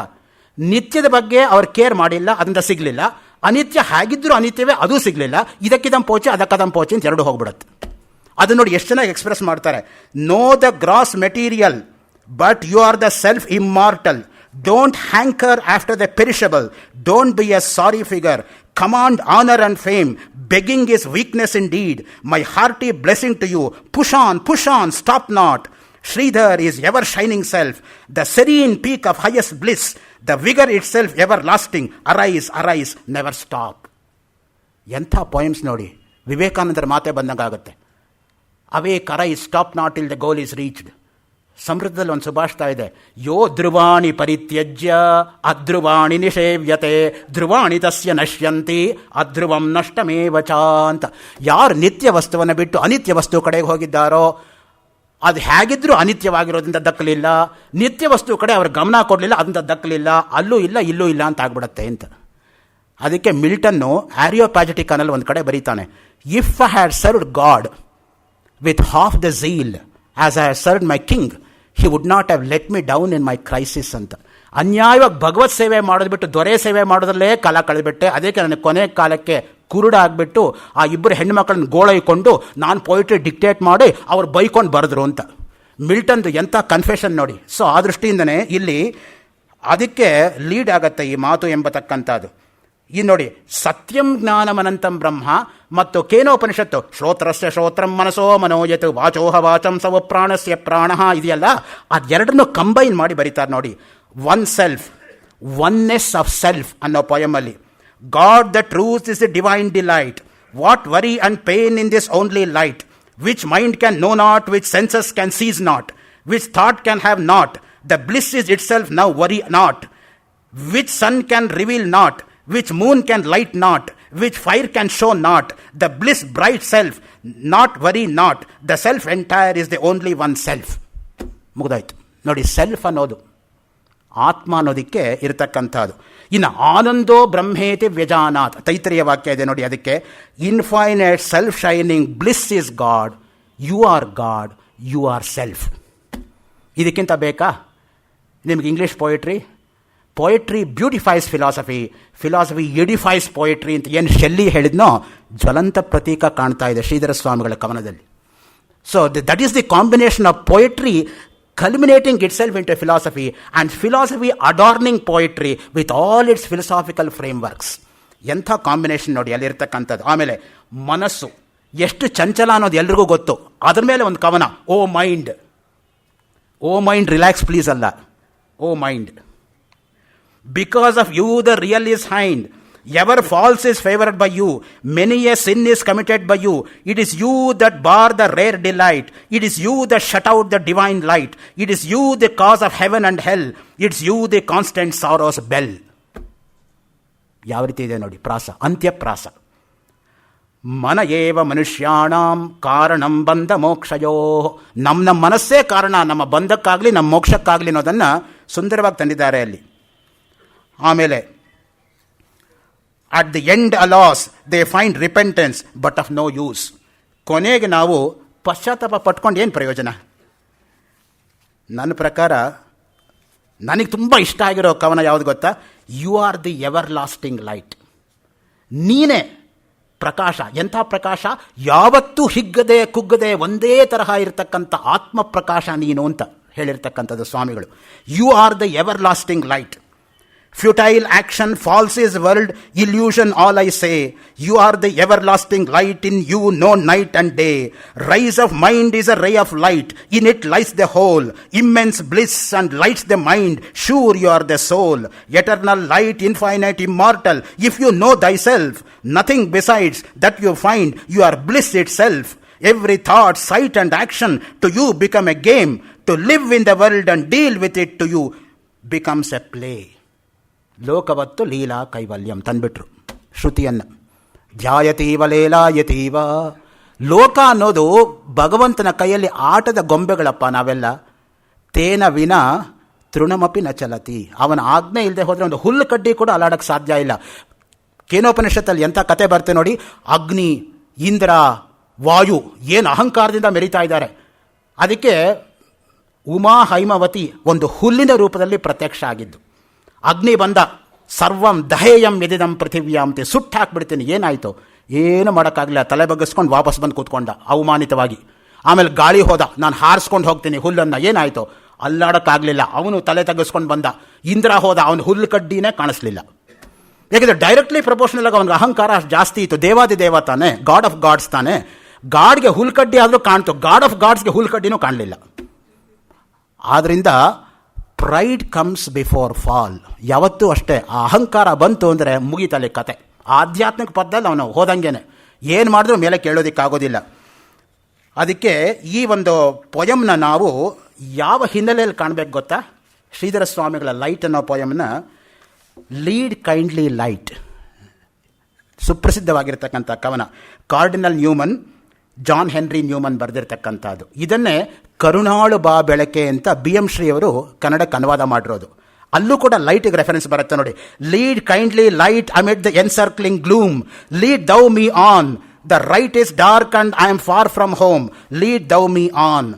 ನಿತ್ಯದ ಬಗ್ಗೆ ಅವ್ರು ಕೇರ್ ಮಾಡಿಲ್ಲ, ಅದರಿಂದ ಸಿಗಲಿಲ್ಲ. ಅನಿತ್ಯ ಹೇಗಿದ್ದರೂ ಅನಿತ್ಯವೇ, ಅದೂ ಸಿಗಲಿಲ್ಲ. ಇದಕ್ಕಿದಂ ಪೋಚೆ ಅದಕ್ಕದಂ ಪೋಚೆ ಅಂತ ಎರಡು ಹೋಗ್ಬಿಡುತ್ತೆ. ಅದು ನೋಡಿ ಎಷ್ಟು ಚೆನ್ನಾಗಿ ಎಕ್ಸ್ಪ್ರೆಸ್ ಮಾಡ್ತಾರೆ. Know the gross material but you are the self immortal. Don't hanker after the perishable. Don't be a sorry figure. Command honour and fame. Begging is weakness indeed. My hearty blessing to you. Push on, stop not. Sridhar is ever shining self, the serene peak of highest bliss, the vigor itself everlasting. Arise, arise, never stop. ಎಂಥ poems ನೋಡಿ, ವಿವೇಕಾನಂದರ ಮಾತೆ ಬಂದಂಗಾಗುತ್ತೆ. Awake, arise, stop not till the goal is reached. ಸಮೃದ್ಧದಲ್ಲಿ ಒಂದು ಸುಭಾಷಿತ ಇದೆ, ಯೋ ಧ್ರುವಾಣಿ ಪರಿತ್ಯಜ್ಯ ಅಧ್ರುವಾಣಿ ನಿಷೇವ್ಯತೆ ಧ್ರುವಾಣಿ ತಸ್ಯ ನಶ್ಯಂತಿ ಅಧ್ರುವಂ ನಷ್ಟಮೇವ ಚ ಅಂತ. ಯಾರು ನಿತ್ಯ ವಸ್ತುವನ್ನು ಬಿಟ್ಟು ಅನಿತ್ಯ ವಸ್ತು ಕಡೆಗೆ ಹೋಗಿದ್ದಾರೋ ಅದು ಹೇಗಿದ್ರೂ ಅನಿತ್ಯವಾಗಿರೋದ್ರಿಂದ ದಕ್ಕಲಿಲ್ಲ, ನಿತ್ಯ ವಸ್ತು ಕಡೆ ಅವ್ರ ಗಮನ ಕೊಡಲಿಲ್ಲ, ಅದರಿಂದ ದಕ್ಕಲಿಲ್ಲ, ಅಲ್ಲೂ ಇಲ್ಲ ಇಲ್ಲೂ ಇಲ್ಲ ಅಂತ ಆಗ್ಬಿಡತ್ತೆ ಅಂತ. ಅದಕ್ಕೆ ಮಿಲ್ಟನ್ನು ಆರಿಯೋಪ್ಯಾಜೆಟಿಕ್ ಅನ್ನಲ್ಲಿ ಒಂದು ಕಡೆ ಬರೀತಾನೆ, if I had served God with half the zeal as I have served my king, he would not have let me down in my crisis ಅಂತ. ಅನ್ಯಾಯವಾಗಿ ಭಗವತ್ ಸೇವೆ ಮಾಡೋದು ಬಿಟ್ಟು ದೊರೆ ಸೇವೆ ಮಾಡೋದ್ರಲ್ಲೇ ಕಾಲ ಕಳೆದ್ಬಿಟ್ಟೆ. ಅದಕ್ಕೆ ನನಗೆ ಕೊನೆ ಕಾಲಕ್ಕೆ ಕುರುಡ ಆಗಿಬಿಟ್ಟು ಆ ಇಬ್ಬರು ಹೆಣ್ಣುಮಕ್ಕಳನ್ನ ಗೋಳೈಕೊಂಡು ನಾನು ಪೊಯಿಟ್ರಿ ಡಿಕ್ಟೇಟ್ ಮಾಡಿ ಅವ್ರು ಬೈಕೊಂಡು ಬರೆದ್ರು ಅಂತ. ಮಿಲ್ಟನ್ದು ಎಂಥ ಕನ್ಫೆಷನ್ ನೋಡಿ. ಸೊ ಆ ದೃಷ್ಟಿಯಿಂದನೇ ಇಲ್ಲಿ ಅದಕ್ಕೆ ಲೀಡ್ ಆಗತ್ತೆ ಈ ಮಾತು ಎಂಬತಕ್ಕಂಥದ್ದು. ಈ ನೋಡಿ, ಸತ್ಯಂ ಜ್ಞಾನಮನಂತಂ ಬ್ರಹ್ಮ ಮತ್ತು ಕೇನೋಪನಿಷತ್ತು ಶ್ರೋತ್ರಸ್ಯ ಶ್ರೋತ್ರಂ ಮನಸೋ ಮನೋಯತ್ ವಾಚೋಹ ವಾಚಂ ಸವ ಪ್ರಾಣಸ್ಯ ಪ್ರಾಣಃ ಇದೆಯಲ್ಲ, ಅದೆರಡನ್ನು ಕಂಬೈನ್ ಮಾಡಿ ಬರೀತಾರೆ ನೋಡಿ. One self, oneness of self ಅನ್ನೋ ಪೊಯಮಲ್ಲಿ, God the truth is the divine delight, what worry and pain in this only light, which mind can know not, which senses can seize not, which thought can have not, the bliss is itself now worry not, which sun can reveal not, which moon can light not, which fire can show not, the bliss bright self, not worry not, the self entire is the only one self. ಮುಗ್ದಾಯ್ತು ನೋಡಿ. Self ಅನ್ನೋದು ಆತ್ಮ ಅನ್ನೋದಕ್ಕೆ ಇರತಕ್ಕಂಥದ್ದು. ಇನ್ನು ಆನಂದೋ ಬ್ರಹ್ಮೇತಿ ವ್ಯಜಾನಾತ್ ತೈತ್ರಿಯ ವಾಕ್ಯ ಇದೆ ನೋಡಿ. ಅದಕ್ಕೆ infinite self shining bliss is God, you are God, you are self. ಇದಕ್ಕಿಂತ ಬೇಕಾ ನಿಮ್ಗೆ English poetry? Poetry beautifies philosophy, philosophy edifies poetry ಅಂತ ಏನು ಶೆಲ್ಲಿ ಹೇಳಿದ್ನೋ ಜ್ವಲಂತ ಪ್ರತೀಕ ಕಾಣ್ತಾ ಇದೆ ಶ್ರೀಧರ ಸ್ವಾಮಿಗಳ ಕವನದಲ್ಲಿ. So that is the combination of poetry culminating itself into philosophy and philosophy adorning poetry with all its philosophical frameworks. ಎಂಥ ಕಾಂಬಿನೇಷನ್ ನೋಡಿ ಅಲ್ಲಿರ್ತಕ್ಕಂಥದ್ದು. ಆಮೇಲೆ ಮನಸ್ಸು ಎಷ್ಟು ಚಂಚಲ ಅನ್ನೋದು ಎಲ್ರಿಗೂ ಗೊತ್ತು. ಅದ್ರ ಮೇಲೆ ಒಂದು ಕವನ, O mind, O mind relax please ಅಲ್ಲ, O mind, because of you the real is hind, ever false is favored by you, many a sin is committed by you, it is you that bar the rare delight, it is you that shut out the divine light, it is you the cause of heaven and hell, it's you the constant sorrow's bell. ಯಾವ ರೀತಿ ಇದೆ ನೋಡಿ ಪ್ರಾಸ, ಅಂತ್ಯಪ್ರಾಸ. ಮನ ಏವ ಮನುಷ್ಯಾಣಂ ಕಾರಣಂ ಬಂಧ ಮೋಕ್ಷಯೋ, ನಮ್ಮ ಮನಸ್ಸೇ ಕಾರಣ ನಮ್ಮ ಬಂಧಕ್ಕಾಗಲಿ ನಮ್ಮ ಮೋಕ್ಷಕ್ಕಾಗಲಿ ಅನ್ನೋದನ್ನು ಸುಂದರವಾಗಿ ತಂದಿದ್ದಾರೆ ಅಲ್ಲಿ. ಆಮೇಲೆ at the end alas they find repentance but of no use. ಕೊನೆಗೆ ನಾವು ಪಶ್ಚಾತ್ತಾಪ ಪಟ್ಕೊಂಡು ಏನು ಪ್ರಯೋಜನ? ನನ್ನ ಪ್ರಕಾರ ನನಗೆ ತುಂಬ ಇಷ್ಟ ಆಗಿರೋ ಕವನ ಯಾವುದು ಗೊತ್ತಾ? You are the everlasting light. ನೀನೇ ಪ್ರಕಾಶ. ಎಂಥ ಪ್ರಕಾಶ? ಯಾವತ್ತೂ ಹಿಗ್ಗದೆ ಕುಗ್ಗದೆ ಒಂದೇ ತರಹ ಇರತಕ್ಕಂಥ ಆತ್ಮ ಪ್ರಕಾಶ ನೀನು ಅಂತ ಹೇಳಿರ್ತಕ್ಕಂಥದ್ದು ಸ್ವಾಮಿಗಳು. You are the everlasting light. Futile action, false is world, illusion all I say. You are the everlasting light, in you no night and day. Rise of mind is a ray of light, in it lies the whole. Immense bliss and lights the mind, sure you are the soul. Eternal light, infinite, immortal, if you know thyself, nothing besides that you find, you are bliss itself. Every thought, sight and action to you become a game. To live in the world and deal with it to you becomes a play. ಲೋಕವತ್ತು ಲೀಲಾ ಕೈವಲ್ಯಂ ತಂದ್ಬಿಟ್ರು ಶ್ರುತಿಯನ್ನು. ಧ್ಯಾಯತೀವ ಲೇಲಾಯತೀವ. ಲೋಕ ಅನ್ನೋದು ಭಗವಂತನ ಕೈಯಲ್ಲಿ ಆಟದ ಗೊಂಬೆಗಳಪ್ಪ ನಾವೆಲ್ಲ. ತೇನ ವಿನ ತೃಣಮಪಿ ನ ಚಲತಿ. ಅವನ ಆಜ್ಞೆ ಇಲ್ಲದೆ ಹೋದರೆ ಒಂದು ಹುಲ್ಲು ಕಡ್ಡಿ ಕೂಡ ಅಲಾಡಕ್ಕೆ ಸಾಧ್ಯ ಇಲ್ಲ. ಕೇನೋಪನಿಷತ್ತಲ್ಲಿ ಎಂಥ ಕತೆ ಬರುತ್ತೆ ನೋಡಿ. ಅಗ್ನಿ, ಇಂದ್ರ, ವಾಯು ಏನು ಅಹಂಕಾರದಿಂದ ಮೆರಿತಾ ಇದ್ದಾರೆ. ಅದಕ್ಕೆ ಉಮಾ ಹೈಮವತಿ ಒಂದು ಹುಲ್ಲಿನ ರೂಪದಲ್ಲಿ ಪ್ರತ್ಯಕ್ಷ ಆಗಿದ್ದು. ಅಗ್ನಿ ಬಂದ, ಸರ್ವಂ ದಹೇಯಂ ಯದಿದಂ ಪೃಥಿವ್ಯಾಂತೆ, ಸುಟ್ಟು ಹಾಕ್ಬಿಡ್ತೀನಿ. ಏನಾಯಿತು? ಏನು ಮಾಡೋಕ್ಕಾಗಲಿಲ್ಲ. ತಲೆ ಬಗ್ಗಿಸ್ಕೊಂಡು ವಾಪಸ್ ಬಂದು ಕೂತ್ಕೊಂಡ ಅವಮಾನಿತವಾಗಿ. ಆಮೇಲೆ ಗಾಳಿ ಹೋದ, ನಾನು ಹಾರಿಸ್ಕೊಂಡು ಹೋಗ್ತೀನಿ ಹುಲ್ಲನ್ನು. ಏನಾಯಿತು? ಅಲ್ಲಾಡೋಕ್ಕಾಗಲಿಲ್ಲ. ಅವನು ತಲೆ ತೆಗೆಸ್ಕೊಂಡು ಬಂದ. ಇಂದ್ರ ಹೋದ, ಅವನು ಹುಲ್ಲು ಕಡ್ಡಿನೇ ಕಾಣಿಸ್ಲಿಲ್ಲ. ಯಾಕೆಂದರೆ ಡೈರೆಕ್ಟ್ಲಿ ಪ್ರಪೋರ್ಷನಲ್ ಆಗಿ ಅವನಿಗೆ ಅಹಂಕಾರ ಅಷ್ಟು ಜಾಸ್ತಿ ಇತ್ತು. ದೇವಾದಿ ದೇವ ತಾನೆ, ಗಾಡ್ ಆಫ್ ಗಾಡ್ಸ್ ತಾನೆ. ಗಾಡ್ಗೆ ಹುಲ್ಲು ಕಡ್ಡಿ ಆದರೂ ಕಾಣ್ತು, ಗಾಡ್ ಆಫ್ ಗಾಡ್ಸ್ಗೆ ಹುಲ್ಲು ಕಡ್ಡಿನೂ ಕಾಣಲಿಲ್ಲ. ಆದ್ದರಿಂದ ಪ್ರೈಡ್ ಕಮ್ಸ್ ಬಿಫೋರ್ ಫಾಲ್. ಯಾವತ್ತೂ ಅಷ್ಟೇ ಆ ಅಹಂಕಾರ ಬಂತು ಅಂದರೆ ಮುಗಿತಲೆ ಕತೆ. ಆಧ್ಯಾತ್ಮಿಕ ಪದದಲ್ಲಿ ಅವನು ಹೋದಂಗೆನೆ ಏನು ಮಾಡಿದ್ರೂ ಮೇಲೆ ಕೇಳೋದಕ್ಕಾಗೋದಿಲ್ಲ. ಅದಕ್ಕೆ ಈ ಒಂದು ಪೊಯಮ್ನ ನಾವು ಯಾವ ಹಿನ್ನೆಲೆಯಲ್ಲಿ ಕಾಣಬೇಕು ಗೊತ್ತಾ? ಶ್ರೀಧರ ಸ್ವಾಮಿಗಳ ಲೈಟ್ ಅನ್ನೋ ಪೊಯಮ್ನ ಲೀಡ್ ಕೈಂಡ್ಲಿ ಲೈಟ್, ಸುಪ್ರಸಿದ್ಧವಾಗಿರ್ತಕ್ಕಂಥ ಕವನ. Cardinal Newman, John Henry Newman ಬರೆದಿರ್ತಕ್ಕಂಥದ್ದು. ಇದನ್ನೇ ಕರುಣಾಳು ಬಾ ಬೆಳಕೆ ಅಂತ BM ಶ್ರೀಯವರು ಕನ್ನಡಕ್ಕೆ ಅನುವಾದ ಮಾಡಿರೋದು. ಅಲ್ಲೂ ಕೂಡ ಲೈಟಿಗೆ ರೆಫರೆನ್ಸ್ ಬರುತ್ತೆ ನೋಡಿ. Lead kindly light amid the encircling gloom, lead thou me on, the night is dark and I am far from home, lead thou me on.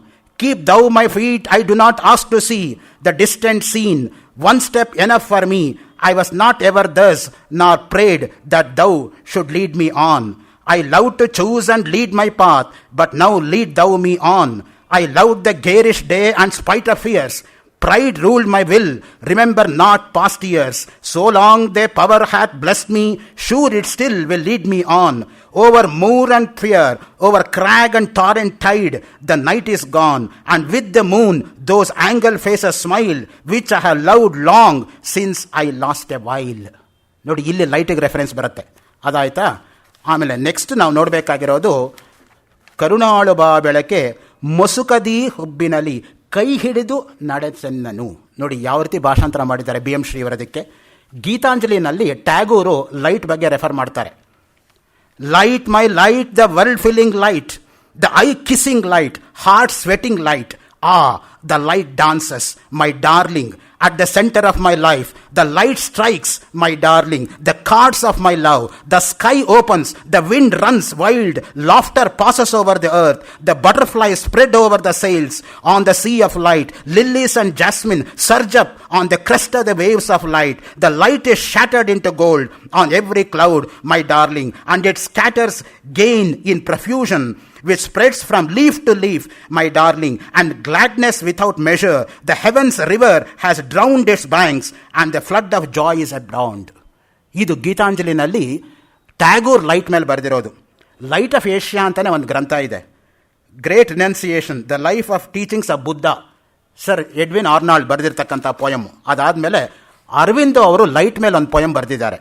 Keep thou my feet, I do not ask to see the distant scene, one step enough for me, I was not ever thus nor prayed that thou should lead me on. I love to choose and lead my path, but now lead thou me on. I loved the garish day and spite of fears. Pride ruled my will, remember not past years. So long their power hath blessed me, sure it still will lead me on. Over moor and fear, over crag and torrent tide, the night is gone, and with the moon those angle faces smile, which I have loved long since I lost a while. ನೋಡಿ, ಇಲ್ಲಿ ಲೈಟಿಗೆ reference ಬರುತ್ತೆ. ಅದಾಯ್ತಾ? ಆಮೇಲೆ next ನಾವು ನೋಡಬೇಕಾಗಿರೋದು ಕರುಣಾಳು ಬಾ ಬೆಳಕೆ ಮೊಸುಕದಿ ಹುಬ್ಬಿನಲ್ಲಿ ಕೈ ಹಿಡಿದು ನಡೆಸೆನ್ನನು. ನೋಡಿ ಯಾವ ರೀತಿ ಭಾಷಾಂತರ ಮಾಡಿದ್ದಾರೆ BM ಶ್ರೀಯವರದಕ್ಕೆ. ಗೀತಾಂಜಲಿನಲ್ಲಿ ಟ್ಯಾಗೂರು ಲೈಟ್ ಬಗ್ಗೆ ರೆಫರ್ ಮಾಡ್ತಾರೆ. Light my light, the world filling light, the I kissing light, heart sweating light. The light dances, my darling, at the center of my life. The light strikes, my darling, the chords of my love. The sky opens, the wind runs wild, laughter passes over the earth. The butterflies spread over the sails on the sea of light. Lilies and jasmine surge up on the crest of the waves of light. The light is shattered into gold on every cloud, my darling, and it scatters gain in profusion, which spreads from leaf to leaf, my darling, and gladness without measure. The heavens river has drowned its banks, and the flood of joy is abound. ಇದು ಗೀತಾಂಜಲಿನಲ್ಲಿ Tagore light ಮೇಲೆ ಬರೆದಿರೋದು. Light off Asia ಅಂತಲೇ ಒಂದು ಗ್ರಂಥ ಇದೆ. Great renunciation, the life of teachings of Buddha, sir Edwin Arnold ಬರೆದಿರ್ತಕ್ಕಂಥ poem. ಅದಾದಮೇಲೆ ಅರವಿಂದೋ ಅವರು light ಮೇಲೆ ಒಂದು ಪೊಯಮ್ ಬರೆದಿದ್ದಾರೆ.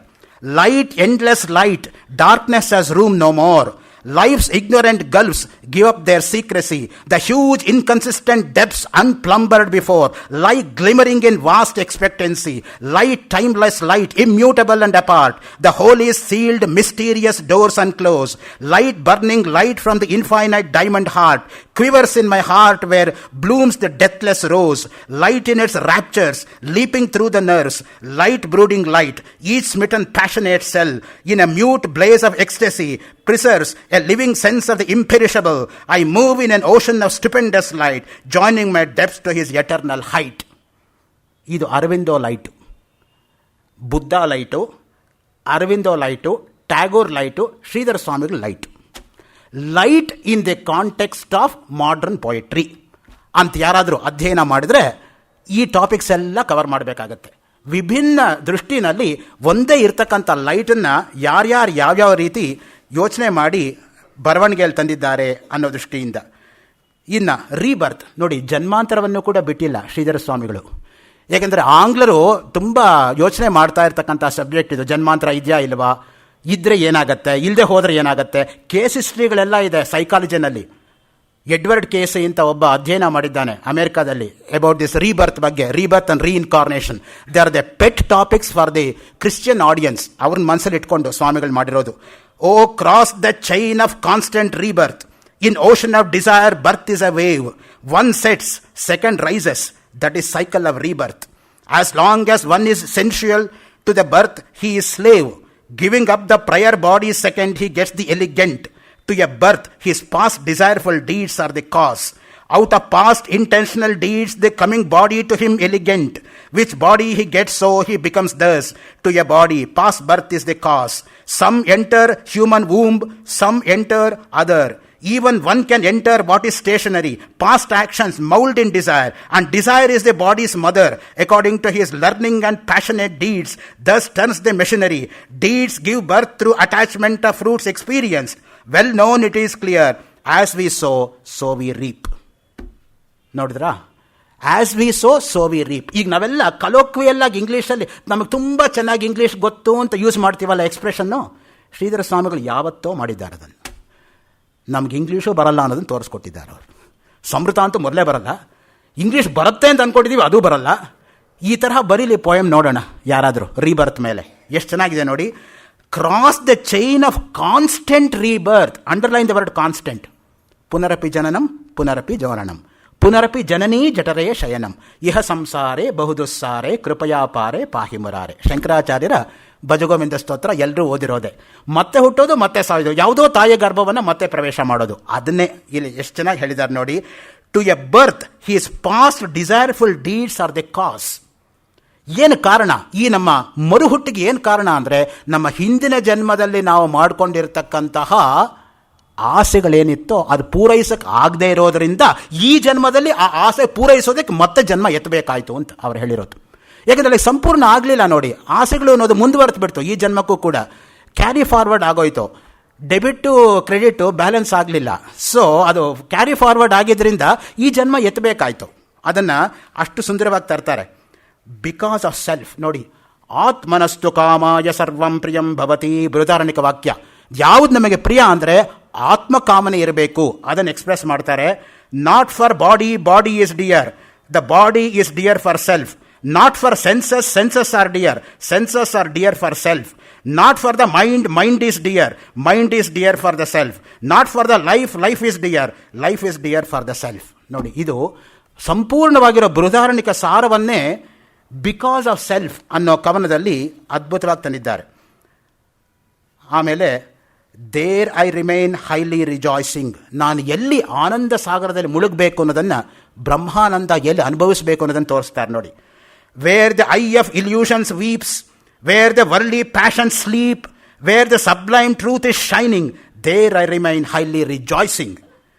Light, endless light, darkness has room no more. Life's ignorant gulfs give up their secrecy. The huge inconsistent depths unplumbered before lie glimmering in vast expectancy. Light, timeless light, immutable and apart. The holy sealed mysterious doors unclosed. Light, burning light from the infinite diamond heart, quivers in my heart where blooms the deathless rose. Light in its raptures, leaping through the nerves. Light brooding light, each smitten passionate cell in a mute blaze of ecstasy preserves a living sense of the imperishable. I move in an ocean of stupendous light, joining my depths to his eternal height. ಇದು Aurobindo light, Buddha light, Aurobindo light, Tagore light, Sridhara ಸ್ವಾಮಿಗಳು light. Light in the context of modern poetry ಅಂತ ಯಾರಾದರೂ ಅಧ್ಯಯನ ಮಾಡಿದರೆ ಈ topics ಎಲ್ಲ cover ಮಾಡಬೇಕಾಗತ್ತೆ. ವಿಭಿನ್ನ ದೃಷ್ಟಿನಲ್ಲಿ ಒಂದೇ ಇರ್ತಕ್ಕಂಥ ಲೈಟನ್ನು ಯಾರ್ಯಾರು ಯಾವ್ಯಾವ ರೀತಿ ಯೋಚನೆ ಮಾಡಿ ಬರವಣಿಗೆಯಲ್ಲಿ ತಂದಿದ್ದಾರೆ ಅನ್ನೋ ದೃಷ್ಟಿಯಿಂದ. ಇನ್ನು ರೀಬರ್ತ್ ನೋಡಿ, ಜನ್ಮಾಂತರವನ್ನು ಕೂಡ ಬಿಟ್ಟಿಲ್ಲ ಶ್ರೀಧರ ಸ್ವಾಮಿಗಳು. ಏಕೆಂದರೆ ಆಂಗ್ಲರು ತುಂಬ ಯೋಚನೆ ಮಾಡ್ತಾ ಇರ್ತಕ್ಕಂಥ ಸಬ್ಜೆಕ್ಟ್ ಇದು. ಜನ್ಮಾಂತರ ಇದೆಯಾ ಇಲ್ವಾ, ಇದ್ದರೆ ಏನಾಗತ್ತೆ, ಇಲ್ಲದೆ ಹೋದರೆ ಏನಾಗತ್ತೆ. ಕೇಸ್ ಹಿಸ್ಟ್ರಿಗಳೆಲ್ಲ ಇದೆ ಸೈಕಾಲಜಿನಲ್ಲಿ. ಎಡ್ವರ್ಡ್ ಕೇಸಿ ಅಂತ ಒಬ್ಬ ಅಧ್ಯಯನ ಮಾಡಿದ್ದಾನೆ ಅಮೆರಿಕಾದಲ್ಲಿ ಅಬೌಟ್ ದಿಸ್ ರೀಬರ್ತ್ ಬಗ್ಗೆ, rebirth and reincarnation. They are the pet topics for the Christian audience. ಅವ್ರನ್ನ ಮನಸ್ಸಲ್ಲಿ ಇಟ್ಕೊಂಡು ಸ್ವಾಮಿಗಳು ಮಾಡಿರೋದು. O cross the chain of constant rebirth. In ocean of desire birth is a wave. One sets, second rises. That is cycle of rebirth. As long as one is sensual to the birth, he is slave. Giving up the prior body second, he gets the elegant. To a birth, his past desireful deeds are the cause. Out of past intentional deeds, the coming body to him elegant. Which body he gets, so he becomes thus. To a body, past birth is the cause. Some enter human womb, some enter other. Even one can enter what is stationary. Past actions mold in desire, and desire is the body's mother. According to his learning and passionate deeds, thus turns the machinery. Deeds give birth through attachment of fruits experienced. Well known it is clear, as we sow, so we reap. ನೋಡಿದ್ರಾ? As we sow we reap. ಈಗ ನಾವೆಲ್ಲ ಕಲೋಕ್ವಿಯಲ್ಲಾಗಿ ಇಂಗ್ಲೀಷಲ್ಲಿ ನಮಗೆ ತುಂಬ ಚೆನ್ನಾಗಿ English ಗೊತ್ತು ಅಂತ use ಮಾಡ್ತೀವಲ್ಲ ಎಕ್ಸ್ಪ್ರೆಷನ್ನು, ಶ್ರೀಧರ ಸ್ವಾಮಿಗಳು ಯಾವತ್ತೋ ಮಾಡಿದ್ದಾರೆ ಅದನ್ನು. ನಮ್ಗೆ ಇಂಗ್ಲೀಷು ಬರಲ್ಲ ಅನ್ನೋದನ್ನು ತೋರಿಸ್ಕೊಟ್ಟಿದ್ದಾರೆ ಅವರು. ಸಮೃತ ಅಂತೂ ಮೊದಲೇ ಬರಲ್ಲ, ಇಂಗ್ಲೀಷ್ ಬರುತ್ತೆ ಅಂತ ಅಂದ್ಕೊಂಡಿದ್ದೀವಿ, ಅದು ಬರಲ್ಲ. ಈ ತರಹ ಬರೀಲಿ ಪೋಯಮ್ ನೋಡೋಣ ಯಾರಾದರೂ ರೀಬರ್ತ್ ಮೇಲೆ. ಎಷ್ಟು ಚೆನ್ನಾಗಿದೆ ನೋಡಿ. Cross the chain of constant rebirth. Underline the word constant. ಪುನರಪಿ ಜನನಂ ಪುನರಪಿ ಜೋರಣಂ ಪುನರಪಿ ಜನನೀ ಜಠರೇ ಶಯನಂ ಇಹ ಸಂಸಾರೇ ಬಹುದುಸ್ಸಾರೆ ಕೃಪಯಾಪಾರೆ ಪಾಹಿ ಮುರಾರೆ. ಶಂಕರಾಚಾರ್ಯರ ಭಜಗೋವಿಂದ ಸ್ತೋತ್ರ ಎಲ್ಲರೂ ಓದಿರೋದೆ. ಮತ್ತೆ ಹುಟ್ಟೋದು ಮತ್ತೆ ಸಾಯೋದು, ಯಾವುದೋ ತಾಯಿಯ ಗರ್ಭವನ್ನು ಮತ್ತೆ ಪ್ರವೇಶ ಮಾಡೋದು. ಅದನ್ನೇ ಇಲ್ಲಿ ಎಷ್ಟು ಚೆನ್ನಾಗಿ ಹೇಳಿದ್ದಾರೆ ನೋಡಿ. To a birth his past desireful deeds are the cause. ಏನು ಕಾರಣ? ಈ ನಮ್ಮ ಮರುಹುಟ್ಟಿಗೆ ಏನು ಕಾರಣ ಅಂದರೆ, ನಮ್ಮ ಹಿಂದಿನ ಜನ್ಮದಲ್ಲಿ ನಾವು ಮಾಡಿಕೊಂಡಿರ್ತಕ್ಕಂತಹ ಆಸೆಗಳೇನಿತ್ತೋ ಅದು ಪೂರೈಸಕ್ಕೆ ಆಗದೆ ಇರೋದರಿಂದ ಈ ಜನ್ಮದಲ್ಲಿ ಆ ಆಸೆ ಪೂರೈಸೋದಕ್ಕೆ ಮತ್ತೆ ಜನ್ಮ ಎತ್ತಬೇಕಾಯಿತು ಅಂತ ಅವ್ರು ಹೇಳಿರೋದು. ಯಾಕೆಂದರೆ ಸಂಪೂರ್ಣ ಆಗಲಿಲ್ಲ ನೋಡಿ, ಆಸೆಗಳು ಅನ್ನೋದು ಮುಂದುವರೆತು ಬಿಡ್ತು. ಈ ಜನ್ಮಕ್ಕೂ ಕೂಡ ಕ್ಯಾರಿ ಫಾರ್ವರ್ಡ್ ಆಗೋಯ್ತು. ಡೆಬಿಟು ಕ್ರೆಡಿಟು ಬ್ಯಾಲೆನ್ಸ್ ಆಗಲಿಲ್ಲ. ಸೊ ಅದು ಕ್ಯಾರಿ ಫಾರ್ವರ್ಡ್ ಆಗಿದ್ದರಿಂದ ಈ ಜನ್ಮ ಎತ್ತಬೇಕಾಯಿತು. ಅದನ್ನು ಅಷ್ಟು ಸುಂದರವಾಗಿ ತರ್ತಾರೆ. ಬಿಕಾಸ್ ಆಫ್ ಸೆಲ್ಫ್ ನೋಡಿ. ಆತ್ಮನಸ್ತು ಕಾಮಾಯ ಸರ್ವಂ ಪ್ರಿಯಂ ಭವತಿ. ಬೃಹದಾರಣ್ಯಕ ವಾಕ್ಯ. ಯಾವುದು ನಮಗೆ ಪ್ರಿಯ ಅಂದರೆ ಆತ್ಮಕಾಮನೆ ಇರಬೇಕು. ಅದನ್ನು ಎಕ್ಸ್ಪ್ರೆಸ್ ಮಾಡ್ತಾರೆ. Not for body, body is dear. The body is dear for self. Not for senses, senses are dear. Senses are dear for self. Not for the mind, mind is dear. Mind is dear for the self. Not for the life, life is dear. Life is dear for the self. ನೋಡಿ, ಇದು ಸಂಪೂರ್ಣವಾಗಿರೋ ಬೃಹದಾರಣ್ಯಕ ಸಾರವನ್ನೇ because of self ಅನ್ನೋ ಕವನದಲ್ಲಿ ಅದ್ಭುತವಾಗಿ ತಂದಿದ್ದಾರೆ. ಆಮೇಲೆ there I remain highly rejoicing. ನಾನು ಎಲ್ಲಿ ಆನಂದ ಸಾಗರದಲ್ಲಿ ಮುಳುಗಬೇಕು ಅನ್ನೋದನ್ನು, ಬ್ರಹ್ಮಾನಂದ ಎಲ್ಲಿ ಅನುಭವಿಸಬೇಕು ಅನ್ನೋದನ್ನು ತೋರಿಸ್ತಾರೆ ನೋಡಿ. Where the eye of illusions weeps, where the ವರ್ಲಿ passion sleep, where the sublime truth is shining, there I remain highly rejoicing.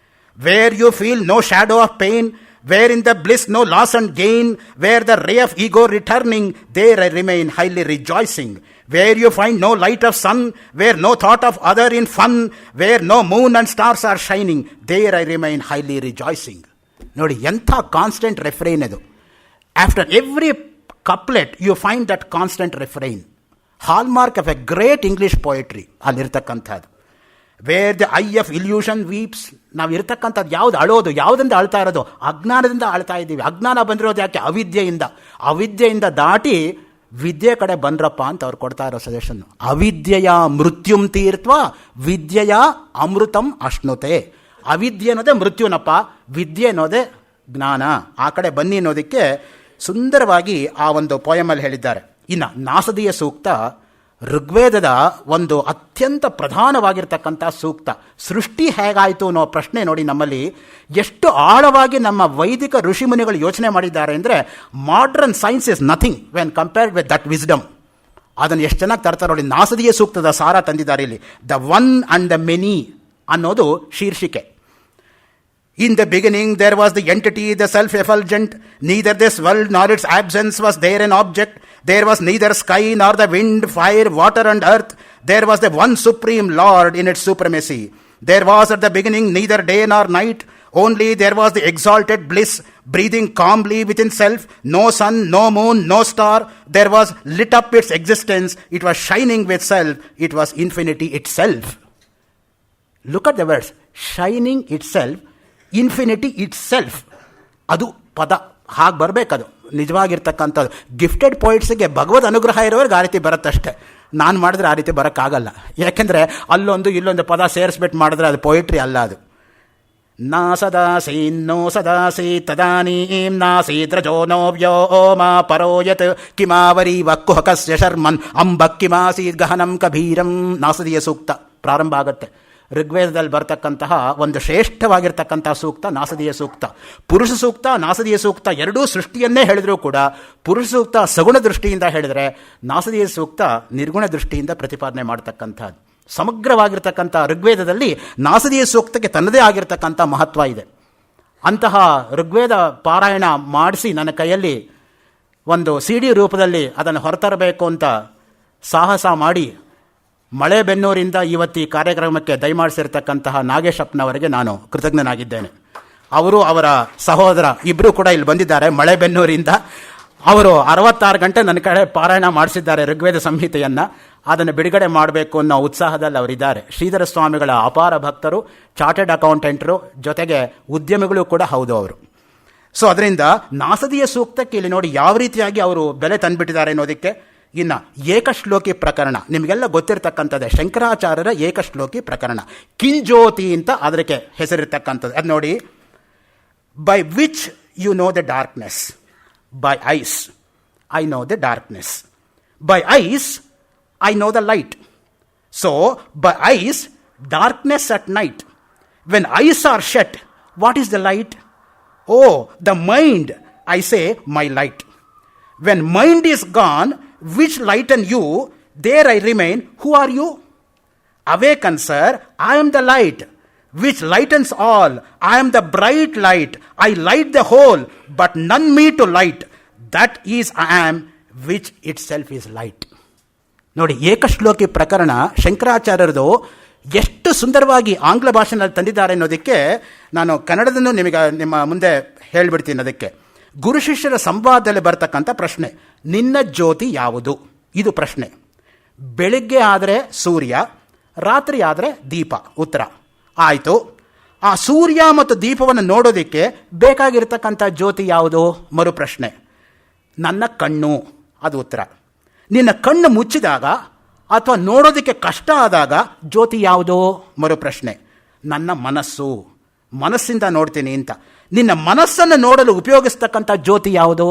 Where you feel no shadow of pain, where in the bliss no loss and gain, where the ray of ego returning, there I remain highly rejoicing. Where you find no light of sun, where no thought of other in fun, where no moon and stars are shining, there I remain highly rejoicing. ನೋಡಿ, ಎಂಥ constant refrain ಅದು. After every couplet you find that constant refrain. Hallmark of a great English poetry ಅಲ್ಲಿರ್ತಕ್ಕಂಥದ್ದು. Where the eye of illusion weeps. ನಾವು ಇರ್ತಕ್ಕಂಥದ್ದು ಯಾವುದು ಅಳೋದು, ಯಾವುದರಿಂದ ಅಳ್ತಾ ಇರೋದು? ಅಜ್ಞಾನದಿಂದ ಅಳ್ತಾ ಇದ್ದೀವಿ. ಅಜ್ಞಾನ ಬಂದಿರೋದು ಯಾಕೆ? ಅವಿದ್ಯೆಯಿಂದ. ಅವಿದ್ಯೆಯಿಂದ ದಾಟಿ ವಿದ್ಯೆ ಕಡೆ ಬಂದ್ರಪ್ಪ ಅಂತ ಅವ್ರು ಕೊಡ್ತಾ ಇರೋ ಸಜೆಷನ್. ಅವಿದ್ಯೆಯ ಮೃತ್ಯುಂ ತೀರ್ತ್ವ ವಿದ್ಯೆಯ ಅಮೃತಂ ಅಶ್ನುತೆ. ಅವಿದ್ಯೆ ಅನ್ನೋದೇ ಮೃತ್ಯುನಪ್ಪ, ವಿದ್ಯೆ ಅನ್ನೋದೇ ಜ್ಞಾನ. ಆ ಕಡೆ ಬನ್ನಿ ಅನ್ನೋದಕ್ಕೆ ಸುಂದರವಾಗಿ ಆ ಒಂದು ಪೋಯಮಲ್ಲಿ ಹೇಳಿದ್ದಾರೆ. ಇನ್ನು ನಾಸದಿಯ ಸೂಕ್ತ ಋಗ್ವೇದದ ಒಂದು ಅತ್ಯಂತ ಪ್ರಧಾನವಾಗಿರ್ತಕ್ಕಂಥ ಸೂಕ್ತ. ಸೃಷ್ಟಿ ಹೇಗಾಯಿತು ಅನ್ನೋ ಪ್ರಶ್ನೆ ನೋಡಿ, ನಮ್ಮಲ್ಲಿ ಎಷ್ಟು ಆಳವಾಗಿ ನಮ್ಮ ವೈದಿಕ ಋಷಿಮುನಿಗಳು ಯೋಚನೆ ಮಾಡಿದ್ದಾರೆ ಅಂದರೆ, modern science is nothing when compared with that wisdom. ಅದನ್ನು ಎಷ್ಟು ಚೆನ್ನಾಗಿ ತರ್ತಾರೆ ನೋಡಿ. ನಾಸದಿಯ ಸೂಕ್ತದ ಸಾರ ತಂದಿದ್ದಾರೆ ಇಲ್ಲಿ. The one and the many ಅನ್ನೋದು ಶೀರ್ಷಿಕೆ. In the beginning there was the entity, the self-effulgent. Neither this world nor its absence was there an object. There was neither sky nor the wind, fire, water and earth. There was the one supreme Lord in its supremacy. There was at the beginning neither day nor night. Only there was the exalted bliss, breathing calmly within self. No sun, no moon, no star. There was lit up its existence. It was shining with self. It was infinity itself. Look at the words. Shining itself. Infinity it self. ಅದು ಪದ ಹಾಗೆ ಬರಬೇಕದು ನಿಜವಾಗಿರ್ತಕ್ಕಂಥದ್ದು. Gifted ಪೋಯಿಟ್ಸ್ಗೆ ಭಗವದ್ ಅನುಗ್ರಹ ಇರೋರಿಗೆ ಆ ರೀತಿ ಬರುತ್ತಷ್ಟೆ. ನಾನು ಮಾಡಿದ್ರೆ ಆ ರೀತಿ ಬರೋಕ್ಕಾಗಲ್ಲ. ಯಾಕೆಂದರೆ ಅಲ್ಲೊಂದು ಇಲ್ಲೊಂದು ಪದ ಸೇರಿಸ್ಬಿಟ್ಟು ಮಾಡಿದ್ರೆ ಅದು ಪೋಯಿಟ್ರಿ ಅಲ್ಲ. ಅದು ನಾ ಸದಾಸಿ ನೋ ಸದಾಸಿ ತದಾನೀಂ ನಾಸೀದ್ರಜೋ ನೋ ವ್ಯೋಮ ಪರೋಯತ್ ಕಿಮಾವರಿ ವಕ್ಕುಹಕಸ್ಯ ಶರ್ಮನ್ ಅಂಬಕ್ಕಿಮಾಸೀದ್ ಗಹನಂ ಕಭೀರಂ. ನಾಸದಿಯ ಸೂಕ್ತ ಪ್ರಾರಂಭ ಆಗುತ್ತೆ. ಋಗ್ವೇದದಲ್ಲಿ ಬರ್ತಕ್ಕಂತಹ ಒಂದು ಶ್ರೇಷ್ಠವಾಗಿರ್ತಕ್ಕಂತಹ ಸೂಕ್ತ ನಾಸದಿಯ ಸೂಕ್ತ. ಪುರುಷ ಸೂಕ್ತ, ನಾಸದಿಯ ಸೂಕ್ತ ಎರಡೂ ಸೃಷ್ಟಿಯನ್ನೇ ಹೇಳಿದರೂ ಕೂಡ ಪುರುಷ ಸೂಕ್ತ ಸಗುಣ ದೃಷ್ಟಿಯಿಂದ ಹೇಳಿದರೆ, ನಾಸದಿಯ ಸೂಕ್ತ ನಿರ್ಗುಣ ದೃಷ್ಟಿಯಿಂದ ಪ್ರತಿಪಾದನೆ ಮಾಡ್ತಕ್ಕಂಥದ್ದು. ಸಮಗ್ರವಾಗಿರ್ತಕ್ಕಂಥ ಋಗ್ವೇದದಲ್ಲಿ ನಾಸದಿಯ ಸೂಕ್ತಕ್ಕೆ ತನ್ನದೇ ಆಗಿರ್ತಕ್ಕಂಥ ಮಹತ್ವ ಇದೆ. ಅಂತಹ ಋಗ್ವೇದ ಪಾರಾಯಣ ಮಾಡಿಸಿ ನನ್ನ ಕೈಯಲ್ಲಿ ಒಂದು CD ರೂಪದಲ್ಲಿ ಅದನ್ನು ಹೊರತರಬೇಕು ಅಂತ ಸಾಹಸ ಮಾಡಿ ಮಳೆಬೆನ್ನೂರಿಂದ ಇವತ್ತು ಈ ಕಾರ್ಯಕ್ರಮಕ್ಕೆ ದಯಮಾಡಿಸಿರ್ತಕ್ಕಂತಹ ನಾಗೇಶಪ್ಪನವರಿಗೆ ನಾನು ಕೃತಜ್ಞನಾಗಿದ್ದೇನೆ. ಅವರು ಅವರ ಸಹೋದರ ಇಬ್ಬರು ಕೂಡ ಇಲ್ಲಿ ಬಂದಿದ್ದಾರೆ ಮಳೆಬೆನ್ನೂರಿಂದ. ಅವರು 66 ಗಂಟೆ ನನ್ನ ಕಡೆ ಪಾರಾಯಣ ಮಾಡಿಸಿದ್ದಾರೆ ಋಗ್ವೇದ ಸಂಹಿತೆಯನ್ನು. ಅದನ್ನು ಬಿಡುಗಡೆ ಮಾಡಬೇಕು ಅನ್ನೋ ಉತ್ಸಾಹದಲ್ಲಿ ಅವರಿದ್ದಾರೆ. ಶ್ರೀಧರ ಸ್ವಾಮಿಗಳ ಅಪಾರ ಭಕ್ತರು, ಚಾರ್ಟೆಡ್ ಅಕೌಂಟೆಂಟರು, ಜೊತೆಗೆ ಉದ್ಯಮಿಗಳು ಕೂಡ ಹೌದು ಅವರು. ಸೊ ಅದರಿಂದ ನಾಸದಿಯ ಸೂಕ್ತಕ್ಕೆ ಇಲ್ಲಿ ನೋಡಿ ಯಾವ ರೀತಿಯಾಗಿ ಅವರು ಬೆಲೆ ತಂದುಬಿಟ್ಟಿದ್ದಾರೆ ಅನ್ನೋದಕ್ಕೆ. ಇನ್ನು ಏಕಶ್ಲೋಕಿ ಪ್ರಕರಣ ನಿಮಗೆಲ್ಲ ಗೊತ್ತಿರತಕ್ಕಂಥದ್ದೇ, ಶಂಕರಾಚಾರ್ಯರ ಏಕಶ್ಲೋಕಿ ಪ್ರಕರಣ. ಕಿಂಜ್ಯೋತಿ ಅಂತ ಅದಕ್ಕೆ ಹೆಸರಿರ್ತಕ್ಕಂಥದ್ದು. ಅದು ನೋಡಿ, by which you know the darkness. By eyes I know the darkness. By eyes I know the light. So by eyes darkness at night. When eyes are shut, what is the light? O, the mind, I say my light. When mind is gone, which lighten you, there I remain, who are you? Awaken, sir, I am the light which lightens all. I am the bright light, I light the whole, but none me to light. That is I am, which itself is light. ನೋಡಿ, ಏಕಶ್ಲೋಕಿ ಪ್ರಕರಣ ಶಂಕರಾಚಾರ್ಯರದು ಎಷ್ಟು ಸುಂದರವಾಗಿ ಆಂಗ್ಲ ಭಾಷೆಯಲ್ಲಿ ತಂದಿದ್ದಾರೆ ಅನ್ನೋದಕ್ಕೆ ನಾನು ಕನ್ನಡದನ್ನು ನಿಮ್ಮ ಮುಂದೆ ಹೇಳಿಬಿಡ್ತೀನಿ. ಅದಕ್ಕೆ ಗುರು ಶಿಷ್ಯರ ಸಂವಾದದಲ್ಲಿ ಬರ್ತಕ್ಕಂಥ ಪ್ರಶ್ನೆ, ನಿನ್ನ ಜ್ಯೋತಿ ಯಾವುದು? ಇದು ಪ್ರಶ್ನೆ. ಬೆಳಿಗ್ಗೆ ಆದರೆ ಸೂರ್ಯ, ರಾತ್ರಿ ಆದರೆ ದೀಪ. ಉತ್ತರ ಆಯಿತು. ಆ ಸೂರ್ಯ ಮತ್ತು ದೀಪವನ್ನು ನೋಡೋದಕ್ಕೆ ಬೇಕಾಗಿರ್ತಕ್ಕಂಥ ಜ್ಯೋತಿ ಯಾವುದು? ಮರು ಪ್ರಶ್ನೆ. ನನ್ನ ಕಣ್ಣು, ಅದು ಉತ್ತರ. ನಿನ್ನ ಕಣ್ಣು ಮುಚ್ಚಿದಾಗ ಅಥವಾ ನೋಡೋದಕ್ಕೆ ಕಷ್ಟ ಆದಾಗ ಜ್ಯೋತಿ ಯಾವುದು? ಮರು ಪ್ರಶ್ನೆ. ನನ್ನ ಮನಸ್ಸು, ಮನಸ್ಸಿಂದ ನೋಡ್ತೀನಿ ಅಂತ. ನಿನ್ನ ಮನಸ್ಸನ್ನು ನೋಡಲು ಉಪಯೋಗಿಸ್ತಕ್ಕಂಥ ಜ್ಯೋತಿ ಯಾವುದು?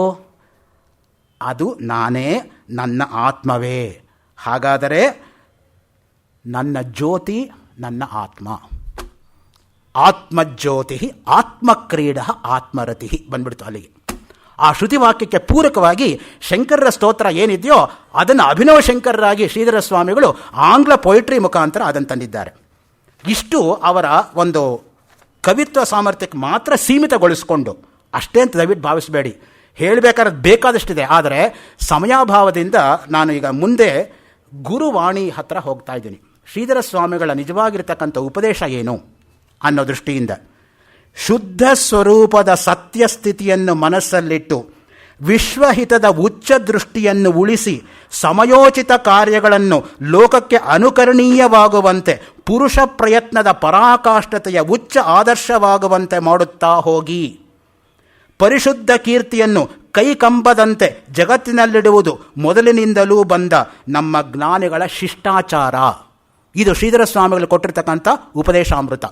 ಅದು ನಾನೇ, ನನ್ನ ಆತ್ಮವೇ. ಹಾಗಾದರೆ ನನ್ನ ಜ್ಯೋತಿ ನನ್ನ ಆತ್ಮ. ಆತ್ಮಜ್ಯೋತಿ ಆತ್ಮಕ್ರೀಡ ಆತ್ಮರತಿ ಬಂದ್ಬಿಡ್ತು ಅಲ್ಲಿಗೆ. ಆ ಶ್ರುತಿವಾಕ್ಯಕ್ಕೆ ಪೂರಕವಾಗಿ ಶಂಕರರ ಸ್ತೋತ್ರ ಏನಿದೆಯೋ ಅದನ್ನು ಅಭಿನವ ಶಂಕರರಾಗಿ ಶ್ರೀಧರ ಸ್ವಾಮಿಗಳು ಆಂಗ್ಲ ಪೊಯಿಟ್ರಿ ಮುಖಾಂತರ ಅದನ್ನು ತಂದಿದ್ದಾರೆ. ಇಷ್ಟು ಅವರ ಒಂದು ಕವಿತ್ವ ಸಾಮರ್ಥ್ಯಕ್ಕೆ ಮಾತ್ರ ಸೀಮಿತಗೊಳಿಸಿಕೊಂಡು ಅಷ್ಟೇ ಅಂತ ದಯವಿಟ್ಟು ಭಾವಿಸಬೇಡಿ. ಹೇಳಬೇಕಾದ್ರೆ ಬೇಕಾದಷ್ಟಿದೆ. ಆದರೆ ಸಮಯಾಭಾವದಿಂದ ನಾನು ಈಗ ಮುಂದೆ ಗುರುವಾಣಿ ಹತ್ರ ಹೋಗ್ತಾ ಇದ್ದೀನಿ. ಶ್ರೀಧರ ಸ್ವಾಮಿಗಳ ನಿಜವಾಗಿರ್ತಕ್ಕಂಥ ಉಪದೇಶ ಏನು ಅನ್ನೋ ದೃಷ್ಟಿಯಿಂದ ಶುದ್ಧ ಸ್ವರೂಪದ ಸತ್ಯಸ್ಥಿತಿಯನ್ನು ಮನಸ್ಸಲ್ಲಿಟ್ಟು ವಿಶ್ವಹಿತದ ಉಚ್ಚ ದೃಷ್ಟಿಯನ್ನು ಉಳಿಸಿ ಸಮಯೋಚಿತ ಕಾರ್ಯಗಳನ್ನು ಲೋಕಕ್ಕೆ ಅನುಕರಣೀಯವಾಗುವಂತೆ ಪುರುಷ ಪ್ರಯತ್ನದ ಪರಾಕಾಷ್ಠತೆಯ ಉಚ್ಚ ಆದರ್ಶವಾಗುವಂತೆ ಮಾಡುತ್ತಾ ಹೋಗಿ ಪರಿಶುದ್ಧ ಕೀರ್ತಿಯನ್ನು ಕೈಕಂಬದಂತೆ ಜಗತ್ತಿನಲ್ಲಿಡುವುದು ಮೊದಲಿನಿಂದಲೂ ಬಂದ ನಮ್ಮ ಜ್ಞಾನಿಗಳ ಶಿಷ್ಟಾಚಾರ. ಇದು ಶ್ರೀಧರ ಸ್ವಾಮಿಗಳು ಕೊಟ್ಟಿರ್ತಕ್ಕಂಥ ಉಪದೇಶಾಮೃತ.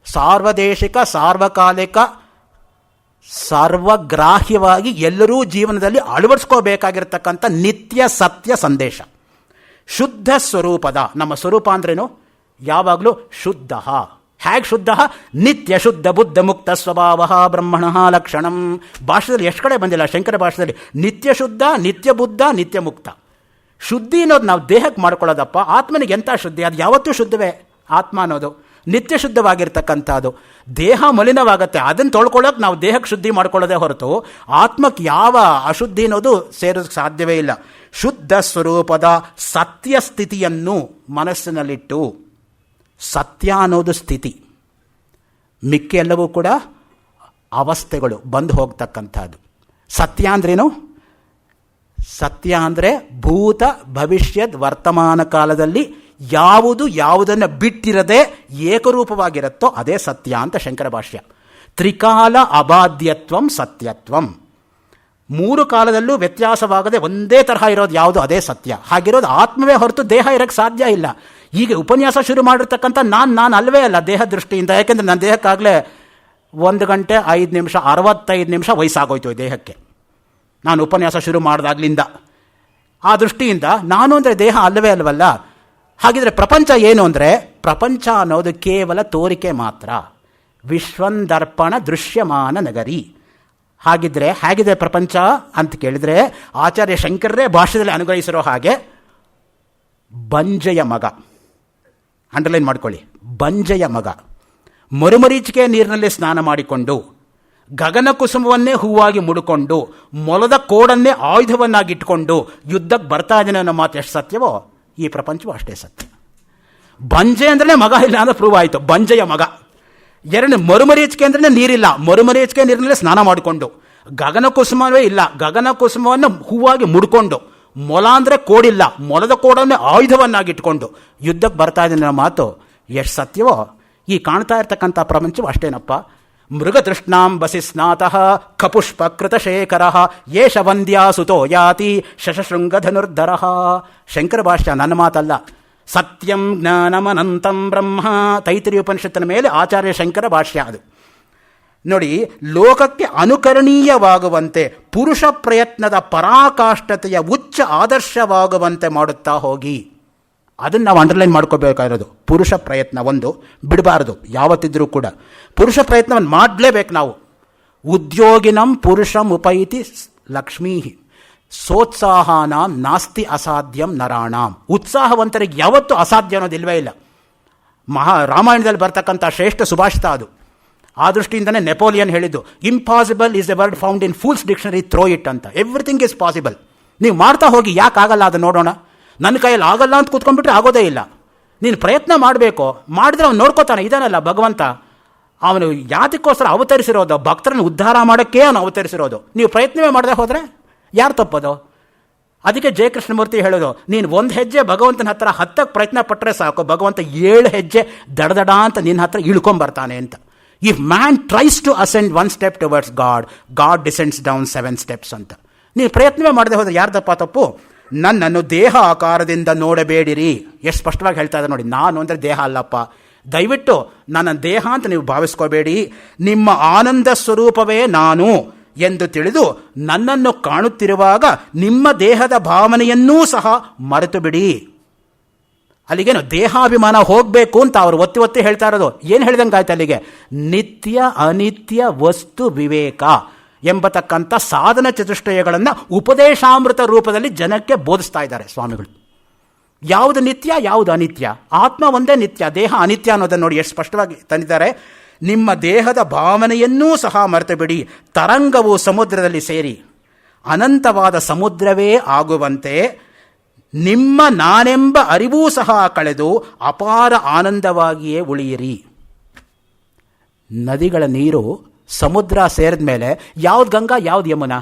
ಸಾರ್ವದೇಶಿಕ, ಸಾರ್ವಕಾಲಿಕ, ಸರ್ವಗ್ರಾಹ್ಯವಾಗಿ ಎಲ್ಲರೂ ಜೀವನದಲ್ಲಿ ಅಳವಡಿಸ್ಕೋಬೇಕಾಗಿರ್ತಕ್ಕಂಥ ನಿತ್ಯ ಸತ್ಯ ಸಂದೇಶ. ಶುದ್ಧ ಸ್ವರೂಪದ, ನಮ್ಮ ಸ್ವರೂಪ ಅಂದ್ರೇನು? ಯಾವಾಗಲೂ ಶುದ್ಧ. ಹೇಗೆ ಶುದ್ಧ? ನಿತ್ಯ ಶುದ್ಧ ಬುದ್ಧ ಮುಕ್ತ ಸ್ವಭಾವ ಬ್ರಹ್ಮಣ ಲಕ್ಷಣಂ. ಭಾಷೆಯಲ್ಲಿ ಎಷ್ಟು ಕಡೆ ಬಂದಿಲ್ಲ ಶಂಕರ ಭಾಷೆಯಲ್ಲಿ. ನಿತ್ಯ ಶುದ್ಧ, ನಿತ್ಯ ಬುದ್ಧ, ನಿತ್ಯ ಮುಕ್ತ. ಶುದ್ಧಿ ಅನ್ನೋದು ನಾವು ದೇಹಕ್ಕೆ ಮಾಡ್ಕೊಳ್ಳೋದಪ್ಪ. ಆತ್ಮನಿಗೆ ಎಂಥ ಶುದ್ಧಿ? ಅದು ಯಾವತ್ತೂ ಶುದ್ಧವೇ. ಆತ್ಮ ಅನ್ನೋದು ನಿತ್ಯ ಶುದ್ಧವಾಗಿರ್ತಕ್ಕಂಥದ್ದು. ದೇಹ ಮಲಿನವಾಗತ್ತೆ, ಅದನ್ನು ತೊಳ್ಕೊಳ್ಳೋಕೆ ನಾವು ದೇಹಕ್ಕೆ ಶುದ್ಧಿ ಮಾಡ್ಕೊಳ್ಳೋದೇ ಹೊರತು ಆತ್ಮಕ್ಕೆ ಯಾವ ಅಶುದ್ಧಿ ಅನ್ನೋದು ಸೇರೋದಕ್ಕೆ ಸಾಧ್ಯವೇ ಇಲ್ಲ. ಶುದ್ಧ ಸ್ವರೂಪದ ಸತ್ಯ ಸ್ಥಿತಿಯನ್ನು ಮನಸ್ಸಿನಲ್ಲಿಟ್ಟು, ಸತ್ಯ ಅನ್ನೋದು ಸ್ಥಿತಿ, ಮಿಕ್ಕ ಎಲ್ಲವೂ ಕೂಡ ಅವಸ್ಥೆಗಳು ಬಂದು ಹೋಗ್ತಕ್ಕಂಥದ್ದು. ಸತ್ಯ ಅಂದ್ರೇನು? ಸತ್ಯ ಅಂದರೆ ಭೂತ ಭವಿಷ್ಯದ ವರ್ತಮಾನ ಕಾಲದಲ್ಲಿ ಯಾವುದು ಯಾವುದನ್ನು ಬಿಟ್ಟಿರದೆ ಏಕರೂಪವಾಗಿರುತ್ತೋ ಅದೇ ಸತ್ಯ ಅಂತ ಶಂಕರ ಭಾಷ್ಯ. ತ್ರಿಕಾಲ ಅಬಾಧ್ಯತ್ವಂ ಸತ್ಯತ್ವಂ. 3 ಕಾಲದಲ್ಲೂ ವ್ಯತ್ಯಾಸವಾಗದೆ ಒಂದೇ ತರಹ ಇರೋದು ಯಾವುದು? ಅದೇ ಸತ್ಯ. ಹಾಗಿರೋದು ಆತ್ಮವೇ ಹೊರತು ದೇಹ ಇರೋಕ್ಕೆ ಸಾಧ್ಯ ಇಲ್ಲ. ಈಗ ಉಪನ್ಯಾಸ ಶುರು ಮಾಡಿರ್ತಕ್ಕಂಥ ನಾನು ಅಲ್ವೇ ಅಲ್ಲ ದೇಹ ದೃಷ್ಟಿಯಿಂದ. ಯಾಕೆಂದರೆ ನನ್ನ ದೇಹಕ್ಕಾಗಲೇ 1 ಗಂಟೆ 5 ನಿಮಿಷ 65 ನಿಮಿಷ ವಯಸ್ಸಾಗೋಯ್ತು ದೇಹಕ್ಕೆ, ನಾನು ಉಪನ್ಯಾಸ ಶುರು ಮಾಡಿದಾಗ್ಲಿಂದ. ಆ ದೃಷ್ಟಿಯಿಂದ ನಾನು ಅಂದರೆ ದೇಹ ಅಲ್ಲವೇ ಅಲ್ವಲ್ಲ. ಹಾಗಿದ್ರೆ ಪ್ರಪಂಚ ಏನು ಅಂದರೆ, ಪ್ರಪಂಚ ಅನ್ನೋದು ಕೇವಲ ತೋರಿಕೆ ಮಾತ್ರ. ವಿಶ್ವಂದರ್ಪಣ ದೃಶ್ಯಮಾನ ನಗರಿ. ಹಾಗಿದ್ರೆ ಹೇಗಿದೆ ಪ್ರಪಂಚ ಅಂತ ಕೇಳಿದರೆ, ಆಚಾರ್ಯ ಶಂಕರರೇ ಭಾಷ್ಯದಲ್ಲಿ ಅನುಗ್ರಹಿಸಿರೋ ಹಾಗೆ ಬಂಜೆಯ ಮಗ, ಅಂಡರ್ಲೈನ್ ಮಾಡ್ಕೊಳ್ಳಿ, ಬಂಜೆಯ ಮಗ ಮರುಮರೀಚಿಕೆ ನೀರಿನಲ್ಲಿ ಸ್ನಾನ ಮಾಡಿಕೊಂಡು, ಗಗನ ಕುಸುಮವನ್ನೇ ಹೂವಾಗಿ ಮುಡುಕೊಂಡು, ಮೊಲದ ಕೋಡನ್ನೇ ಆಯುಧವನ್ನಾಗಿಟ್ಕೊಂಡು ಯುದ್ಧಕ್ಕೆ ಬರ್ತಾ ಇದ್ದಾನೆ ಅನ್ನೋ ಮಾತು ಎಷ್ಟು ಸತ್ಯವೋ ಈ ಪ್ರಪಂಚವೂ ಅಷ್ಟೇ ಸತ್ಯ. ಬಂಜೆ ಅಂದ್ರೆ ಮಗ ಇಲ್ಲ ಅಂತ ಪ್ರೂವ್ ಆಯಿತು. ಬಂಜೆಯ ಮಗ. 2 ಮರುಮರೀಚಿಕೆ ಅಂದ್ರೆ ನೀರಿಲ್ಲ, ಮರುಮರೀಚಿಕೆ ನೀರಿನಲ್ಲೇ ಸ್ನಾನ ಮಾಡಿಕೊಂಡು, ಗಗನ ಕುಸುಮವೇ ಇಲ್ಲ, ಗಗನ ಕುಸುಮವನ್ನು ಹೂವಾಗಿ ಮುಡ್ಕೊಂಡು, ಮೊಲ ಅಂದರೆ ಕೋಡಿಲ್ಲ, ಮೊಲದ ಕೋಡನ್ನೇ ಆಯುಧವನ್ನಾಗಿಟ್ಕೊಂಡು ಯುದ್ಧಕ್ಕೆ ಬರ್ತಾ ಇದ್ದಾನೆ ಅನ್ನೋ ಮಾತು ಎಷ್ಟು ಸತ್ಯವೋ ಈ ಕಾಣ್ತಾ ಇರ್ತಕ್ಕಂಥ ಪ್ರಪಂಚವು ಅಷ್ಟೇನಪ್ಪ. ಮೃಗತೃಷ್ಣಾಂ ಬಸಿಸ್ನಾತಃ ಕಪುಷ್ಪ ಕೃತಶೇಖರ ಯೇಷ ವಂದ್ಯಾ ಸುತೋ ಯಾತಿ ಶಶಶೃಂಗಧನುರ್ಧರ. ಶಂಕರ ಭಾಷ್ಯ, ನನ್ನ ಮಾತಲ್ಲ. ಸತ್ಯಂ ಜ್ಞಾನಮನಂತಂ ಬ್ರಹ್ಮ, ತೈತ್ರಿಯ ಉಪನಿಷತ್ತಿನ ಮೇಲೆ ಆಚಾರ್ಯ ಶಂಕರ ಭಾಷ್ಯ ಅದು. ನೋಡಿ, ಲೋಕಕ್ಕೆ ಅನುಕರಣೀಯವಾಗುವಂತೆ ಪುರುಷ ಪ್ರಯತ್ನದ ಪರಾಕಾಷ್ಠತೆಯ ಉಚ್ಚ ಆದರ್ಶವಾಗುವಂತೆ ಮಾಡುತ್ತಾ ಹೋಗಿ. ಅದನ್ನು ನಾವು ಅಂಡರ್ಲೈನ್ ಮಾಡ್ಕೋಬೇಕಾಗಿರೋದು. ಪುರುಷ ಪ್ರಯತ್ನ ಒಂದು ಬಿಡಬಾರದು ಯಾವತ್ತಿದ್ರೂ ಕೂಡ. ಪುರುಷ ಪ್ರಯತ್ನವನ್ನು ಮಾಡಲೇಬೇಕು ನಾವು. ಉದ್ಯೋಗಿನಂ ಪುರುಷಂ ಉಪೈತಿ ಲಕ್ಷ್ಮೀ ಸೋತ್ಸಾಹಾನಾಂ ನಾಸ್ತಿ ಅಸಾಧ್ಯಂ ನರಾಣಾಂ. ಉತ್ಸಾಹವಂತರಿಗೆ ಯಾವತ್ತೂ ಅಸಾಧ್ಯ ಅನ್ನೋದಿಲ್ವೇ ಇಲ್ಲ. ರಾಮಾಯಣದಲ್ಲಿ ಬರ್ತಕ್ಕಂಥ ಶ್ರೇಷ್ಠ ಸುಭಾಷಿತ ಅದು. ಆ ದೃಷ್ಟಿಯಿಂದನೇ ನೆಪೋಲಿಯನ್ ಹೇಳಿದ್ದು, impossible is a word found in fool's dictionary, throw it ಅಂತ. Everything is possible. ನೀವು ಮಾಡ್ತಾ ಹೋಗಿ, ಯಾಕಾಗಲ್ಲ ಅದು ನೋಡೋಣ. ನನ್ನ ಕೈಯಲ್ಲಿ ಆಗಲ್ಲ ಅಂತ ಕೂತ್ಕೊಂಡ್ಬಿಟ್ರೆ ಆಗೋದೇ ಇಲ್ಲ. ನೀನು ಪ್ರಯತ್ನ ಮಾಡಬೇಕು. ಮಾಡಿದ್ರೆ ಅವನು ನೋಡ್ಕೋತಾನೆ. ಇದಾನಲ್ಲ ಭಗವಂತ, ಅವನು ಯಾತಕ್ಕೋಸ್ಕರ ಅವತರಿಸಿರೋದು? ಭಕ್ತರನ್ನು ಉದ್ಧಾರ ಮಾಡೋಕ್ಕೆ ಅವನು ಅವತರಿಸಿರೋದು. ನೀವು ಪ್ರಯತ್ನವೇ ಮಾಡದೆ ಹೋದರೆ ಯಾರು ತಪ್ಪೋದು? ಅದಕ್ಕೆ ಜಯಕೃಷ್ಣಮೂರ್ತಿ ಹೇಳೋದು, ನೀನು 1 ಹೆಜ್ಜೆ ಭಗವಂತನ ಹತ್ರ ಹತ್ತಕ್ಕೆ ಪ್ರಯತ್ನ ಪಟ್ಟರೆ ಸಾಕು, ಭಗವಂತ 7 ಹೆಜ್ಜೆ ದಡದಡ ಅಂತ ನಿನ್ನ ಹತ್ರ ಇಳ್ಕೊಂಬರ್ತಾನೆ ಅಂತ. If man tries to ascend 1 step towards God, God descends down 7 steps ಅಂತ. ನೀವು ಪ್ರಯತ್ನವೇ ಮಾಡದೆ ಹೋದರೆ ಯಾರ್ದಪ್ಪ ತಪ್ಪು? ನನ್ನನ್ನು ದೇಹ ಆಕಾರದಿಂದ ನೋಡಬೇಡಿರಿ. ಎಷ್ಟು ಸ್ಪಷ್ಟವಾಗಿ ಹೇಳ್ತಾ ಇದ್ದಾರೆ ನೋಡಿ. ನಾನು ಅಂದರೆ ದೇಹ ಅಲ್ಲಪ್ಪ. ದಯವಿಟ್ಟು ನನ್ನ ದೇಹ ಅಂತ ನೀವು ಭಾವಿಸ್ಕೋಬೇಡಿ. ನಿಮ್ಮ ಆನಂದ ಸ್ವರೂಪವೇ ನಾನು ಎಂದು ತಿಳಿದು ನನ್ನನ್ನು ಕಾಣುತ್ತಿರುವಾಗ ನಿಮ್ಮ ದೇಹದ ಭಾವನೆಯನ್ನೂ ಸಹ ಮರೆತು ಬಿಡಿ. ಅಲ್ಲಿಗೇನು ದೇಹಾಭಿಮಾನ ಹೋಗಬೇಕು ಅಂತ ಅವರು ಒತ್ತಿ ಒತ್ತಿ ಹೇಳ್ತಾ ಇರೋದು. ಏನು ಹೇಳ್ದಂಗೆ ಆಯ್ತು ಅಲ್ಲಿಗೆ? ನಿತ್ಯ ಅನಿತ್ಯ ವಸ್ತು ವಿವೇಕ ಎಂಬತಕ್ಕಂಥ ಸಾಧನ ಚತುಷ್ಟಯಗಳನ್ನು ಉಪದೇಶಾಮೃತ ರೂಪದಲ್ಲಿ ಜನಕ್ಕೆ ಬೋಧಿಸ್ತಾ ಇದ್ದಾರೆ ಸ್ವಾಮಿಗಳು. ಯಾವುದು ನಿತ್ಯ, ಯಾವುದು ಅನಿತ್ಯ? ಆತ್ಮ ಒಂದೇ ನಿತ್ಯ, ದೇಹ ಅನಿತ್ಯ ಅನ್ನೋದನ್ನು ನೋಡಿ ಎಷ್ಟು ಸ್ಪಷ್ಟವಾಗಿ ತಂದಿದ್ದಾರೆ. ನಿಮ್ಮ ದೇಹದ ಭಾವನೆಯನ್ನೂ ಸಹ ಮರೆತು ಬಿಡಿ. ತರಂಗವು ಸಮುದ್ರದಲ್ಲಿ ಸೇರಿ ಅನಂತವಾದ ಸಮುದ್ರವೇ ಆಗುವಂತೆ ನಿಮ್ಮ ನಾನೆಂಬ ಅರಿವೂ ಸಹ ಕಳೆದು ಅಪಾರ ಆನಂದವಾಗಿಯೇ ಉಳಿಯಿರಿ. ನದಿಗಳ ನೀರು ಸಮುದ್ರ ಸೇರಿದ ಮೇಲೆ ಯಾವ್ದು ಗಂಗಾ, ಯಾವ್ದು ಯಮುನಾ?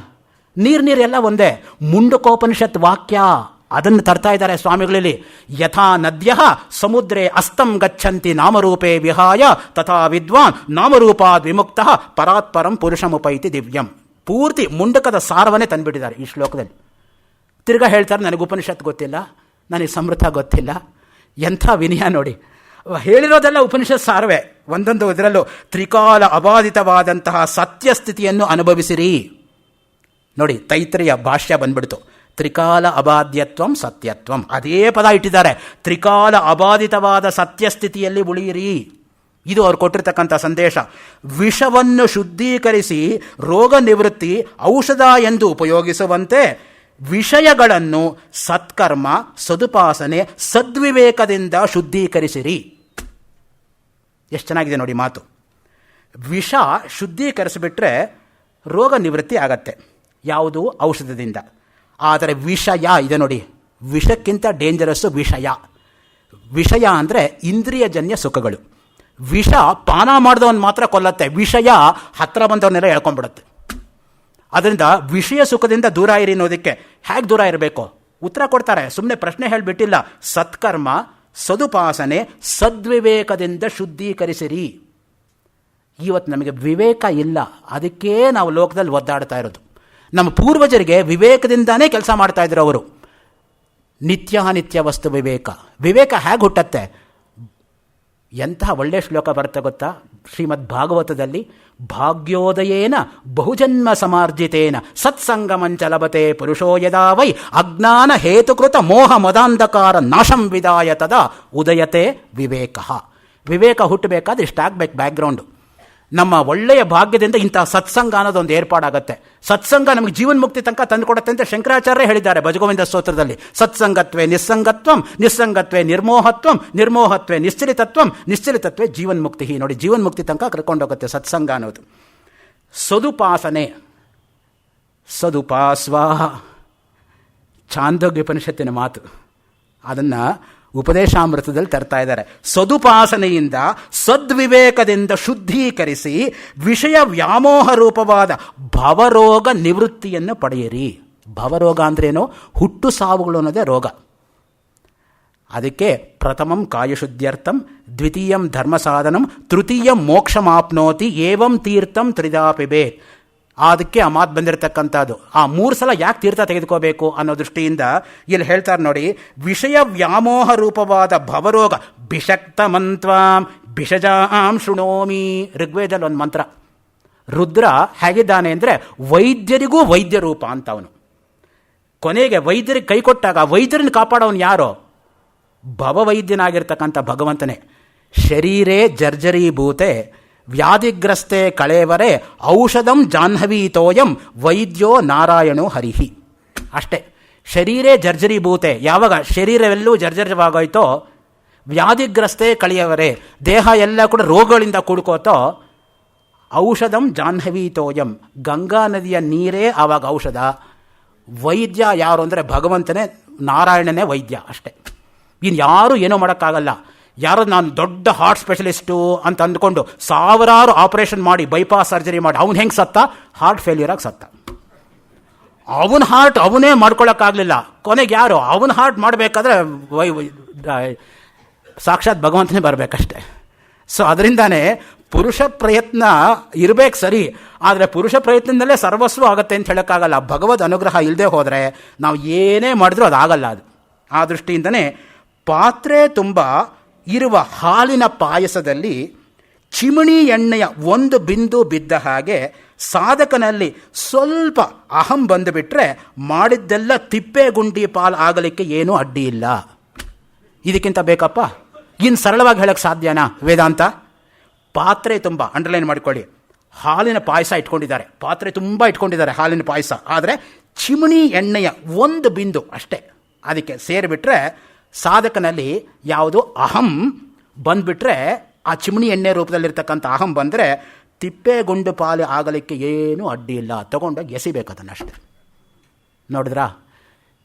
ನೀರೆಲ್ಲ ಒಂದೇ. ಮುಂಡಕೋಪನಿಷತ್ ವಾಕ್ಯ ಅದನ್ನು ತರ್ತಾ ಇದ್ದಾರೆ ಸ್ವಾಮಿಗಳಲ್ಲಿ. ಯಥಾ ನದ್ಯ ಸಮುದ್ರೇ ಅಸ್ತಂ ಗಚ್ಚಂತಿ ನಾಮರೂಪೇ ವಿಹಾಯ ತಥಾ ವಿದ್ವಾನ್ ನಾಮರೂಪಾದ್ ವಿಮುಕ್ತ ಪರಾತ್ಪರಂ ಪುರುಷಮುಪೈತಿ ದಿವ್ಯಂ. ಪೂರ್ತಿ ಮುಂಡಕದ ಸಾರವನ್ನೇ ತಂದುಬಿಟ್ಟಿದ್ದಾರೆ ಈ ಶ್ಲೋಕದಲ್ಲಿ. ತಿರ್ಗಾ ಹೇಳ್ತಾರೆ, ನನಗೆ ಉಪನಿಷತ್ ಗೊತ್ತಿಲ್ಲ, ನನಗೆ ಸಮೃದ್ಧ ಗೊತ್ತಿಲ್ಲ. ಎಂಥ ವಿನಯ ನೋಡಿ. ಹೇಳಿರೋದೆಲ್ಲ ಉಪನಿಷತ್ ಸಾರವೇ. ಒಂದೊಂದು ಇದರಲ್ಲೂ ತ್ರಿಕಾಲ ಅಬಾಧಿತವಾದಂತಹ ಸತ್ಯಸ್ಥಿತಿಯನ್ನು ಅನುಭವಿಸಿರಿ. ನೋಡಿ, ತೈತ್ರಿಯ ಭಾಷ್ಯ ಬಂದ್ಬಿಡ್ತು. ತ್ರಿಕಾಲ ಅಬಾಧ್ಯತ್ವಂ ಸತ್ಯತ್ವಂ, ಅದೇ ಪದ ಇಟ್ಟಿದ್ದಾರೆ. ತ್ರಿಕಾಲ ಅಬಾಧಿತವಾದ ಸತ್ಯಸ್ಥಿತಿಯಲ್ಲಿ ಉಳಿಯಿರಿ. ಇದು ಅವ್ರು ಕೊಟ್ಟಿರ್ತಕ್ಕಂಥ ಸಂದೇಶ. ವಿಷವನ್ನು ಶುದ್ಧೀಕರಿಸಿ ರೋಗ ನಿವೃತ್ತಿ ಔಷಧ ಎಂದು ಉಪಯೋಗಿಸುವಂತೆ ವಿಷಯಗಳನ್ನು ಸತ್ಕರ್ಮ, ಸದುಪಾಸನೆ, ಸದ್ವಿವೇಕದಿಂದ ಶುದ್ಧೀಕರಿಸಿರಿ. ಎಷ್ಟು ಚೆನ್ನಾಗಿದೆ ನೋಡಿ ಮಾತು. ವಿಷ ಶುದ್ಧೀಕರಿಸಿಬಿಟ್ರೆ ರೋಗ ನಿವೃತ್ತಿ ಆಗತ್ತೆ, ಯಾವುದು? ಔಷಧದಿಂದ. ಆದರೆ ವಿಷಯ ಇದೆ ನೋಡಿ, ವಿಷಕ್ಕಿಂತ ಡೇಂಜರಸ್ಸು ವಿಷಯ. ವಿಷಯ ಅಂದರೆ ಇಂದ್ರಿಯಜನ್ಯ ಸುಖಗಳು. ವಿಷ ಪಾನ ಮಾಡಿದವನು ಮಾತ್ರ ಕೊಲ್ಲತ್ತೆ, ವಿಷಯ ಹತ್ತಿರ ಬಂದವನ್ನೆಲ್ಲ ಹೇಳ್ಕೊಂಡ್ಬಿಡುತ್ತೆ. ಅದರಿಂದ ವಿಷಯ ಸುಖದಿಂದ ದೂರ ಇರಿ ಅನ್ನೋದಕ್ಕೆ ಹೇಗೆ ದೂರ ಇರಬೇಕು ಉತ್ತರ ಕೊಡ್ತಾರೆ. ಸುಮ್ಮನೆ ಪ್ರಶ್ನೆ ಹೇಳಿಬಿಟ್ಟಿಲ್ಲ. ಸತ್ಕರ್ಮ, ಸದುಪಾಸನೆ, ಸದ್ವಿವೇಕದಿಂದ ಶುದ್ಧೀಕರಿಸಿರಿ. ಇವತ್ತು ನಮಗೆ ವಿವೇಕ ಇಲ್ಲ, ಅದಕ್ಕೇ ನಾವು ಲೋಕದಲ್ಲಿ ಒದ್ದಾಡ್ತಾ ಇರೋದು. ನಮ್ಮ ಪೂರ್ವಜರಿಗೆ ವಿವೇಕದಿಂದಾನೇ ಕೆಲಸ ಮಾಡ್ತಾ ಇದ್ರು ಅವರು. ನಿತ್ಯಾನಿತ್ಯ ವಸ್ತು ವಿವೇಕ. ವಿವೇಕ ಹೇಗೆ ಹುಟ್ಟತ್ತೆ? ಎಂತಹ ಒಳ್ಳೆಯ ಶ್ಲೋಕ ಬರುತ್ತೆ ಗೊತ್ತಾ ಶ್ರೀಮದ್ ಭಾಗವತದಲ್ಲಿ? ಭಾಗ್ಯೋದಯೇನ ಬಹುಜನ್ಮ ಸಮಾರ್ಜಿತೇನ ಸತ್ಸಂಗಮಂಚ ಲಭತೆ ಪುರುಷೋ ಯದಾ ವೈ ಅಜ್ಞಾನ ಹೇತುಕೃತ ಮೋಹ ಮದಾಂಧಕಾರ ನಾಶಂ ವಿದಾಯ ತದಾ ಉದಯತೆ ವಿವೇಕ. ವಿವೇಕ ಹುಟ್ಟಬೇಕಾದ್ರೆ ಇಷ್ಟಾಗಬೇಕು ಬ್ಯಾಕ್ಗ್ರೌಂಡು. ನಮ್ಮ ಒಳ್ಳೆಯ ಭಾಗ್ಯದಿಂದ ಇಂತಹ ಸತ್ಸಂಗ ಅನ್ನೋದೊಂದು ಏರ್ಪಾಡಾಗತ್ತೆ. ಸತ್ಸಂಗ ನಮಗೆ ಜೀವನ್ ಮುಕ್ತಿ ತನಕ ತಂದುಕೊಡುತ್ತೆ ಅಂತ ಶಂಕರಾಚಾರ್ಯ ಹೇಳಿದ್ದಾರೆ ಭಜಗೋವಿಂದ ಸ್ತೋತ್ರದಲ್ಲಿ. ಸತ್ಸಂಗತ್ವೇ ನಿಸ್ಸಂಗತ್ವಂ, ನಿಸ್ಸಂಗತ್ವೇ ನಿರ್ಮೋಹತ್ವಂ, ನಿರ್ಮೋಹತ್ವೇ ನಿಶ್ಚಲಿತತ್ವಂ, ನಿಶ್ಚಲಿತತ್ವೇ ಜೀವನ್ ಮುಕ್ತಿ. ನೋಡಿ, ಜೀವನ್ ಮುಕ್ತಿ ತನಕ ಕರ್ಕೊಂಡೋಗುತ್ತೆ ಸತ್ಸಂಗ ಅನ್ನೋದು. ಸದುಪಾಸನೆ, ಸದುಪಾಸ್ವಾಹ, ಛಾಂದೋಗ್ಯ ಉಪನಿಷತ್ತಿನ ಮಾತು. ಅದನ್ನು ಉಪದೇಶಾಮೃತದಲ್ಲಿ ತರ್ತಾ ಇದ್ದಾರೆ. ಸದುಪಾಸನೆಯಿಂದ ಸದ್ವಿವೇಕದಿಂದ ಶುದ್ಧೀಕರಿಸಿ ವಿಷಯ ವ್ಯಾಮೋಹ ರೂಪವಾದ ಭವರೋಗ ನಿವೃತ್ತಿಯನ್ನು ಪಡೆಯಿರಿ. ಭವರೋಗ ಅಂದ್ರೇನು? ಹುಟ್ಟು ಸಾವುಗಳು ಅನ್ನೋದೇ ರೋಗ. ಅದಕ್ಕೆ ಪ್ರಥಮಂ ಕಾಯಶುದ್ಧ್ಯರ್ಥಂ, ದ್ವಿತೀಯಂ ಧರ್ಮ ಸಾಧನಂ, ತೃತೀಯಂ ಮೋಕ್ಷಮಾಪ್ನೋತಿ, ಏವಂ ತೀರ್ಥಂ ತ್ರಿಧಾ ಪಿಬೇತ್. ಅದಕ್ಕೆ ಆ ಮಾತು ಬಂದಿರತಕ್ಕಂಥದ್ದು. ಆ 3 ಸಲ ಯಾಕೆ ತೀರ್ಥ ತೆಗೆದುಕೋಬೇಕು ಅನ್ನೋ ದೃಷ್ಟಿಯಿಂದ ಇಲ್ಲಿ ಹೇಳ್ತಾರೆ ನೋಡಿ. ವಿಷಯ ವ್ಯಾಮೋಹ ರೂಪವಾದ ಭವರೋಗ ಭಿಷಕ್ತ ಮಂತ್ವಾಂ ಭಿಷಜಾಂ ಶೃಣೋಮಿ. ಋಗ್ವೇದಲ್ಲಿ ಒಂದು ಮಂತ್ರ. ರುದ್ರ ಹೇಗಿದ್ದಾನೆ ಅಂದರೆ ವೈದ್ಯರಿಗೂ ವೈದ್ಯ ರೂಪ ಅಂತ ಅವನು. ಕೊನೆಗೆ ವೈದ್ಯರಿಗೆ ಕೈ ಕೊಟ್ಟಾಗ ವೈದ್ಯರನ್ನು ಕಾಪಾಡೋನು ಯಾರೋ? ಭವವೈದ್ಯನಾಗಿರ್ತಕ್ಕಂಥ ಭಗವಂತನೇ. ಶರೀರೇ ಜರ್ಜರೀಭೂತೆ ವ್ಯಾಧಿಗ್ರಸ್ತೆ ಕಳೇವರೆ ಔಷಧಂ ಜಾಹ್ನವೀತೋಯಂ ವೈದ್ಯೋ ನಾರಾಯಣೋ ಹರಿಹಿ. ಅಷ್ಟೇ. ಶರೀರೇ ಜರ್ಜರೀಭೂತೆ, ಯಾವಾಗ ಶರೀರವೆಲ್ಲೂ ಜರ್ಜರವಾಗೋಯ್ತೋ, ವ್ಯಾಧಿಗ್ರಸ್ತೆ ಕಳೆಯವರೆ, ದೇಹ ಎಲ್ಲ ಕೂಡ ರೋಗಗಳಿಂದ ಕೂಡ್ಕೋತೋ, ಔಷಧಂ ಜಾಹ್ನವೀತೋಯಂ, ಗಂಗಾ ನದಿಯ ನೀರೇ ಆವಾಗ ಔಷಧ. ವೈದ್ಯ ಯಾರು ಅಂದರೆ ಭಗವಂತನೇ, ನಾರಾಯಣನೇ ವೈದ್ಯ. ಅಷ್ಟೇ. ಇನ್ನು ಯಾರೂ ಏನೂ ಮಾಡೋಕ್ಕಾಗಲ್ಲ. ಯಾರೋ ನಾನು ದೊಡ್ಡ ಹಾರ್ಟ್ ಸ್ಪೆಷಲಿಸ್ಟು ಅಂತ ಅಂದ್ಕೊಂಡು ಸಾವಿರಾರು ಆಪರೇಷನ್ ಮಾಡಿ ಬೈಪಾಸ್ ಸರ್ಜರಿ ಮಾಡಿ ಅವನು ಹೆಂಗೆ ಸತ್ತ? ಹಾರ್ಟ್ ಫೇಲ್ಯೂರ್ ಆಗಿ ಸತ್ತ. ಅವನ ಹಾರ್ಟ್ ಅವನೇ ಮಾಡ್ಕೊಳ್ಳೋಕ್ಕಾಗಲಿಲ್ಲ. ಕೊನೆಗೆ ಯಾರು ಅವನ ಹಾರ್ಟ್ ಮಾಡಬೇಕಾದ್ರೆ ಸಾಕ್ಷಾತ್ ಭಗವಂತನೇ ಬರಬೇಕಷ್ಟೆ. ಸೊ ಅದರಿಂದಾನೇ ಪುರುಷ ಪ್ರಯತ್ನ ಇರಬೇಕು ಸರಿ, ಆದರೆ ಪುರುಷ ಪ್ರಯತ್ನದಲ್ಲೇ ಸರ್ವಸ್ವ ಆಗುತ್ತೆ ಅಂತ ಹೇಳೋಕ್ಕಾಗಲ್ಲ. ಭಗವದ್ ಅನುಗ್ರಹ ಇಲ್ಲದೆ ಹೋದರೆ ನಾವು ಏನೇ ಮಾಡಿದ್ರೂ ಅದಾಗಲ್ಲ. ಅದು ಆ ದೃಷ್ಟಿಯಿಂದನೇ ಪಾತ್ರೆ ತುಂಬ ಇರುವ ಹಾಲಿನ ಪಾಯಸದಲ್ಲಿ ಚಿಮಣಿ ಎಣ್ಣೆಯ 1 ಬಿಂದು ಬಿದ್ದ ಹಾಗೆ ಸಾಧಕನಲ್ಲಿ ಸ್ವಲ್ಪ ಅಹಂ ಬಂದುಬಿಟ್ರೆ ಮಾಡಿದ್ದೆಲ್ಲ ತಿಪ್ಪೆ ಗುಂಡಿ ಪಾಲು ಆಗಲಿಕ್ಕೆ ಏನೂ ಅಡ್ಡಿ ಇಲ್ಲ. ಇದಕ್ಕಿಂತ ಬೇಕಪ್ಪ? ಇನ್ನು ಸರಳವಾಗಿ ಹೇಳೋಕ್ಕೆ ಸಾಧ್ಯನಾ ವೇದಾಂತ? ಪಾತ್ರೆ ತುಂಬ, ಅಂಡರ್ಲೈನ್ ಮಾಡಿಕೊಳ್ಳಿ, ಹಾಲಿನ ಪಾಯಸ ಇಟ್ಕೊಂಡಿದ್ದಾರೆ, ಪಾತ್ರೆ ತುಂಬ ಇಟ್ಕೊಂಡಿದ್ದಾರೆ ಹಾಲಿನ ಪಾಯಸ. ಆದರೆ ಚಿಮಣಿ ಎಣ್ಣೆಯ 1 ಬಿಂದು ಅಷ್ಟೇ ಅದಕ್ಕೆ ಸೇರಿಬಿಟ್ರೆ ಸಾಧಕನಲ್ಲಿ ಯಾವುದು ಅಹಂ ಬಂದುಬಿಟ್ರೆ, ಆ ಚಿಮಣಿ ಎಣ್ಣೆ ರೂಪದಲ್ಲಿರ್ತಕ್ಕಂಥ ಅಹಂ ಬಂದರೆ ತಿಪ್ಪೆ ಗುಂಡು ಪಾಲು ಆಗಲಿಕ್ಕೆ ಏನೂ ಅಡ್ಡಿ ಇಲ್ಲ. ತಗೊಂಡೋಗಿ ಎಸಿಬೇಕು ಅದನ್ನಷ್ಟೇ. ನೋಡಿದ್ರಾ?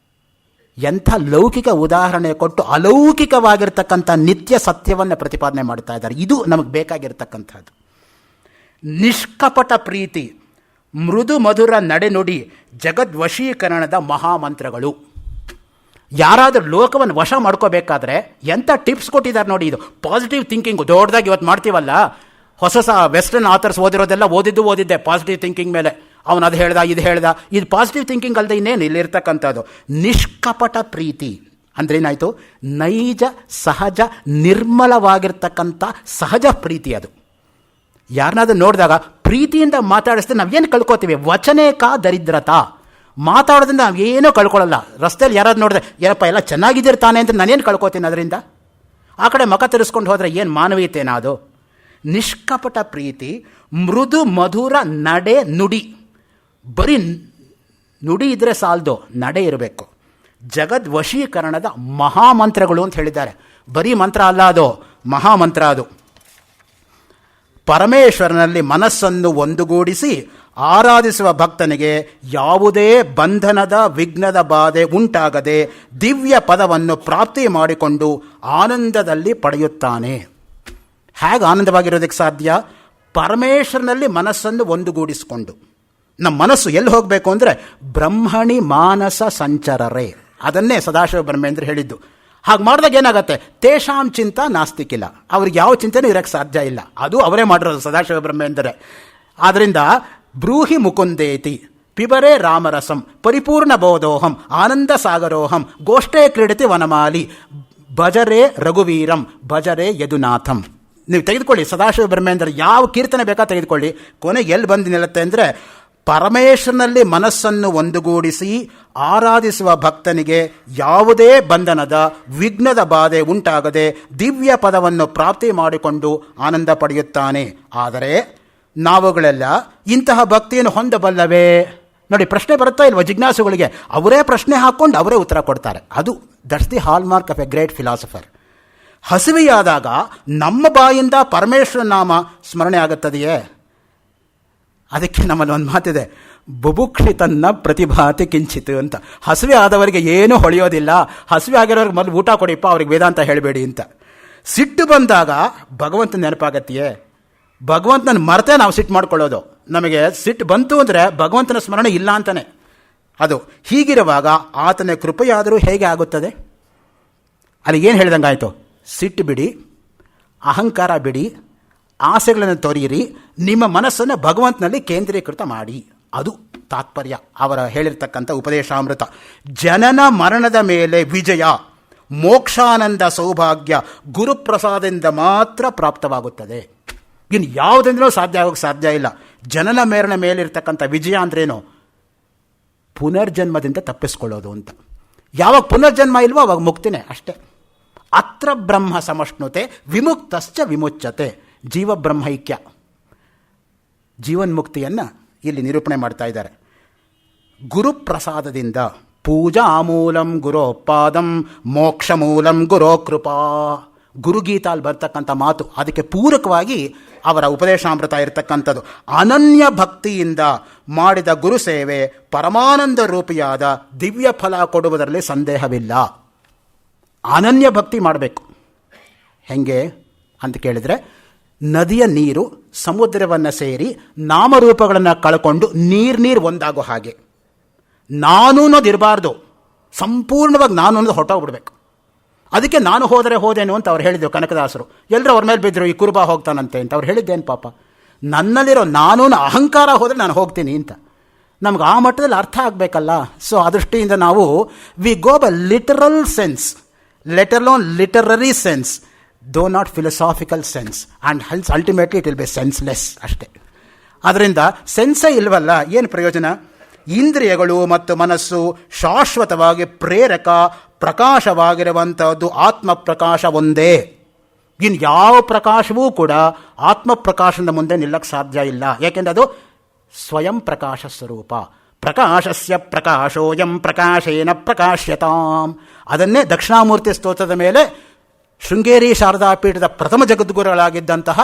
ಎಂಥ ಲೌಕಿಕ ಉದಾಹರಣೆ ಕೊಟ್ಟು ಅಲೌಕಿಕವಾಗಿರ್ತಕ್ಕಂಥ ನಿತ್ಯ ಸತ್ಯವನ್ನು ಪ್ರತಿಪಾದನೆ ಮಾಡ್ತಾ ಇದ್ದಾರೆ. ಇದು ನಮಗೆ ಬೇಕಾಗಿರ್ತಕ್ಕಂಥದ್ದು. ನಿಷ್ಕಪಟ ಪ್ರೀತಿ, ಮೃದು ಮಧುರ ನಡೆನುಡಿ, ಜಗದ್ವಶೀಕರಣದ ಮಹಾಮಂತ್ರಗಳು. ಯಾರಾದರೂ ಲೋಕವನ್ನು ವಶ ಮಾಡ್ಕೋಬೇಕಾದ್ರೆ ಎಂಥ ಟಿಪ್ಸ್ ಕೊಟ್ಟಿದ್ದಾರೆ ನೋಡಿ. ಇದು ಪಾಸಿಟಿವ್ ಥಿಂಕಿಂಗು ದೊಡ್ಡದಾಗಿ ಇವತ್ತು ಮಾಡ್ತೀವಲ್ಲ. ಹೊಸ ವೆಸ್ಟರ್ನ್ ಆಥರ್ಸ್ ಓದಿರೋದೆಲ್ಲ ಓದಿದ್ದೆ ಪಾಸಿಟಿವ್ ಥಿಂಕಿಂಗ್ ಮೇಲೆ. ಅವನು ಅದು ಹೇಳ್ದ, ಇದು ಹೇಳ್ದ. ಇದು ಪಾಸಿಟಿವ್ ಥಿಂಕಿಂಗ್ ಅಲ್ಲದೆ ಇನ್ನೇನು ಇಲ್ಲಿರ್ತಕ್ಕಂಥದ್ದು. ನಿಷ್ಕಪಟ ಪ್ರೀತಿ ಅಂದರೆ ಏನಾಯಿತು? ನೈಜ ಸಹಜ ನಿರ್ಮಲವಾಗಿರ್ತಕ್ಕಂಥ ಸಹಜ ಪ್ರೀತಿ. ಅದು ಯಾರನ್ನಾದ್ರೂ ನೋಡಿದಾಗ ಪ್ರೀತಿಯಿಂದ ಮಾತಾಡಿಸಿದ್ರೆ ನಾವೇನು ಕಳ್ಕೊತೀವಿ? ವಚನೇಕಾ ದರಿದ್ರತಾ. ಮಾತಾಡೋದ್ರಿಂದ ನಾವು ಏನೂ ಕಳ್ಕೊಳ್ಳಲ್ಲ. ರಸ್ತೆಯಲ್ಲಿ ಯಾರಾದ್ರು ನೋಡಿದ್ರೆ ಏನಪ್ಪ ಎಲ್ಲ ಚೆನ್ನಾಗಿದ್ದಿರ್ತಾನೆ ಅಂತ ನಾನೇನು ಕಳ್ಕೊತೀನಿ ಅದರಿಂದ? ಆ ಕಡೆ ಮುಖ ತಿರ್ಸ್ಕೊಂಡು ಹೋದರೆ ಏನು ಮಾನವೀಯತೆನಾ ಅದು? ನಿಷ್ಕಪಟ ಪ್ರೀತಿ, ಮೃದು ಮಧುರ ನಡೆ ನುಡಿ. ಬರೀ ನುಡಿ ಇದ್ದರೆ ಸಾಲದು, ನಡೆ ಇರಬೇಕು. ಜಗದ್ ವಶೀಕರಣದ ಮಹಾಮಂತ್ರಗಳು ಅಂತ ಹೇಳಿದ್ದಾರೆ. ಬರೀ ಮಂತ್ರ ಅಲ್ಲ, ಅದು ಮಹಾಮಂತ್ರ. ಅದು ಪರಮೇಶ್ವರನಲ್ಲಿ ಮನಸ್ಸನ್ನು ಒಂದುಗೂಡಿಸಿ ಆರಾಧಿಸುವ ಭಕ್ತನಿಗೆ ಯಾವುದೇ ಬಂಧನದ ವಿಘ್ನದ ಬಾಧೆ ಉಂಟಾಗದೆ ದಿವ್ಯ ಪದವನ್ನು ಪ್ರಾಪ್ತಿ ಮಾಡಿಕೊಂಡು ಆನಂದದಲ್ಲಿ ಪಡೆಯುತ್ತಾನೆ. ಹೇಗೆ ಆನಂದವಾಗಿರೋದಕ್ಕೆ ಸಾಧ್ಯ? ಪರಮೇಶ್ವರನಲ್ಲಿ ಮನಸ್ಸನ್ನು ಒಂದುಗೂಡಿಸಿಕೊಂಡು. ನಮ್ಮ ಮನಸ್ಸು ಎಲ್ಲಿ ಹೋಗಬೇಕು ಅಂದರೆ ಬ್ರಹ್ಮಣಿ ಮಾನಸ ಸಂಚರರೇ, ಅದನ್ನೇ ಸದಾಶಿವ ಬ್ರಹ್ಮೇಂದ್ರ ಹೇಳಿದ್ದು. ಹಾಗೆ ಮಾಡಿದಾಗ ಏನಾಗುತ್ತೆ? ತೇಷಾಂ ಚಿಂತ ನಾಸ್ತಿಕಿಲ್ಲ, ಅವ್ರಿಗೆ ಯಾವ ಚಿಂತೆನೂ ಇರೋಕ್ಕೆ ಸಾಧ್ಯ ಇಲ್ಲ. ಅದು ಅವರೇ ಮಾಡಿರೋದು ಸದಾಶಿವ ಬ್ರಹ್ಮೇಂದ್ರೆ. ಆದ್ದರಿಂದ ಬ್ರೂಹಿ ಮುಕುಂದೇತಿ ಪಿಬರೇ ರಾಮರಸಂ ಪರಿಪೂರ್ಣ ಬೋಧೋಹಂ ಆನಂದ ಸಾಗರೋಹಂ ಗೋಷ್ಠೇ ಕ್ರೀಡತಿ ವನಮಾಲಿ ಭಜರೇ ರಘುವೀರಂ ಭಜರೇ ಯದುನಾಥಂ. ನೀವು ತೆಗೆದುಕೊಳ್ಳಿ ಸದಾಶಿವ ಬ್ರಹ್ಮೇಂದ್ರ ಯಾವ ಕೀರ್ತನೆ ಬೇಕಾ ತೆಗೆದುಕೊಳ್ಳಿ, ಕೊನೆಗೆ ಎಲ್ಲಿ ಬಂದು ನಿಲ್ಲುತ್ತೆ ಅಂದರೆ ಪರಮೇಶ್ವರನಲ್ಲಿ ಮನಸ್ಸನ್ನು ಒಂದುಗೂಡಿಸಿ ಆರಾಧಿಸುವ ಭಕ್ತನಿಗೆ ಯಾವುದೇ ಬಂಧನದ ವಿಘ್ನದ ಬಾಧೆ ಉಂಟಾಗದೆ ದಿವ್ಯ ಪದವನ್ನು ಪ್ರಾಪ್ತಿ ಮಾಡಿಕೊಂಡು ಆನಂದ ಪಡೆಯುತ್ತಾನೆ. ಆದರೆ ನಾವುಗಳೆಲ್ಲ ಇಂತಹ ಭಕ್ತಿಯನ್ನು ಹೊಂದಬಲ್ಲವೇ? ನೋಡಿ, ಪ್ರಶ್ನೆ ಬರುತ್ತಾ ಇಲ್ವ ಜಿಜ್ಞಾಸುಗಳಿಗೆ? ಅವರೇ ಪ್ರಶ್ನೆ ಹಾಕ್ಕೊಂಡು ಅವರೇ ಉತ್ತರ ಕೊಡ್ತಾರೆ. ಅದು that's the hallmark of a great philosopher. ಹಸಿವೆಯಾದಾಗ ನಮ್ಮ ಬಾಯಿಂದ ಪರಮೇಶ್ವರ ನಾಮ ಸ್ಮರಣೆ ಆಗುತ್ತದೆಯೇ? ಅದಕ್ಕೆ ನಮ್ಮಲ್ಲಿ ಒಂದು ಮಾತಿದೆ, ಬುಭುಕ್ಷಿತನ್ನ ಪ್ರತಿಭಾತಿ ಕಿಂಚಿತ್ ಅಂತ. ಹಸಿವೆ ಆದವರಿಗೆ ಏನೂ ಹೊಳೆಯೋದಿಲ್ಲ. ಹಸಿವೆ ಆಗಿರೋರಿಗೆ ಮೊದಲು ಊಟ ಕೊಡಿಪ್ಪ, ಅವ್ರಿಗೆ ವೇದಾಂತ ಹೇಳಬೇಡಿ ಅಂತ. ಸಿಟ್ಟು ಬಂದಾಗ ಭಗವಂತನ ನೆನಪಾಗತ್ತೆಯೇ? ಭಗವಂತನ ಮರೆತೇ ನಾವು ಸಿಟ್ಟು ಮಾಡ್ಕೊಳ್ಳೋದು. ನಮಗೆ ಸಿಟ್ಟು ಬಂತು ಅಂದರೆ ಭಗವಂತನ ಸ್ಮರಣೆ ಇಲ್ಲ ಅಂತಾನೆ ಅದು. ಹೀಗಿರುವಾಗ ಆತನ ಕೃಪೆಯಾದರೂ ಹೇಗೆ ಆಗುತ್ತದೆ? ಅಲ್ಲಿ ಏನು ಹೇಳ್ದಂಗೆ ಆಯಿತು? ಸಿಟ್ಟು ಬಿಡಿ, ಅಹಂಕಾರ ಬಿಡಿ, ಆಸೆಗಳನ್ನು ತೊರೆಯಿರಿ, ನಿಮ್ಮ ಮನಸ್ಸನ್ನು ಭಗವಂತನಲ್ಲಿ ಕೇಂದ್ರೀಕೃತ ಮಾಡಿ. ಅದು ತಾತ್ಪರ್ಯ ಅವರ ಹೇಳಿರ್ತಕ್ಕಂಥ ಉಪದೇಶಾಮೃತ. ಜನನ ಮರಣದ ಮೇಲೆ ವಿಜಯ, ಮೋಕ್ಷಾನಂದ ಸೌಭಾಗ್ಯ ಗುರುಪ್ರಸಾದದಿಂದ ಮಾತ್ರ ಪ್ರಾಪ್ತವಾಗುತ್ತದೆ. ಇನ್ನು ಯಾವುದೆಂದ್ರೂ ಸಾಧ್ಯ ಆಗೋಕ್ಕೆ ಸಾಧ್ಯ ಇಲ್ಲ. ಜನನ ಮರಣ ಮೇಲಿರ್ತಕ್ಕಂಥ ವಿಜಯ ಅಂದ್ರೇನು? ಪುನರ್ಜನ್ಮದಿಂದ ತಪ್ಪಿಸ್ಕೊಳ್ಳೋದು ಅಂತ. ಯಾವಾಗ ಪುನರ್ಜನ್ಮ ಇಲ್ವೋ ಅವಾಗ ಮುಕ್ತಿನೇ ಅಷ್ಟೇ. ಅತ್ರ ಬ್ರಹ್ಮ ಸಮಷ್ಣುತೆ ವಿಮುಕ್ತಶ್ಚ ವಿಮುಚ್ಯತೆ. ಜೀವಬ್ರಹ್ಮೈಕ್ಯ, ಜೀವನ್ಮುಕ್ತಿಯನ್ನು ಇಲ್ಲಿ ನಿರೂಪಣೆ ಮಾಡ್ತಾ ಇದ್ದಾರೆ. ಗುರುಪ್ರಸಾದದಿಂದ ಪೂಜಾ ಮೂಲಂ ಗುರೋಪಾದಂ ಮೋಕ್ಷ ಮೂಲಂ ಗುರೋ ಕೃಪಾ. ಗುರುಗೀತಾಲ್ ಬರ್ತಕ್ಕಂಥ ಮಾತು, ಅದಕ್ಕೆ ಪೂರಕವಾಗಿ ಅವರ ಉಪದೇಶಾಮೃತ ಇರತಕ್ಕಂಥದ್ದು. ಅನನ್ಯ ಭಕ್ತಿಯಿಂದ ಮಾಡಿದ ಗುರು ಸೇವೆ ಪರಮಾನಂದ ರೂಪಿಯಾದ ದಿವ್ಯ ಫಲ ಕೊಡುವುದರಲ್ಲಿ ಸಂದೇಹವಿಲ್ಲ. ಅನನ್ಯ ಭಕ್ತಿ ಮಾಡಬೇಕು. ಹೆಂಗೆ ಅಂತ ಕೇಳಿದರೆ, ನದಿಯ ನೀರು ಸಮುದ್ರವನ್ನು ಸೇರಿ ನಾಮರೂಪಗಳನ್ನು ಕಳ್ಕೊಂಡು ನೀರು ಒಂದಾಗೋ ಹಾಗೆ ನಾನು ಅನ್ನೋದು ಇರಬಾರ್ದು. ಸಂಪೂರ್ಣವಾಗಿ ನಾನು ಅನ್ನೋದು ಹೊರಟೋಗ್ಬಿಡ್ಬೇಕು. ಅದಕ್ಕೆ ನಾನು ಹೋದರೆ ಹೋದೇನು ಅಂತ ಅವ್ರು ಹೇಳಿದ್ರು ಕನಕದಾಸರು. ಎಲ್ಲರೂ ಅವ್ರ ಮೇಲೆ ಬಿದ್ದರು, ಈ ಕುರುಬ ಹೋಗ್ತಾನಂತೆ ಅಂತ. ಅವ್ರು ಹೇಳಿದ್ದೇನು ಪಾಪ, ನನ್ನಲ್ಲಿರೋ ನಾನು ಅಹಂಕಾರ ಹೋದರೆ ನಾನು ಹೋಗ್ತೀನಿ ಅಂತ. ನಮ್ಗೆ ಆ ಮಟ್ಟದಲ್ಲಿ ಅರ್ಥ ಆಗಬೇಕಲ್ಲ. ಸೊ ಆ ದೃಷ್ಟಿಯಿಂದ ನಾವು we go by literal sense, let alone literary sense, though not philosophical sense, and hells ultimately it will be senseless ಅಷ್ಟೇ. ಅದರಿಂದ ಸೆನ್ಸೇ ಇಲ್ವಲ್ಲ, ಏನು ಪ್ರಯೋಜನ? ಇಂದ್ರಿಯಗಳು ಮತ್ತು ಮನಸ್ಸು ಶಾಶ್ವತವಾಗಿ ಪ್ರೇರಕ ಪ್ರಕಾಶವಾಗಿರುವಂಥದ್ದು ಆತ್ಮ ಪ್ರಕಾಶ ಒಂದೇ. ಇನ್ನು ಯಾವ ಪ್ರಕಾಶವೂ ಕೂಡ ಆತ್ಮ ಪ್ರಕಾಶದ ಮುಂದೆ ನಿಲ್ಲಕ್ಕೆ ಸಾಧ್ಯ ಇಲ್ಲ. ಯಾಕೆಂದರೆ ಅದು ಸ್ವಯಂ ಪ್ರಕಾಶ ಸ್ವರೂಪ. ಪ್ರಕಾಶಸ್ಯ ಪ್ರಕಾಶೋಯಂ ಪ್ರಕಾಶೇನ ಪ್ರಕಾಶ್ಯತಾಂ. ಅದನ್ನೇ ದಕ್ಷಿಣಾಮೂರ್ತಿ ಸ್ತೋತ್ರದ ಮೇಲೆ ಶೃಂಗೇರಿ ಶಾರದಾ ಪೀಠದ ಪ್ರಥಮ ಜಗದ್ಗುರುಗಳಾಗಿದ್ದಂತಹ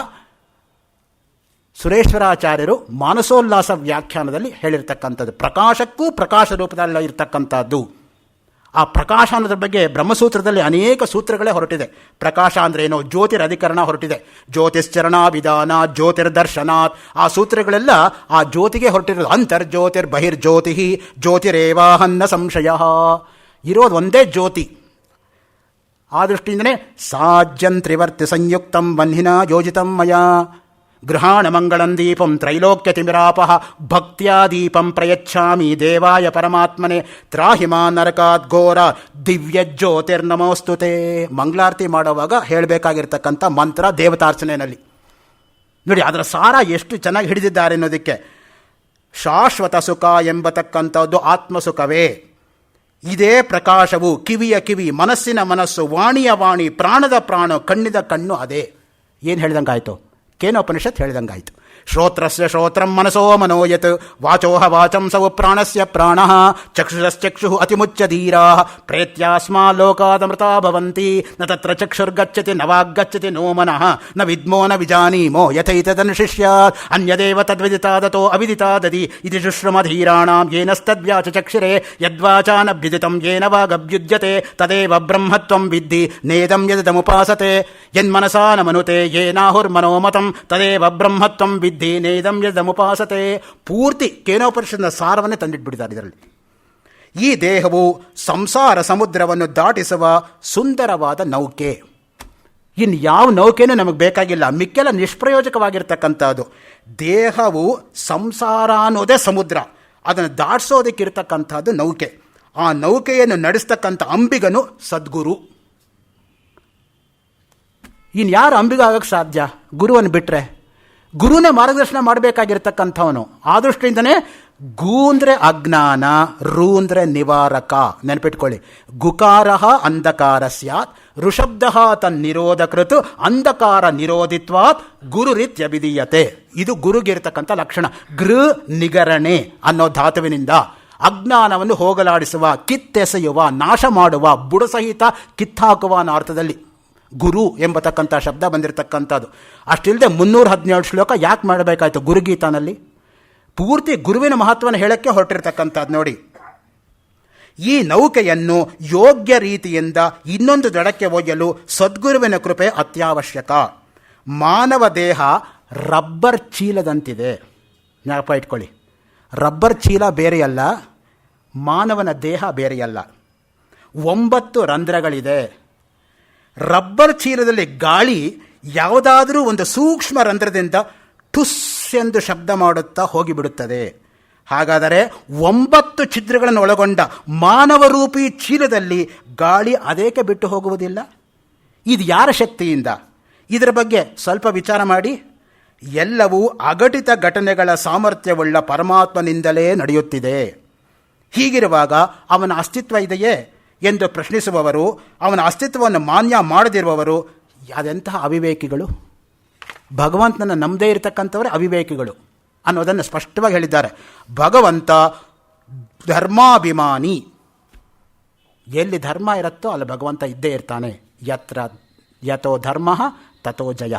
ಸುರೇಶ್ವರಾಚಾರ್ಯರು ಮಾನಸೋಲ್ಲಾಸ ವ್ಯಾಖ್ಯಾನದಲ್ಲಿ ಹೇಳಿರ್ತಕ್ಕಂಥದ್ದು. ಪ್ರಕಾಶಕ್ಕೂ ಪ್ರಕಾಶ ರೂಪದಲ್ಲಿ ಇರ್ತಕ್ಕಂಥದ್ದು. ಆ ಪ್ರಕಾಶ ಅನ್ನೋದ್ರ ಬಗ್ಗೆ ಬ್ರಹ್ಮಸೂತ್ರದಲ್ಲಿ ಅನೇಕ ಸೂತ್ರಗಳೇ ಹೊರಟಿದೆ. ಪ್ರಕಾಶ ಅಂದ್ರೇನು? ಜ್ಯೋತಿರಧಿಕರಣ ಹೊರಟಿದೆ. ಜ್ಯೋತಿಶ್ಚರಣ ವಿಧಾನ ಜ್ಯೋತಿರ್ದರ್ಶನಾತ್. ಆ ಸೂತ್ರಗಳೆಲ್ಲ ಆ ಜ್ಯೋತಿಗೆ ಹೊರಟಿರೋದು. ಅಂತರ್ಜ್ಯೋತಿರ್ ಬಹಿರ್ಜ್ಯೋತಿ ಜ್ಯೋತಿರೇವಾಹನ್ನ ಸಂಶಯ. ಇರೋದು ಒಂದೇ ಜ್ಯೋತಿ. ಆ ದೃಷ್ಟಿಯಿಂದಲೇ ಸಾಜ್ಯಂ ತ್ರಿವರ್ತಿ ಸಂಯುಕ್ತಂ ವನ್ಹಿನ ಯೋಜಿತಂ ಮಯಾ ಗೃಹಾಣ ಮಂಗಳಂ ದೀಪಂ ತ್ರೈಲೋಕ್ಯ ತಿಮಿರಾಪಃ ಭಕ್ತ್ಯಾ ದೀಪಂ ಪ್ರಯಚ್ಛಾಮಿ ದೇವಾಯ ಪರಮಾತ್ಮನೆ ತ್ರಾಹಿಮಾ ನರಕಾತ್ ಘೋರ ದಿವ್ಯ ಜ್ಯೋತಿರ್ನಮೋಸ್ತುತೆ. ಮಂಗಳಾರತಿ ಮಾಡುವಾಗ ಹೇಳಬೇಕಾಗಿರ್ತಕ್ಕಂಥ ಮಂತ್ರ ದೇವತಾರ್ಚನೆಯಲ್ಲಿ ನೋಡಿ, ಅದರ ಸಾರ ಎಷ್ಟು ಚೆನ್ನಾಗಿ ಹಿಡಿದಿದ್ದಾರೆ ಅನ್ನೋದಕ್ಕೆ. ಶಾಶ್ವತ ಸುಖ ಎಂಬತಕ್ಕಂಥದ್ದು ಆತ್ಮಸುಖವೇ. ಇದೇ ಪ್ರಕಾಶವು ಕಿವಿಯ ಕಿವಿ, ಮನಸ್ಸಿನ ಮನಸ್ಸು, ವಾಣಿಯ ವಾಣಿ, ಪ್ರಾಣದ ಪ್ರಾಣ, ಕಣ್ಣಿದ ಕಣ್ಣು ಅದೇ. ಏನು ಹೇಳ್ದಂಗಾಯಿತು? ಕೇನೋಪನಿಷತ್ ಹೇಳ್ದಂಗಾಯಿತು. ಶ್ರೋತ್ರಸ್ಯ ಶ್ರೋತ್ರಂ ಮನಸೋ ಮನೋಯತ್ ವಾಚೋಹ ವಾಚಂ ಸವು ಪ್ರಾಣಸ್ಯ ಪ್ರಾಣಃ ಚಕ್ಷುಷಶ್ಚಕ್ಷುಃ ಅತಿಮುಚ್ಯ ಧೀರಾಃ ಪ್ರೇತ್ಯಾಸ್ಮಾ ಲೋಕಾದಮೃತಾ ಭವಂತಿ ನ ತತ್ರ ಚಕ್ಷುರ್ಗಚ್ಚತಿ ನ ವಾಗ್ಗಚ್ಚತಿ ನೋ ಮನಃ ನ ವಿದ್ಮೋ ನ ವಿಜಾನೀಮೋ ಯಥೈತದನುಶಿಷ್ಯಾತ್ ಅನ್ಯದೇವ ತದ್ವಿದಿತಾದತೋ ಅವಿದಿತಾದದಿ ಇತಿ ಶುಶ್ರಮಧೀರಾಣಾಂ ಯೇನಸ್ತದ್ವ್ಯಾಚ ಚಕ್ಷುರೆ ಯದ್ವಾಚಾನಭ್ಯುದಿತಂ ಯೇನ ವಾಗಭ್ಯುಜ್ಯತೆ ತದೇವ ಬ್ರಹ್ಮತ್ವಂ ವಿದ್ಧಿ ನೇದಂ ಯದಮುಪಾಸತೆ ಯನ್ಮನಸಾ ನ ಮನುತೆ ಯೇನಾಹುರ್ಮನೋಮತಂ ತದೇವ ಬ್ರಹ್ಮತ್ವಂ ವಿದ್ಧಿ ನೇದಂ ಯದಮುಪಾಸತೆ. ಪೂರ್ತಿ ಕೇನೋಪನಿಷತ್ನ ಸಾರವನ್ನೇ ತಂದಿಟ್ಬಿಟ್ಟಿದ್ದಾರೆ ಇದರಲ್ಲಿ. ಈ ದೇಹವು ಸಂಸಾರ ಸಮುದ್ರವನ್ನು ದಾಟಿಸುವ ಸುಂದರವಾದ ನೌಕೆ. ಇನ್ನು ಯಾವ ನೌಕೆನೂ ನಮಗೆ ಬೇಕಾಗಿಲ್ಲ, ಮಿಕ್ಕೆಲ್ಲ ನಿಷ್ಪ್ರಯೋಜಕವಾಗಿರ್ತಕ್ಕಂಥದ್ದು. ದೇಹವು ಸಂಸಾರ ಅನ್ನೋದೇ ಸಮುದ್ರ, ಅದನ್ನು ದಾಟಿಸೋದಕ್ಕಿರ್ತಕ್ಕಂಥದ್ದು ನೌಕೆ. ಆ ನೌಕೆಯನ್ನು ನಡೆಸ್ತಕ್ಕಂಥ ಅಂಬಿಗನು ಸದ್ಗುರು. ಇನ್ನು ಯಾರು ಅಂಬಿಗ ಆಗೋಕ್ಕೆ ಸಾಧ್ಯ? ಗುರುವನ್ನು ಬಿಟ್ಟರೆ. ಗುರುನೇ ಮಾರ್ಗದರ್ಶನ ಮಾಡಬೇಕಾಗಿರ್ತಕ್ಕಂಥವನು. ಆ ದೃಷ್ಟಿಯಿಂದನೇ ಗು ಅಂದರೆ ಅಜ್ಞಾನ, ರು ಅಂದರೆ ನಿವಾರಕ. ನೆನಪಿಟ್ಕೊಳ್ಳಿ, ಗುಕಾರಃ ಅಂಧಕಾರ ಸ್ಯಾತ್, ಋಷಬ್ಧ ತನ್ನಿರೋಧಕೃತ್ ಅಂಧಕಾರ ನಿರೋಧಿತ್ವಾತ್ ಗುರುರಿತ್ಯಭಿಧೀಯತೆ. ಇದು ಗುರುಗಿರ್ತಕ್ಕಂಥ ಲಕ್ಷಣ. ಗೃ ನಿಗರಣೆ ಅನ್ನೋ ಧಾತುವಿನಿಂದ ಅಜ್ಞಾನವನ್ನು ಹೋಗಲಾಡಿಸುವ, ಕಿತ್ತೆಸೆಯುವ, ನಾಶ ಮಾಡುವ, ಬುಡಸಹಿತ ಕಿತ್ತಾಕುವ ಅನ್ನೋ ಅರ್ಥದಲ್ಲಿ ಗುರು ಎಂಬತಕ್ಕಂಥ ಶಬ್ದ ಬಂದಿರತಕ್ಕಂಥದ್ದು. ಅಷ್ಟಿಲ್ಲದೆ 317 ಶ್ಲೋಕ ಯಾಕೆ ಮಾಡಬೇಕಾಯ್ತು ಗುರುಗೀತಾನಲ್ಲಿ? ಪೂರ್ತಿ ಗುರುವಿನ ಮಹತ್ವವನ್ನು ಹೇಳಕ್ಕೆ ಹೊರಟಿರ್ತಕ್ಕಂಥದ್ದು ನೋಡಿ. ಈ ನೌಕೆಯನ್ನು ಯೋಗ್ಯ ರೀತಿಯಿಂದ ಇನ್ನೊಂದು ದಡಕ್ಕೆ ಒಯ್ಯಲು ಸದ್ಗುರುವಿನ ಕೃಪೆ ಅತ್ಯವಶ್ಯಕ. ಮಾನವ ದೇಹ ರಬ್ಬರ್ ಚೀಲದಂತಿದೆ. ಜ್ಞಾಪಕ ಇಟ್ಕೊಳ್ಳಿ, ರಬ್ಬರ್ ಚೀಲ ಬೇರೆಯಲ್ಲ, ಮಾನವನ ದೇಹ ಬೇರೆಯಲ್ಲ. 9 ರಂಧ್ರಗಳಿದೆ. ರಬ್ಬರ್ ಚೀಲದಲ್ಲಿ ಗಾಳಿ ಯಾವುದಾದರೂ ಒಂದು ಸೂಕ್ಷ್ಮ ರಂಧ್ರದಿಂದ ಟುಸ್ ಎಂದು ಶಬ್ದ ಮಾಡುತ್ತಾ ಹೋಗಿಬಿಡುತ್ತದೆ. ಹಾಗಾದರೆ 9 ಛಿದ್ರಗಳನ್ನು ಒಳಗೊಂಡ ಮಾನವರೂಪಿ ಚೀಲದಲ್ಲಿ ಗಾಳಿ ಅದೇಕೆ ಬಿಟ್ಟು ಹೋಗುವುದಿಲ್ಲ? ಇದು ಯಾರ ಶಕ್ತಿಯಿಂದ? ಇದರ ಬಗ್ಗೆ ಸ್ವಲ್ಪ ವಿಚಾರ ಮಾಡಿ. ಎಲ್ಲವೂ ಅಘಟಿತ ಘಟನೆಗಳ ಸಾಮರ್ಥ್ಯವುಳ್ಳ ಪರಮಾತ್ಮನಿಂದಲೇ ನಡೆಯುತ್ತಿದೆ. ಹೀಗಿರುವಾಗ ಅವನ ಅಸ್ತಿತ್ವ ಇದೆಯೇ ಎಂದು ಪ್ರಶ್ನಿಸುವವರು, ಅವನ ಅಸ್ತಿತ್ವವನ್ನು ಮಾನ್ಯ ಮಾಡದಿರುವವರು ಅದೆಂತಹ ಅವಿವೇಕಿಗಳು. ಭಗವಂತನನ್ನು ನಂಬದೇ ಇರತಕ್ಕಂಥವರೇ ಅವಿವೇಕಿಗಳು ಅನ್ನೋದನ್ನು ಸ್ಪಷ್ಟವಾಗಿ ಹೇಳಿದ್ದಾರೆ. ಭಗವಂತ ಧರ್ಮಾಭಿಮಾನಿ. ಎಲ್ಲಿ ಧರ್ಮ ಇರುತ್ತೋ ಅಲ್ಲಿ ಭಗವಂತ ಇದ್ದೇ ಇರ್ತಾನೆ. ಯತೋ ಧರ್ಮ ತಥೋ ಜಯ.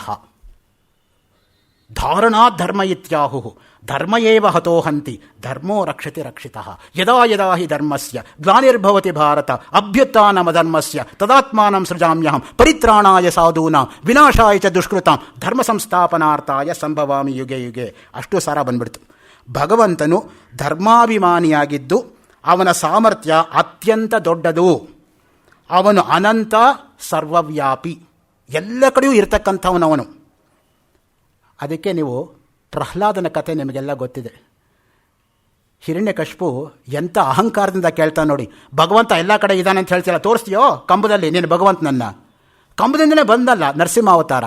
ಧಾರಣಾತ್ ಧರ್ಮ ಇತ್ಯಾಹು ಧರ್ಮ ಏವ ಹತೋ ಹಂತಿ ಧರ್ಮೋ ರಕ್ಷತಿ ರಕ್ಷಿತಃ. ಯದಾ ಯದಾ ಹಿ ಧರ್ಮಸ್ಯ ಗ್ಲಾನಿರ್ಭವತಿ ಭಾರತ ಅಭ್ಯುತ್ಥಾನಮ ಧರ್ಮಸ್ಯ ತದಾತ್ಮಾನಂ ಸೃಜಾಮ್ಯಹಂ ಪರಿತ್ರಾಣಾಯ ಸಾಧೂನಾಂ ವಿನಾಶಾಯ ಚ ದುಷ್ಕೃತಾಂ ಧರ್ಮ ಸಂಸ್ಥಾಪನಾರ್ಥಾಯ ಸಂಭವಾಮಿ ಯುಗೆ ಯುಗೆ. ಅಷ್ಟು ಸಾರ ಬಂದ್ಬಿಡ್ತು. ಭಗವಂತನು ಧರ್ಮಾಭಿಮಾನಿಯಾಗಿದ್ದು ಅವನ ಸಾಮರ್ಥ್ಯ ಅತ್ಯಂತ ದೊಡ್ಡದು. ಅವನು ಅನಂತ ಸರ್ವವ್ಯಾಪಿ, ಎಲ್ಲ ಕಡೆಯೂ ಇರತಕ್ಕಂಥವನವನು. ಅದಕ್ಕೆ ನೀವು ಪ್ರಹ್ಲಾದನ ಕಥೆ ನಿಮಗೆಲ್ಲ ಗೊತ್ತಿದೆ. ಹಿರಣ್ಯಕಶಿಪು ಎಂಥ ಅಹಂಕಾರದಿಂದ ಕೇಳ್ತಾ ನೋಡಿ, ಭಗವಂತ ಎಲ್ಲ ಕಡೆ ಇದ್ದಾನೆ ಅಂತ ಹೇಳ್ತೀರ, ತೋರಿಸ್ತೀಯೋ ಕಂಬದಲ್ಲಿ ನೀನು ಭಗವಂತನನ್ನು? ಕಂಬದಿಂದಲೇ ಬಂದಲ್ಲ ನರಸಿಂಹಾವತಾರ.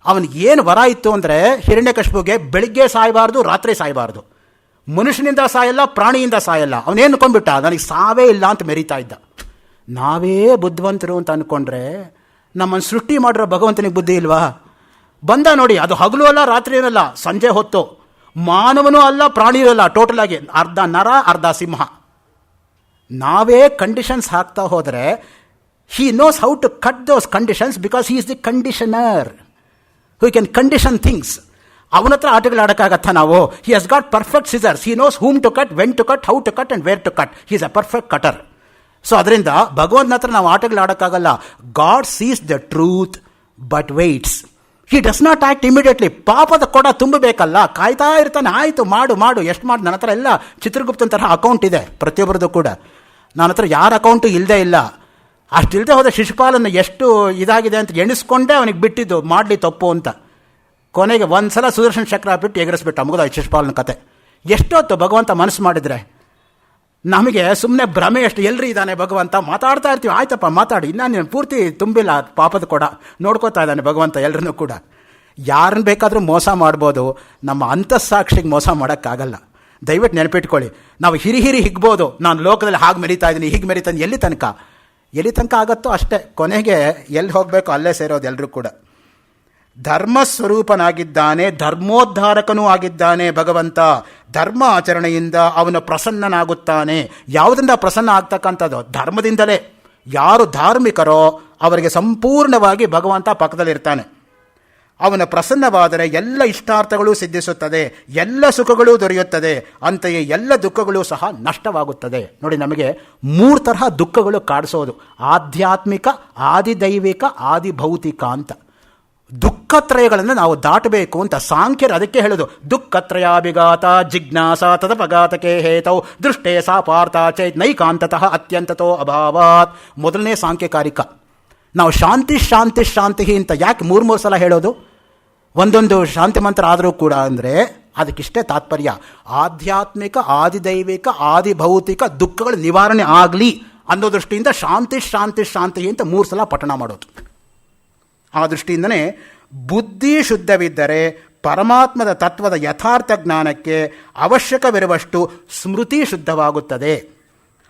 ಅವನಿಗೆ ಏನು ವರ ಇತ್ತು ಅಂದರೆ, ಹಿರಣ್ಯಕಶಿಪುಗೆ ಬೆಳಿಗ್ಗೆ ಸಾಯಬಾರ್ದು, ರಾತ್ರಿ ಸಾಯಬಾರ್ದು. ಮನುಷ್ಯನಿಂದ ಸಾಯಲ್ಲ, ಪ್ರಾಣಿಯಿಂದ ಸಾಯಲ್ಲ. ಅವನೇನು ಕೊಂಡ್ಬಿಟ್ಟ, ನನಗೆ ಸಾವೇ ಇಲ್ಲ ಅಂತ ಮೆರೀತಾ ಇದ್ದ. ನಾವೇ ಬುದ್ಧಿವಂತರು ಅಂತ ಅಂದ್ಕೊಂಡ್ರೆ ನಮ್ಮನ್ನು ಸೃಷ್ಟಿ ಮಾಡಿರೋ ಭಗವಂತನಿಗೆ ಬುದ್ಧಿ ಇಲ್ವಾ? ಬಂದ ನೋಡಿ, ಅದು ಹಗಲು ಅಲ್ಲ ರಾತ್ರಿ ಏನಲ್ಲ, ಸಂಜೆ ಹೊತ್ತು. ಮಾನವನೂ ಅಲ್ಲ ಪ್ರಾಣಿಯೂ ಅಲ್ಲ, ಟೋಟಲ್ ಆಗಿ ಅರ್ಧ ನರ ಅರ್ಧ ಸಿಂಹ. ನಾವೇ ಕಂಡೀಷನ್ಸ್ ಹಾಕ್ತಾ ಹೋದರೆ he knows how to cut those conditions because he is the conditioner who can condition things. ಅವನ ಹತ್ರ ಆಟಗಳು ಆಡೋಕ್ಕಾಗತ್ತಾ ನಾವು? He has got perfect scissors. He knows whom to cut, when to cut, how to cut and where to cut. He is a perfect cutter. So ಅದರಿಂದ ಭಗವಂತನ ಹತ್ರ ನಾವು ಆಟಗಳು ಆಡೋಕ್ಕಾಗಲ್ಲ. God sees the truth but waits. He does not act immediately. ಪಾಪದ ಕೊಡ ತುಂಬಬೇಕಲ್ಲ, ಕಾಯ್ತಾ ಇರ್ತಾನೆ. ಆಯಿತು, ಮಾಡು ಎಷ್ಟು ಮಾಡಿ. ನನ್ನ ಹತ್ರ ಎಲ್ಲ ಚಿತ್ರಗುಪ್ತನ ತರಹ ಅಕೌಂಟ್ ಇದೆ ಪ್ರತಿಯೊಬ್ಬರದ್ದು ಕೂಡ. ನನ್ನ ಹತ್ರ ಯಾರ ಅಕೌಂಟು ಇಲ್ಲದೇ ಇಲ್ಲ. ಅಷ್ಟಿಲ್ಲದೆ ಹೋದ ಶಿಶುಪಾಲನ್ನು ಎಷ್ಟು ಇದಾಗಿದೆ ಅಂತ ಎಣಿಸ್ಕೊಂಡೇ ಅವನಿಗೆ ಬಿಟ್ಟಿದ್ದು ಮಾಡಲಿ ತಪ್ಪು ಅಂತ. ಕೊನೆಗೆ ಒಂದು ಸಲ ಸುದರ್ಶನ ಚಕ್ರ ಬಿಟ್ಟು ಎಗರಿಸ್ಬಿಟ್ಟ. ಮುಗಿದ ಶಿಶುಪಾಲನ ಕತೆ. ಎಷ್ಟೊತ್ತು ಭಗವಂತ ಮನಸ್ಸು ಮಾಡಿದರೆ ನಮಗೆ ಸುಮ್ಮನೆ ಭ್ರಮೆ. ಎಷ್ಟು ಎಲ್ಲರೂ ಇದ್ದಾನೆ ಭಗವಂತ, ಮಾತಾಡ್ತಾ ಇರ್ತೀವಿ. ಆಯ್ತಪ್ಪ ಮಾತಾಡಿ, ಇನ್ನು ನೀನು ಪೂರ್ತಿ ತುಂಬಿಲ್ಲ ಪಾಪದ ಕೊಡ. ನೋಡ್ಕೋತಾ ಇದ್ದಾನೆ ಭಗವಂತ ಎಲ್ಲರನ್ನೂ ಕೂಡ. ಯಾರನ್ನ ಬೇಕಾದರೂ ಮೋಸ ಮಾಡ್ಬೋದು, ನಮ್ಮ ಅಂತಃಸಾಕ್ಷಿಗೆ ಮೋಸ ಮಾಡೋಕ್ಕಾಗಲ್ಲ. ದಯವಿಟ್ಟು ನೆನಪಿಟ್ಕೊಳ್ಳಿ. ನಾವು ಹಿರಿ ಹಿಗ್ಬೋದು, ನಾನು ಲೋಕದಲ್ಲಿ ಹಾಗೆ ಮೆರಿತಾ ಇದ್ದೀನಿ, ಹೀಗೆ ಮೆರಿತಾ ಇದ್ದೀನಿ. ಎಲ್ಲಿ ತನಕ ಆಗುತ್ತೋ ಅಷ್ಟೇ. ಕೊನೆಗೆ ಎಲ್ಲಿ ಹೋಗಬೇಕು ಅಲ್ಲೇ ಸೇರೋದು ಎಲ್ಲರೂ ಕೂಡ. ಧರ್ಮಸ್ವರೂಪನಾಗಿದ್ದಾನೆ, ಧರ್ಮೋದ್ಧಾರಕನೂ ಆಗಿದ್ದಾನೆ ಭಗವಂತ. ಧರ್ಮ ಆಚರಣೆಯಿಂದ ಅವನು ಪ್ರಸನ್ನನಾಗುತ್ತಾನೆ. ಯಾವುದರಿಂದ ಪ್ರಸನ್ನ ಆಗ್ತಕ್ಕಂಥದ್ದು? ಧರ್ಮದಿಂದಲೇ. ಯಾರು ಧಾರ್ಮಿಕರೋ ಅವರಿಗೆ ಸಂಪೂರ್ಣವಾಗಿ ಭಗವಂತ ಪಕ್ಕದಲ್ಲಿರ್ತಾನೆ. ಅವನ ಪ್ರಸನ್ನವಾದರೆ ಎಲ್ಲ ಇಷ್ಟಾರ್ಥಗಳು ಸಿದ್ಧಿಸುತ್ತದೆ, ಎಲ್ಲ ಸುಖಗಳು ದೊರೆಯುತ್ತದೆ, ಅಂತೆಯೇ ಎಲ್ಲ ದುಃಖಗಳು ಸಹ ನಷ್ಟವಾಗುತ್ತದೆ. ನೋಡಿ, ನಮಗೆ 3 ತರಹ ದುಃಖಗಳು ಕಾಡಿಸೋದು: ಆಧ್ಯಾತ್ಮಿಕ, ಆದಿದೈವಿಕ, ಆದಿಭೌತಿಕ ಅಂತ. ದುಃಖತ್ರಯಗಳನ್ನು ನಾವು ದಾಟಬೇಕು ಅಂತ ಸಾಂಖ್ಯರು ಅದಕ್ಕೆ ಹೇಳೋದು. ದುಃಖತ್ರಯಾಭಿಘಾತ ಜಿಜ್ಞಾಸ ತದಪಘಾತಕ್ಕೆ ಹೇತೌ ದೃಷ್ಟೇ ಸಾ ಪಾರ್ಥ ಚೈತ್ ನೈಕಾಂತತಃ ಅತ್ಯಂತತೋ ಅಭಾವಾತ್. ಮೊದಲನೇ ಸಾಂಖ್ಯಕಾರಿಕ. ನಾವು ಶಾಂತಿ ಶಾಂತಿ ಶಾಂತಿ ಅಂತ ಯಾಕೆ 3 ಸಲ ಹೇಳೋದು? ಒಂದೊಂದು ಶಾಂತಿ ಮಂತ್ರ ಆದರೂ ಕೂಡ ಅಂದರೆ ಅದಕ್ಕಿಷ್ಟೇ ತಾತ್ಪರ್ಯ. ಆಧ್ಯಾತ್ಮಿಕ, ಆದಿದೈವಿಕ, ಆದಿಭೌತಿಕ ದುಃಖಗಳ ನಿವಾರಣೆ ಆಗಲಿ ಅನ್ನೋ ದೃಷ್ಟಿಯಿಂದ ಶಾಂತಿ ಶಾಂತಿ ಶಾಂತಿ ಅಂತ 3 ಸಲ ಪಠಣ ಮಾಡೋದು. ಆ ದೃಷ್ಟಿಯಿಂದನೇ ಬುದ್ಧಿ ಶುದ್ಧವಿದ್ದರೆ ಪರಮಾತ್ಮದ ತತ್ವದ ಯಥಾರ್ಥ ಜ್ಞಾನಕ್ಕೆ ಅವಶ್ಯಕವಿರುವಷ್ಟು ಸ್ಮೃತಿ ಶುದ್ಧವಾಗುತ್ತದೆ.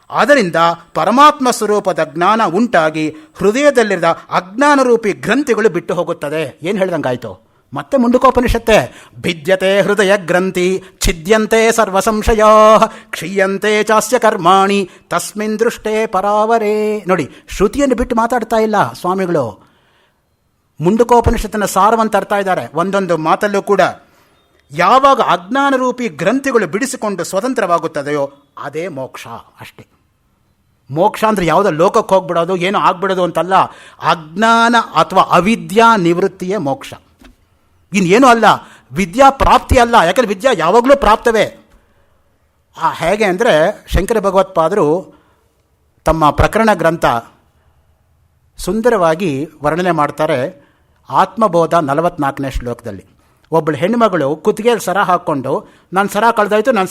ಆದ್ದರಿಂದ ಪರಮಾತ್ಮ ಸ್ವರೂಪದ ಜ್ಞಾನ ಉಂಟಾಗಿ ಹೃದಯದಲ್ಲಿರುವ ಅಜ್ಞಾನರೂಪಿ ಗ್ರಂಥಿಗಳು ಬಿಟ್ಟು ಹೋಗುತ್ತದೆ. ಏನು ಹೇಳ್ದಂಗಾಯ್ತು? ಮತ್ತೆ ಮುಂಡಕೋಪನಿಷತ್ತೆ, ಭಿದ್ಯತೆ ಹೃದಯ ಗ್ರಂಥಿ ಛಿದ್ಯಂತೆ ಸರ್ವ ಸಂಶಯ ಕ್ಷೀಯಂತೆ ಚಾಸ್ಯ ಕರ್ಮಾಣಿ ತಸ್ಮಿನ್ ದೃಷ್ಟೇ ಪರಾವರೇ. ನೋಡಿ, ಶ್ರುತಿಯನ್ನು ಬಿಟ್ಟು ಮಾತಾಡ್ತಾ ಇಲ್ಲ ಸ್ವಾಮಿಗಳು. ಮುಂಡಕೋಪನಿಷತ್ತಿನ ಸಾರವಂತ ಅರ್ಥ ಇದ್ದಾರೆ ಒಂದೊಂದು ಮಾತಲ್ಲೂ ಕೂಡ. ಯಾವಾಗ ಅಜ್ಞಾನರೂಪಿ ಗ್ರಂಥಿಗಳು ಬಿಡಿಸಿಕೊಂಡು ಸ್ವತಂತ್ರವಾಗುತ್ತದೆಯೋ ಅದೇ ಮೋಕ್ಷ. ಅಷ್ಟೇ. ಮೋಕ್ಷ ಅಂದರೆ ಯಾವುದೋ ಲೋಕಕ್ಕೆ ಹೋಗ್ಬಿಡೋದು, ಏನೋ ಆಗ್ಬಿಡೋದು ಅಂತಲ್ಲ. ಅಜ್ಞಾನ ಅಥವಾ ಅವಿದ್ಯಾ ನಿವೃತ್ತಿಯೇ ಮೋಕ್ಷ. ಇನ್ನೇನೂ ಅಲ್ಲ, ವಿದ್ಯಾ ಪ್ರಾಪ್ತಿ ಅಲ್ಲ. ಯಾಕಂದರೆ ವಿದ್ಯಾ ಯಾವಾಗಲೂ ಪ್ರಾಪ್ತವೇ. ಹೇಗೆ ಅಂದರೆ ಶಂಕರ ಭಗವತ್ಪಾದರು ತಮ್ಮ ಪ್ರಕರಣ ಗ್ರಂಥ ಸುಂದರವಾಗಿ ವರ್ಣನೆ ಮಾಡ್ತಾರೆ. ಆತ್ಮಬೋಧ 44ನೇ ಶ್ಲೋಕದಲ್ಲಿ ಒಬ್ಬಳು ಹೆಣ್ಣುಮಗಳು ಕುತ್ತಿಗೆಯಲ್ಲಿ ಸರ ಹಾಕ್ಕೊಂಡು ನನ್ನ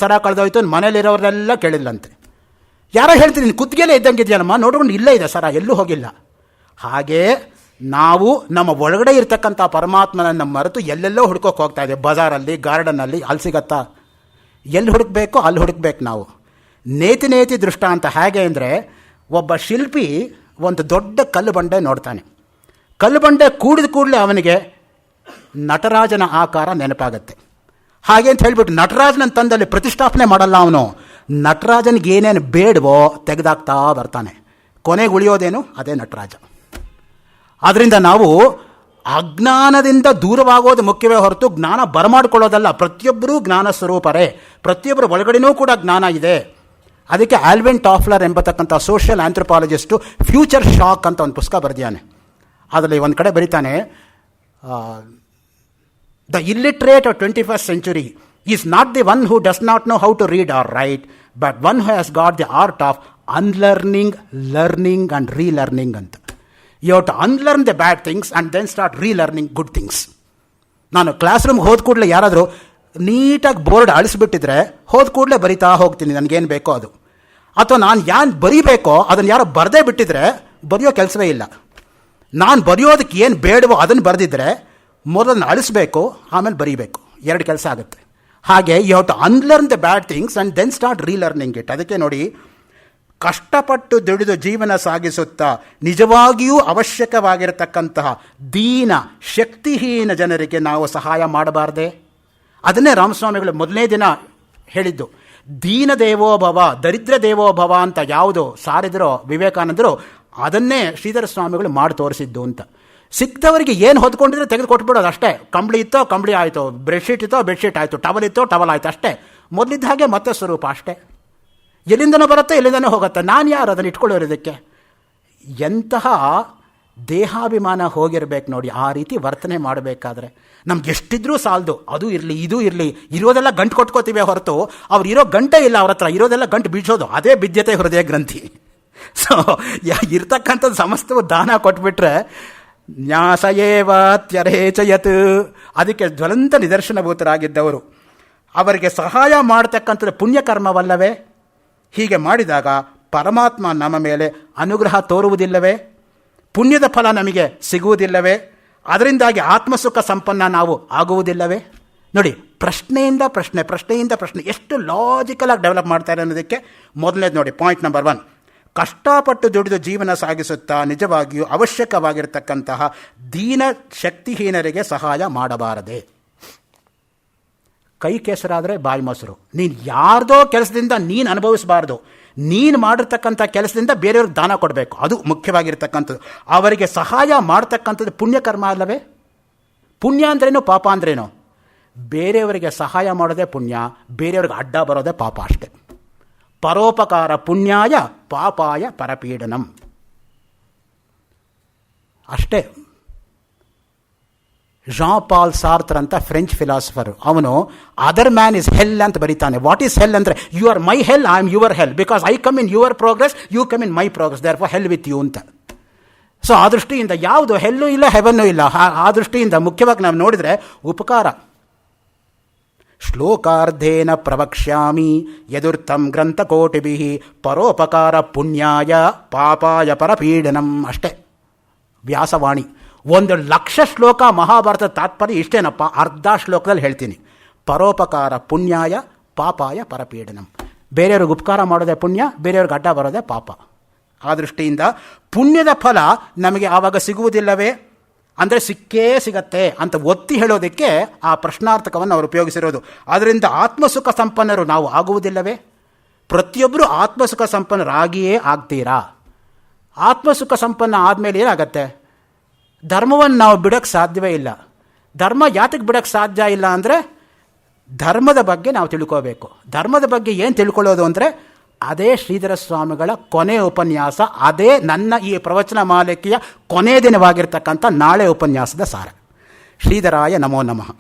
ಸರ ಕಳೆದೋಯ್ತು ಮನೇಲಿರೋರೆಲ್ಲ ಕೇಳಿಲ್ಲಂತೆ. ಯಾರೋ ಹೇಳ್ತೀನಿ, ನೀನು ಕುತ್ತಿಗೆಯಲ್ಲೇ ಇದ್ದಂಗೆ ಇದೆಯಲ್ಲಮ್ಮ, ನೋಡ್ಕೊಂಡು ಇಲ್ಲೇ ಇದೆ ಸರ, ಎಲ್ಲೂ ಹೋಗಿಲ್ಲ. ಹಾಗೇ ನಾವು ನಮ್ಮ ಒಳಗಡೆ ಇರ್ತಕ್ಕಂಥ ಪರಮಾತ್ಮನನ್ನು ಮರೆತು ಎಲ್ಲೆಲ್ಲೋ ಹುಡ್ಕೋಕೆ ಹೋಗ್ತಾ ಇದೆ. ಬಜಾರಲ್ಲಿ, ಗಾರ್ಡನ್ನಲ್ಲಿ, ಅಲ್ಲಿ ಸಿಗತ್ತಾ? ಎಲ್ಲಿ ಹುಡುಕ್ಬೇಕೋ ಅಲ್ಲಿ ಹುಡುಕ್ಬೇಕು ನಾವು. ನೇತಿ ದೃಷ್ಟಾಂತ ಹೇಗೆ ಅಂದರೆ, ಒಬ್ಬ ಶಿಲ್ಪಿ ಒಂದು ದೊಡ್ಡ ಕಲ್ಲು ಬಂಡೆ ನೋಡ್ತಾನೆ. ಕಲ್ಲು ಬಂಡೆ ಕೂಡಿದ ಕೂಡಲೇ ಅವನಿಗೆ ನಟರಾಜನ ಆಕಾರ ನೆನಪಾಗತ್ತೆ. ಹಾಗೆ ಅಂತ ಹೇಳಿಬಿಟ್ಟು ನಟರಾಜನ ತಂದಲ್ಲಿ ಪ್ರತಿಷ್ಠಾಪನೆ ಮಾಡಲ್ಲ ಅವನು. ನಟರಾಜನಿಗೆ ಏನೇನು ಬೇಡವೋ ತೆಗೆದಾಕ್ತಾ ಬರ್ತಾನೆ. ಕೊನೆಗೆ ಉಳಿಯೋದೇನು? ಅದೇ ನಟರಾಜ. ಆದ್ದರಿಂದ ನಾವು ಅಜ್ಞಾನದಿಂದ ದೂರವಾಗೋದು ಮುಖ್ಯವೇ ಹೊರತು ಜ್ಞಾನ ಬರಮಾಡ್ಕೊಳ್ಳೋದಲ್ಲ. ಪ್ರತಿಯೊಬ್ಬರೂ ಜ್ಞಾನ ಸ್ವರೂಪರೇ, ಪ್ರತಿಯೊಬ್ಬರ ಒಳಗಡೆನೂ ಕೂಡ ಜ್ಞಾನ ಇದೆ. ಅದಕ್ಕೆ ಆಲ್ವಿನ್ ಟಾಫ್ಲರ್ ಎಂಬತಕ್ಕಂಥ ಸೋಷಿಯಲ್ ಆಂಥ್ರೋಪಾಲಜಿಸ್ಟು ಫ್ಯೂಚರ್ ಶಾಕ್ ಅಂತ ಒಂದು ಪುಸ್ತಕ ಬರೆದಿದ್ದಾನೆ. ಅದರಲ್ಲಿ ಒಂದು ಕಡೆ ಬರೀತಾನೆ, the illiterate of 21st century is not the one who does not know how to read or write, but one who has got the art of unlearning, learning and relearning ಅಂತ. You have to unlearn the bad things and then start relearning good things. ನಾನು class ರೂಮ್ಗೆ ಹೋದ ಕೂಡಲೇ ಯಾರಾದರೂ ನೀಟಾಗಿ board ಅಳಿಸ್ಬಿಟ್ಟಿದ್ರೆ ಹೋದ ಕೂಡಲೇ ಬರಿತಾ ಹೋಗ್ತೀನಿ ನನಗೇನು ಬೇಕೋ ಅದು. ಅಥವಾ ನಾನು ಏನು ಬರೀಬೇಕೋ ಅದನ್ನು ಯಾರೋ ಬರದೇ ಬಿಟ್ಟಿದ್ರೆ ಬರೆಯೋ ಕೆಲಸವೇ ಇಲ್ಲ. ನಾನು ಬರೆಯೋದಕ್ಕೆ ಏನು ಬೇಡವೋ ಅದನ್ನು ಬರೆದಿದ್ರೆ ಮೊದಲನ್ನು ಅಳಿಸ್ಬೇಕು, ಆಮೇಲೆ ಬರೀಬೇಕು. 2 ಕೆಲಸ ಆಗುತ್ತೆ. ಹಾಗೆ you have to unlearn the bad things and then start relearning it. ಅದಕ್ಕೆ ನೋಡಿ, ಕಷ್ಟಪಟ್ಟು ದುಡಿದು ಜೀವನ ಸಾಗಿಸುತ್ತಾ ನಿಜವಾಗಿಯೂ ಅವಶ್ಯಕವಾಗಿರತಕ್ಕಂತಹ ದೀನ ಶಕ್ತಿಹೀನ ಜನರಿಗೆ ನಾವು ಸಹಾಯ ಮಾಡಬಾರ್ದೆ? ಅದನ್ನೇ ರಾಮಸ್ವಾಮಿಗಳು ಮೊದಲನೇ ದಿನ ಹೇಳಿದ್ದು. ದೀನ ದೇವೋಭವ, ದರಿದ್ರ ದೇವೋಭವ ಅಂತ ಯಾವುದು ಸಾರಿದ್ರೋ ವಿವೇಕಾನಂದರು, ಅದನ್ನೇ ಶ್ರೀಧರ ಸ್ವಾಮಿಗಳು ಮಾಡಿ ತೋರಿಸಿದ್ದು ಅಂತ. ಸಿಕ್ತವರಿಗೆ ಏನು ಹೊದ್ಕೊಂಡಿದ್ರೆ ತೆಗೆದು ಕೊಟ್ಬಿಡೋದು ಅಷ್ಟೇ. ಕಂಬಳಿ ಇತ್ತೋ ಕಂಬಳಿ ಆಯಿತು, ಬೆಡ್ಶೀಟ್ ಇತ್ತೋ ಬೆಡ್ಶೀಟ್ ಆಯಿತು, ಟವಲ್ ಇತ್ತೋ ಟವಲ್ ಆಯಿತು ಅಷ್ಟೇ. ಮೊದಲಿದ್ದ ಹಾಗೆ ಮತ್ತೆ ಸ್ವರೂಪ ಅಷ್ಟೇ. ಎಲ್ಲಿಂದನೋ ಬರುತ್ತೆ, ಎಲ್ಲಿಂದನೋ ಹೋಗುತ್ತೆ. ನಾನು ಯಾರು ಅದನ್ನು ಇಟ್ಕೊಳ್ಳೋರಿದ್ದಕ್ಕೆ? ಎಂತಹ ದೇಹಾಭಿಮಾನ ಹೋಗಿರ್ಬೇಕು ನೋಡಿ. ಆ ರೀತಿ ವರ್ತನೆ ಮಾಡಬೇಕಾದ್ರೆ ನಮ್ಗೆ ಎಷ್ಟಿದ್ರೂ ಸಾಲದು. ಅದು ಇರಲಿ ಇದು ಇರಲಿ, ಇರೋದೆಲ್ಲ ಗಂಟು ಕೊಟ್ಕೋತೀವಿ ಹೊರತು ಅವ್ರು ಇರೋ ಗಂಟೆ ಇಲ್ಲ ಅವ್ರ ಹತ್ರ. ಇರೋದೆಲ್ಲ ಗಂಟು ಬೀಳ್ಸೋದು, ಅದೇ ಬಿದ್ಯತೆ ಹೃದಯ ಗ್ರಂಥಿ. ಸೊ ಇರ್ತಕ್ಕಂಥದ್ದು ಸಮಸ್ತವು ದಾನ ಕೊಟ್ಬಿಟ್ರೆ ನ್ಯಾಸಯೇವಾತ್ಯರೇಚಯತ್. ಅದಕ್ಕೆ ಜ್ವಲಂತ ನಿದರ್ಶನಭೂತರಾಗಿದ್ದವರು. ಅವರಿಗೆ ಸಹಾಯ ಮಾಡತಕ್ಕಂಥದ್ದು ಪುಣ್ಯಕರ್ಮವಲ್ಲವೇ? ಹೀಗೆ ಮಾಡಿದಾಗ ಪರಮಾತ್ಮ ನಮ್ಮ ಮೇಲೆ ಅನುಗ್ರಹ ತೋರುವುದಿಲ್ಲವೇ? ಪುಣ್ಯದ ಫಲ ನಮಗೆ ಸಿಗುವುದಿಲ್ಲವೇ? ಅದರಿಂದಾಗಿ ಆತ್ಮಸುಖ ಸಂಪನ್ನ ನಾವು ಆಗುವುದಿಲ್ಲವೇ? ನೋಡಿ, ಪ್ರಶ್ನೆಯಿಂದ ಪ್ರಶ್ನೆ ಎಷ್ಟು ಲಾಜಿಕಲ್ ಆಗಿ ಡೆವಲಪ್ ಮಾಡ್ತಾರೆ ಅನ್ನೋದಕ್ಕೆ ಮೊದಲನೇದು ನೋಡಿ, ಪಾಯಿಂಟ್ ನಂಬರ್ 1. ಕಷ್ಟಪಟ್ಟು ದುಡಿದು ಜೀವನ ಸಾಗಿಸುತ್ತಾ ನಿಜವಾಗಿಯೂ ಅವಶ್ಯಕವಾಗಿರತಕ್ಕಂತಹ ದೀನ ಶಕ್ತಿಹೀನರಿಗೆ ಸಹಾಯ ಮಾಡಬಾರದೆ. ಕೈ ಕೆಸರಾದರೆ ಬಾಯಿ ಮೊಸರು. ನೀನು ಯಾರ್ದೋ ಕೆಲಸದಿಂದ ನೀನು ಅನುಭವಿಸಬಾರ್ದು. ನೀನು ಮಾಡಿರ್ತಕ್ಕಂಥ ಕೆಲಸದಿಂದ ಬೇರೆಯವ್ರಿಗೆ ದಾನ ಕೊಡಬೇಕು. ಅದು ಮುಖ್ಯವಾಗಿರ್ತಕ್ಕಂಥದ್ದು. ಅವರಿಗೆ ಸಹಾಯ ಮಾಡ್ತಕ್ಕಂಥದ್ದು ಪುಣ್ಯಕರ್ಮ ಅಲ್ಲವೇ? ಪುಣ್ಯ ಅಂದ್ರೇನು, ಪಾಪ ಅಂದ್ರೇನು? ಬೇರೆಯವರಿಗೆ ಸಹಾಯ ಮಾಡೋದೇ ಪುಣ್ಯ, ಬೇರೆಯವ್ರಿಗೆ ಅಡ್ಡ ಬರೋದೇ ಪಾಪ ಅಷ್ಟೆ. ಪರೋಪಕಾರ ಪುಣ್ಯಾಯ ಪಾಪಾಯ ಪರಪೀಡನಂ ಅಷ್ಟೇ. ಜಾನ್ ಪಾಲ್ ಸಾರ್ತ್ರ ಅಂತ ಫ್ರೆಂಚ್ ಫಿಲಾಸಫರ್, ಅವನು ಅದರ್ ಮ್ಯಾನ್ ಇಸ್ ಹೆಲ್ ಅಂತ ಬರೀತಾನೆ. ವಾಟ್ ಈಸ್ ಹೆಲ್ ಅಂದರೆ, you are my hell, I am your hell, because I come in your progress, you come in my progress, therefore hell with you ಅಂತ. So ಆ ದೃಷ್ಟಿಯಿಂದ ಯಾವುದು ಹೆಲ್ಲು ಇಲ್ಲ, ಹೆವನ್ನೂ ಇಲ್ಲ. ಆ ದೃಷ್ಟಿಯಿಂದ ಮುಖ್ಯವಾಗಿ ನಾವು ನೋಡಿದರೆ ಉಪಕಾರ. ಶ್ಲೋಕಾರ್ಧೇನ ಪ್ರವಕ್ಷ್ಯಾಮಿ ಯದುರ್ಥಂ ಗ್ರಂಥಕೋಟಿಭಿಃ ಪರೋಪಕಾರ ಪುಣ್ಯಾಯ ಪಾಪಾಯ ಪರಪೀಡನಂ ಅಷ್ಟೇ. ವ್ಯಾಸವಾಣಿ 1,00,000 ಶ್ಲೋಕ ಮಹಾಭಾರತ ತಾತ್ಪರ್ಯ ಇಷ್ಟೇನಪ್ಪ, ಅರ್ಧ ಶ್ಲೋಕದಲ್ಲಿ ಹೇಳ್ತೀನಿ. ಪರೋಪಕಾರ ಪುಣ್ಯಾಯ ಪಾಪಾಯ ಪರಪೀಡನಂ. ಬೇರೆಯವ್ರಿಗೆ ಉಪಕಾರ ಮಾಡೋದೇ ಪುಣ್ಯ, ಬೇರೆಯವ್ರಿಗೆ ಅಡ್ಡ ಬರೋದೇ ಪಾಪ. ಆ ದೃಷ್ಟಿಯಿಂದ ಪುಣ್ಯದ ಫಲ ನಮಗೆ ಆವಾಗ ಸಿಗುವುದಿಲ್ಲವೇ ಅಂದರೆ ಸಿಕ್ಕೇ ಸಿಗತ್ತೆ ಅಂತ ಒತ್ತಿ ಹೇಳೋದಕ್ಕೆ ಆ ಪ್ರಶ್ನಾರ್ಥಕವನ್ನು ಅವರು ಉಪಯೋಗಿಸಿರೋದು. ಆದ್ದರಿಂದ ಆತ್ಮಸುಖ ಸಂಪನ್ನರು ನಾವು ಆಗುವುದಿಲ್ಲವೇ? ಪ್ರತಿಯೊಬ್ಬರು ಆತ್ಮಸುಖ ಸಂಪನ್ನರಾಗಿಯೇ ಆಗ್ತೀರಾ. ಆತ್ಮಸುಖ ಸಂಪನ್ನ ಆದಮೇಲೆ ಏನಾಗತ್ತೆ? ಧರ್ಮವನ್ನು ನಾವು ಬಿಡೋಕ್ಕೆ ಸಾಧ್ಯವೇ ಇಲ್ಲ. ಧರ್ಮ ಯಾತಕ್ಕೆ ಬಿಡೋಕ್ಕೆ ಸಾಧ್ಯ ಇಲ್ಲ ಅಂದರೆ, ಧರ್ಮದ ಬಗ್ಗೆ ನಾವು ತಿಳ್ಕೋಬೇಕು. ಧರ್ಮದ ಬಗ್ಗೆ ಏನು ತಿಳ್ಕೊಳ್ಳೋದು ಅಂದರೆ, ಅದೇ ಶ್ರೀಧರ ಸ್ವಾಮಿಗಳ ಕೊನೆಯ ಉಪನ್ಯಾಸ, ಅದೇ ನನ್ನ ಈ ಪ್ರವಚನ ಮಾಲಿಕೆಯ ಕೊನೆಯ ದಿನವಾಗಿರ್ತಕ್ಕಂಥ ನಾಳೆ ಉಪನ್ಯಾಸದ ಸಾರ. ಶ್ರೀಧರಾಯ ನಮೋ ನಮಃ.